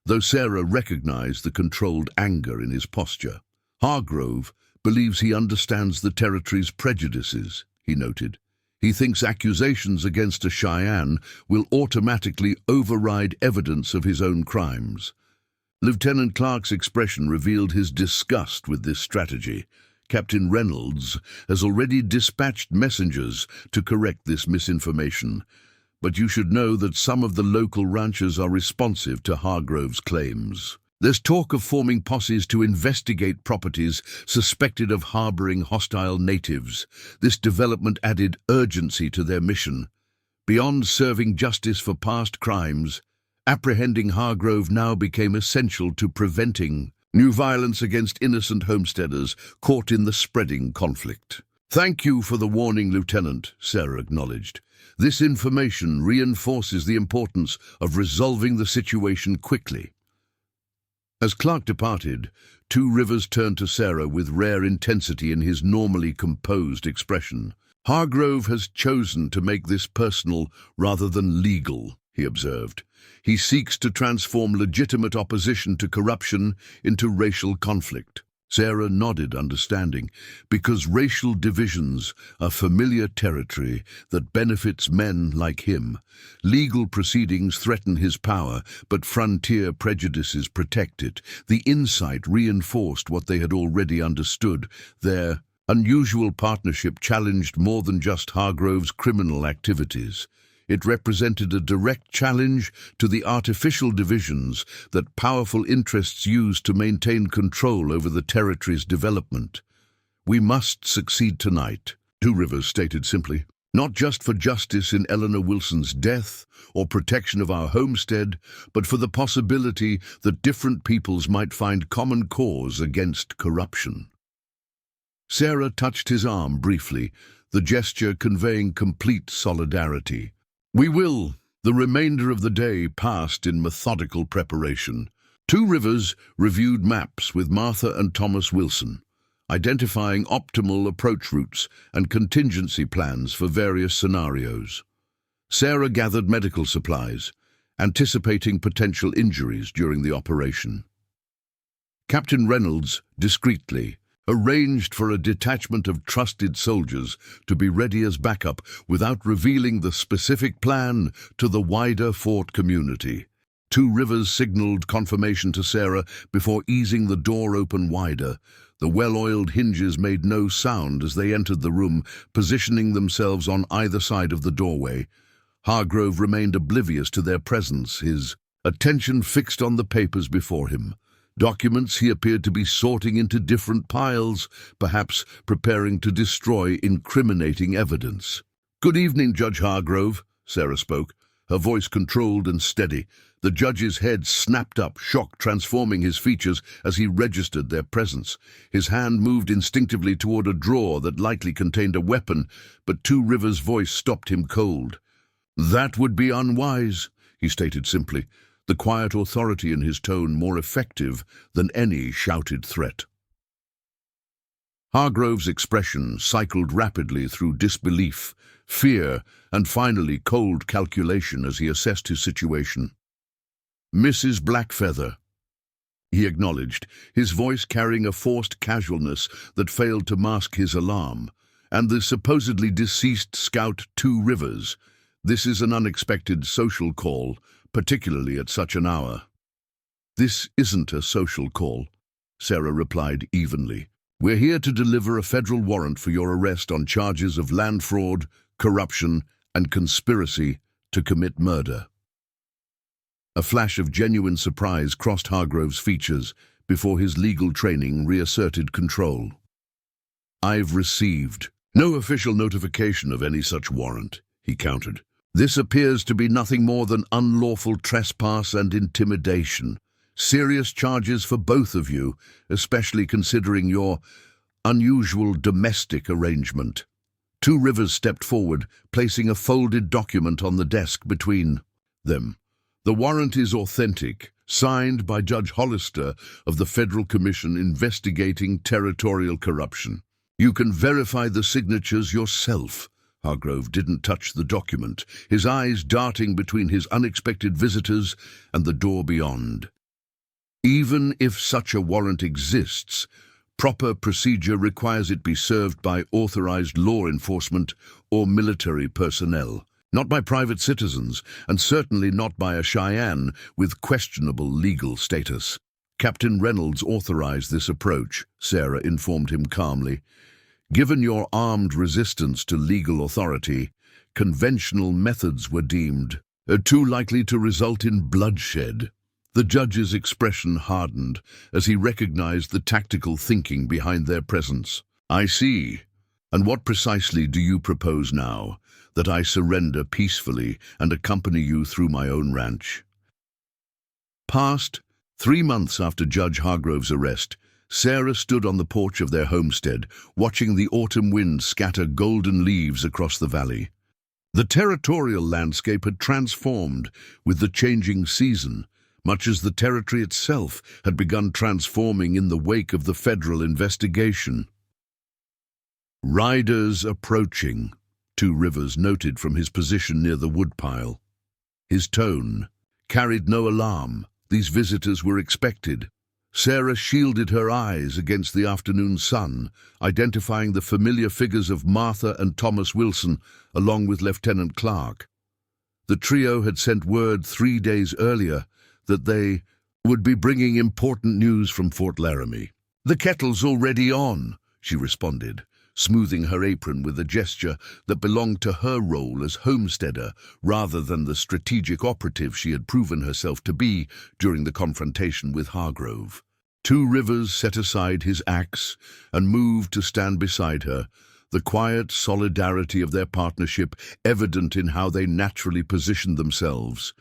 A: though Sarah recognized the controlled anger in his posture. "Hargrove believes he understands the territory's prejudices," he noted. "He thinks accusations against a Cheyenne will automatically override evidence of his own crimes." Lieutenant Clark's expression revealed his disgust with this strategy. "Captain Reynolds has already dispatched messengers to correct this misinformation, but you should know that some of the local ranchers are responsive to Hargrove's claims. There's talk of forming posses to investigate properties suspected of harboring hostile natives. This development added urgency to their mission. Beyond serving justice for past crimes, apprehending Hargrove now became essential to preventing new violence against innocent homesteaders caught in the spreading conflict." "Thank you for the warning, Lieutenant," Sarah acknowledged. "This information reinforces the importance of resolving the situation quickly." As Clark departed, Two Rivers turned to Sarah with rare intensity in his normally composed expression. "Hargrove has chosen to make this personal rather than legal," he observed. "He seeks to transform legitimate opposition to corruption into racial conflict." Sarah nodded, understanding, because racial divisions are familiar territory that benefits men like him. Legal proceedings threaten his power, but frontier prejudices protect it. The insight reinforced what they had already understood. Their unusual partnership challenged more than just Hargrove's criminal activities. It represented a direct challenge to the artificial divisions that powerful interests use to maintain control over the territory's development. "We must succeed tonight," Two Rivers stated simply. "Not just for justice in Eleanor Wilson's death or protection of our homestead, but for the possibility that different peoples might find common cause against corruption." Sarah touched his arm briefly, the gesture conveying complete solidarity. "We will." The remainder of the day passed in methodical preparation. Two Rivers reviewed maps with Martha and Thomas Wilson, identifying optimal approach routes and contingency plans for various scenarios. Sarah gathered medical supplies, anticipating potential injuries during the operation. Captain Reynolds, discreetly, arranged for a detachment of trusted soldiers to be ready as backup without revealing the specific plan to the wider fort community. Two Rivers signaled confirmation to Sarah before easing the door open wider. The well-oiled hinges made no sound as they entered the room, positioning themselves on either side of the doorway. Hargrove remained oblivious to their presence, his attention fixed on the papers before him. Documents he appeared to be sorting into different piles, perhaps preparing to destroy incriminating evidence. "Good evening, Judge Hargrove," Sarah spoke, her voice controlled and steady. The judge's head snapped up, shock transforming his features as he registered their presence. His hand moved instinctively toward a drawer that likely contained a weapon, but Two Rivers' voice stopped him cold. "That would be unwise," he stated simply, the quiet authority in his tone more effective than any shouted threat. Hargrove's expression cycled rapidly through disbelief, fear, and finally cold calculation as he assessed his situation. "Mrs. Blackfeather," he acknowledged, his voice carrying a forced casualness that failed to mask his alarm. and the supposedly deceased scout 2 Rivers. This is an unexpected social call, particularly at such an hour." "This isn't a social call," Sarah replied evenly. "We're here to deliver a federal warrant for your arrest on charges of land fraud, corruption, and conspiracy to commit murder." A flash of genuine surprise crossed Hargrove's features before his legal training reasserted control. "I've received no official notification of any such warrant," he countered. "This appears to be nothing more than unlawful trespass and intimidation. Serious charges for both of you, especially considering your unusual domestic arrangement." 2 Rivers stepped forward, placing a folded document on the desk between them. "The warrant is authentic, signed by Judge Hollister of the Federal Commission investigating territorial corruption. You can verify the signatures yourself." Hargrove didn't touch the document, his eyes darting between his unexpected visitors and the door beyond. "Even if such a warrant exists, proper procedure requires it be served by authorized law enforcement or military personnel, not by private citizens, and certainly not by a Cheyenne with questionable legal status." "Captain Reynolds authorized this approach," Sarah informed him calmly. "Given your armed resistance to legal authority, conventional methods were deemed too likely to result in bloodshed." The judge's expression hardened as he recognized the tactical thinking behind their presence. "I see. And what precisely do you propose now? That I surrender peacefully and accompany you through my own ranch?" Past 3 months after Judge Hargrove's arrest, Sarah stood on the porch of their homestead, watching the autumn wind scatter golden leaves across the valley. The territorial landscape had transformed with the changing season, much as the territory itself had begun transforming in the wake of the federal investigation. "Riders approaching," 2 Rivers noted from his position near the woodpile. His tone carried no alarm. These visitors were expected. Sarah shielded her eyes against the afternoon sun, identifying the familiar figures of Martha and Thomas Wilson, along with Lieutenant Clark. The trio had sent word 3 days earlier that they would be bringing important news from Fort Laramie. "The kettle's already on," she responded, smoothing her apron with a gesture that belonged to her role as homesteader rather than the strategic operative she had proven herself to be during the confrontation with Hargrove. 2 Rivers set aside his axe and moved to stand beside her, the quiet solidarity of their partnership evident in how they naturally positioned themselves.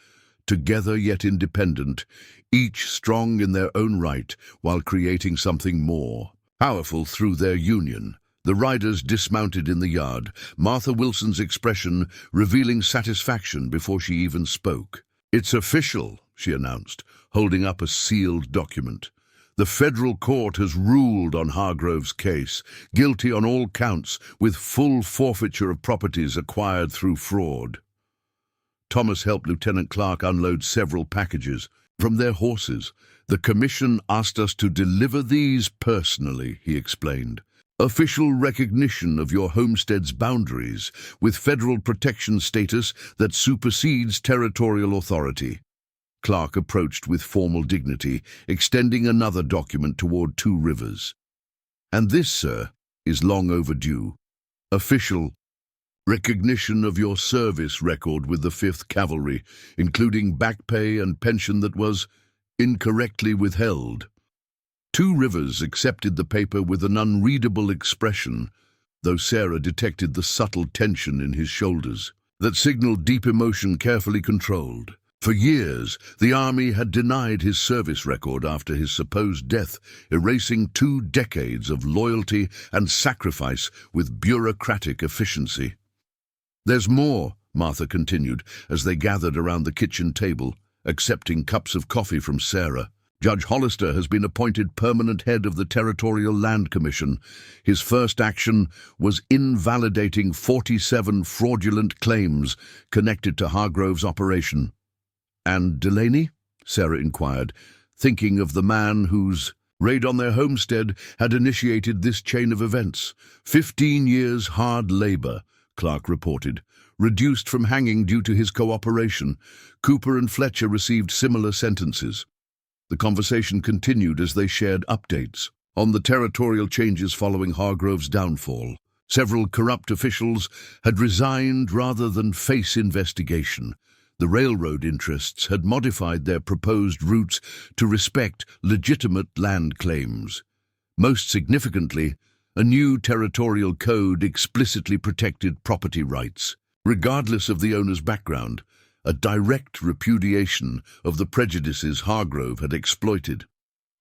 A: Together yet independent, each strong in their own right while creating something more powerful through their union. The riders dismounted in the yard, Martha Wilson's expression revealing satisfaction before she even spoke. "It's official," she announced, holding up a sealed document. "The federal court has ruled on Hargrove's case, guilty on all counts, with full forfeiture of properties acquired through fraud." Thomas helped Lieutenant Clark unload several packages from their horses. "The commission asked us to deliver these personally," he explained. "Official recognition of your homestead's boundaries, with federal protection status that supersedes territorial authority." Clark approached with formal dignity, extending another document toward 2 Rivers. "And this, sir, is long overdue. Official recognition of your service record with the 5th Cavalry, including back pay and pension that was incorrectly withheld." 2 Rivers accepted the paper with an unreadable expression, though Sarah detected the subtle tension in his shoulders that signaled deep emotion carefully controlled. For years, the Army had denied his service record after his supposed death, erasing 2 decades of loyalty and sacrifice with bureaucratic efficiency. "There's more," Martha continued, as they gathered around the kitchen table, accepting cups of coffee from Sarah. "Judge Hollister has been appointed permanent head of the Territorial Land Commission. His first action was invalidating 47 fraudulent claims connected to Hargrove's operation." "And Delaney?" Sarah inquired, thinking of the man whose Raid on their homestead had initiated this chain of events. 15 years hard labor, Clark reported, reduced from hanging due to his cooperation. Cooper and Fletcher received similar sentences. The conversation continued as they shared updates on the territorial changes following Hargrove's downfall. Several corrupt officials had resigned rather than face investigation. The railroad interests had modified their proposed routes to respect legitimate land claims. Most significantly, a new territorial code explicitly protected property rights, regardless of the owner's background, a direct repudiation of the prejudices Hargrove had exploited.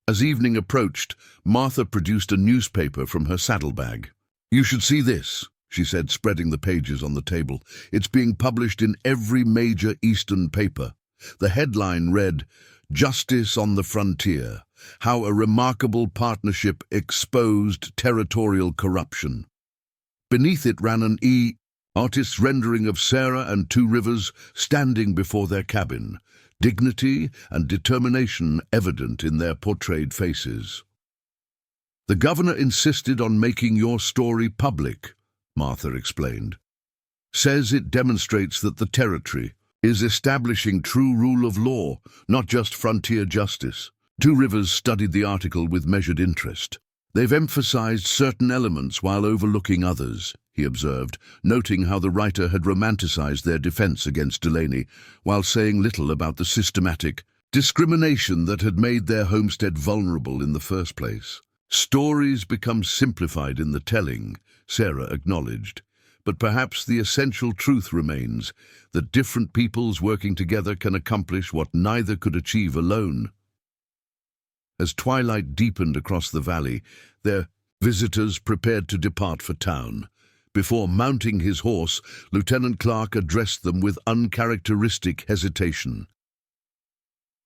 A: As evening approached, Martha produced a newspaper from her saddlebag. "You should see this," she said, spreading the pages on the table. "It's being published in every major Eastern paper." The headline read, "Justice on the Frontier: How a Remarkable Partnership Exposed Territorial Corruption." Beneath it ran an artist's rendering of Sarah and Two Rivers standing before their cabin, dignity and determination evident in their portrayed faces. "The governor insisted on making your story public," Martha explained. "Says it demonstrates that the territory is establishing true rule of law, not just frontier justice." Two Rivers studied the article with measured interest. "They've emphasized certain elements while overlooking others," he observed, noting how the writer had romanticized their defense against Delaney, while saying little about the systematic discrimination that had made their homestead vulnerable in the first place. "Stories become simplified in the telling," Sarah acknowledged, "but perhaps the essential truth remains that different peoples working together can accomplish what neither could achieve alone." As twilight deepened across the valley, their visitors prepared to depart for town. Before mounting his horse, Lieutenant Clark addressed them with uncharacteristic hesitation.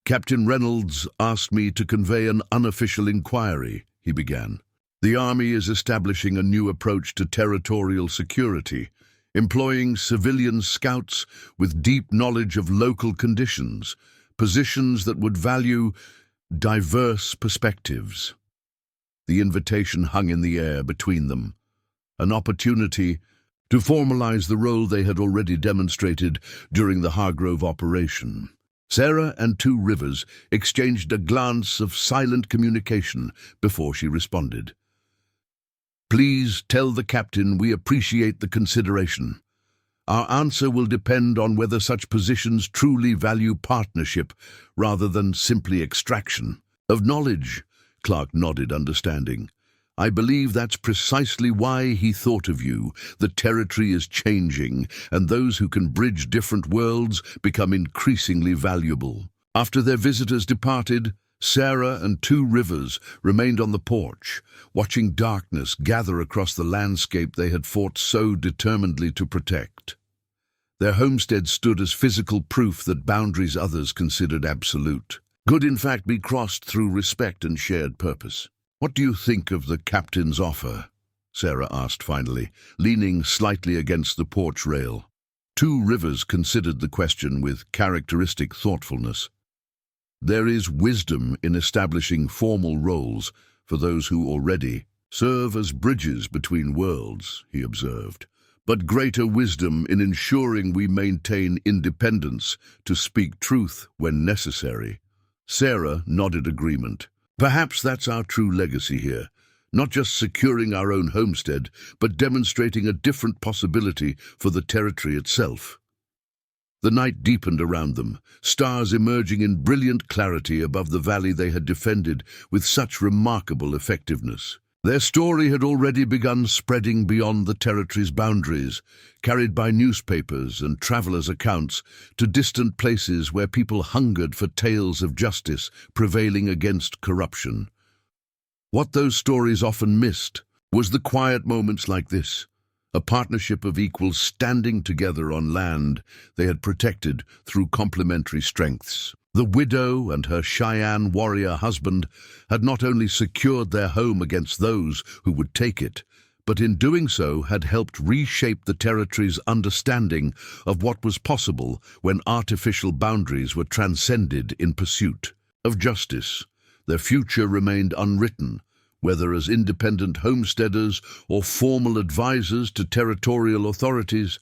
A: "Captain Reynolds asked me to convey an unofficial inquiry," he began. "The Army is establishing a new approach to territorial security, employing civilian scouts with deep knowledge of local conditions, positions that would value diverse perspectives." The invitation hung in the air between them, an opportunity to formalize the role they had already demonstrated during the Hargrove operation. Sarah and Two Rivers exchanged a glance of silent communication before she responded. "Please tell the captain we appreciate the consideration. Our answer will depend on whether such positions truly value partnership rather than simply extraction of knowledge." Clark nodded, understanding. "I believe that's precisely why he thought of you. The territory is changing, and those who can bridge different worlds become increasingly valuable." After their visitors departed, Sarah and Two Rivers remained on the porch, watching darkness gather across the landscape they had fought so determinedly to protect. Their homestead stood as physical proof that boundaries others considered absolute could in fact be crossed through respect and shared purpose. "What do you think of the captain's offer?" Sarah asked finally, leaning slightly against the porch rail. Two Rivers considered the question with characteristic thoughtfulness. "There is wisdom in establishing formal roles for those who already serve as bridges between worlds," he observed, "but greater wisdom in ensuring we maintain independence to speak truth when necessary." Sarah nodded agreement. "Perhaps that's our true legacy here, not just securing our own homestead, but demonstrating a different possibility for the territory itself." The night deepened around them, stars emerging in brilliant clarity above the valley they had defended with such remarkable effectiveness. Their story had already begun spreading beyond the territory's boundaries, carried by newspapers and travelers' accounts to distant places where people hungered for tales of justice prevailing against corruption. What those stories often missed was the quiet moments like this, a partnership of equals standing together on land they had protected through complementary strengths. The widow and her Cheyenne warrior husband had not only secured their home against those who would take it, but in doing so had helped reshape the territory's understanding of what was possible when artificial boundaries were transcended in pursuit of justice. Their future remained unwritten, whether as independent homesteaders or formal advisors to territorial authorities,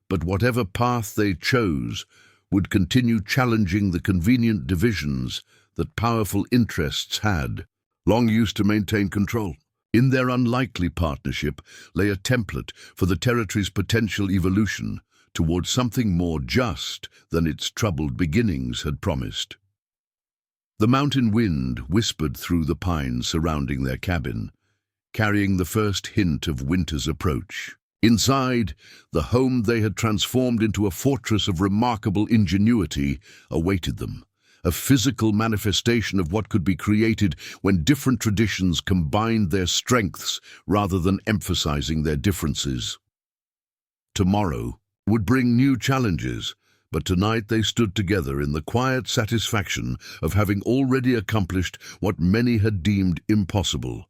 A: but whatever path they chose would continue challenging the convenient divisions that powerful interests had long used to maintain control. In their unlikely partnership lay a template for the territory's potential evolution towards something more just than its troubled beginnings had promised. The mountain wind whispered through the pines surrounding their cabin, carrying the first hint of winter's approach. Inside, the home they had transformed into a fortress of remarkable ingenuity awaited them, a physical manifestation of what could be created when different traditions combined their strengths rather than emphasizing their differences. Tomorrow would bring new challenges, but tonight they stood together in the quiet satisfaction of having already accomplished what many had deemed impossible,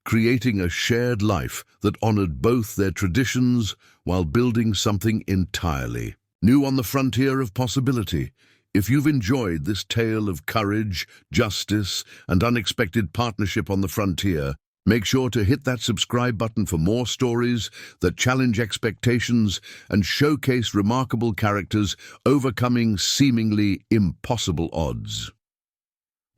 A: creating a shared life that honored both their traditions while building something entirely new on the frontier of possibility. If you've enjoyed this tale of courage, justice, and unexpected partnership on the frontier, make sure to hit that subscribe button for more stories that challenge expectations and showcase remarkable characters overcoming seemingly impossible odds.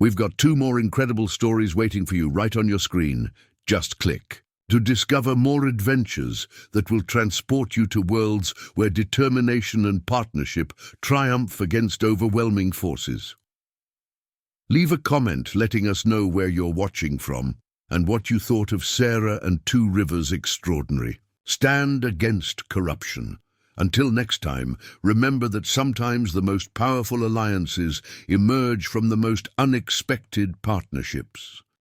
A: We've got 2 more incredible stories waiting for you right on your screen. Just click to discover more adventures that will transport you to worlds where determination and partnership triumph against overwhelming forces. Leave a comment letting us know where you're watching from and what you thought of Sarah and Two Rivers Extraordinary. Stand against corruption. Until next time, remember that sometimes the most powerful alliances emerge from the most unexpected partnerships.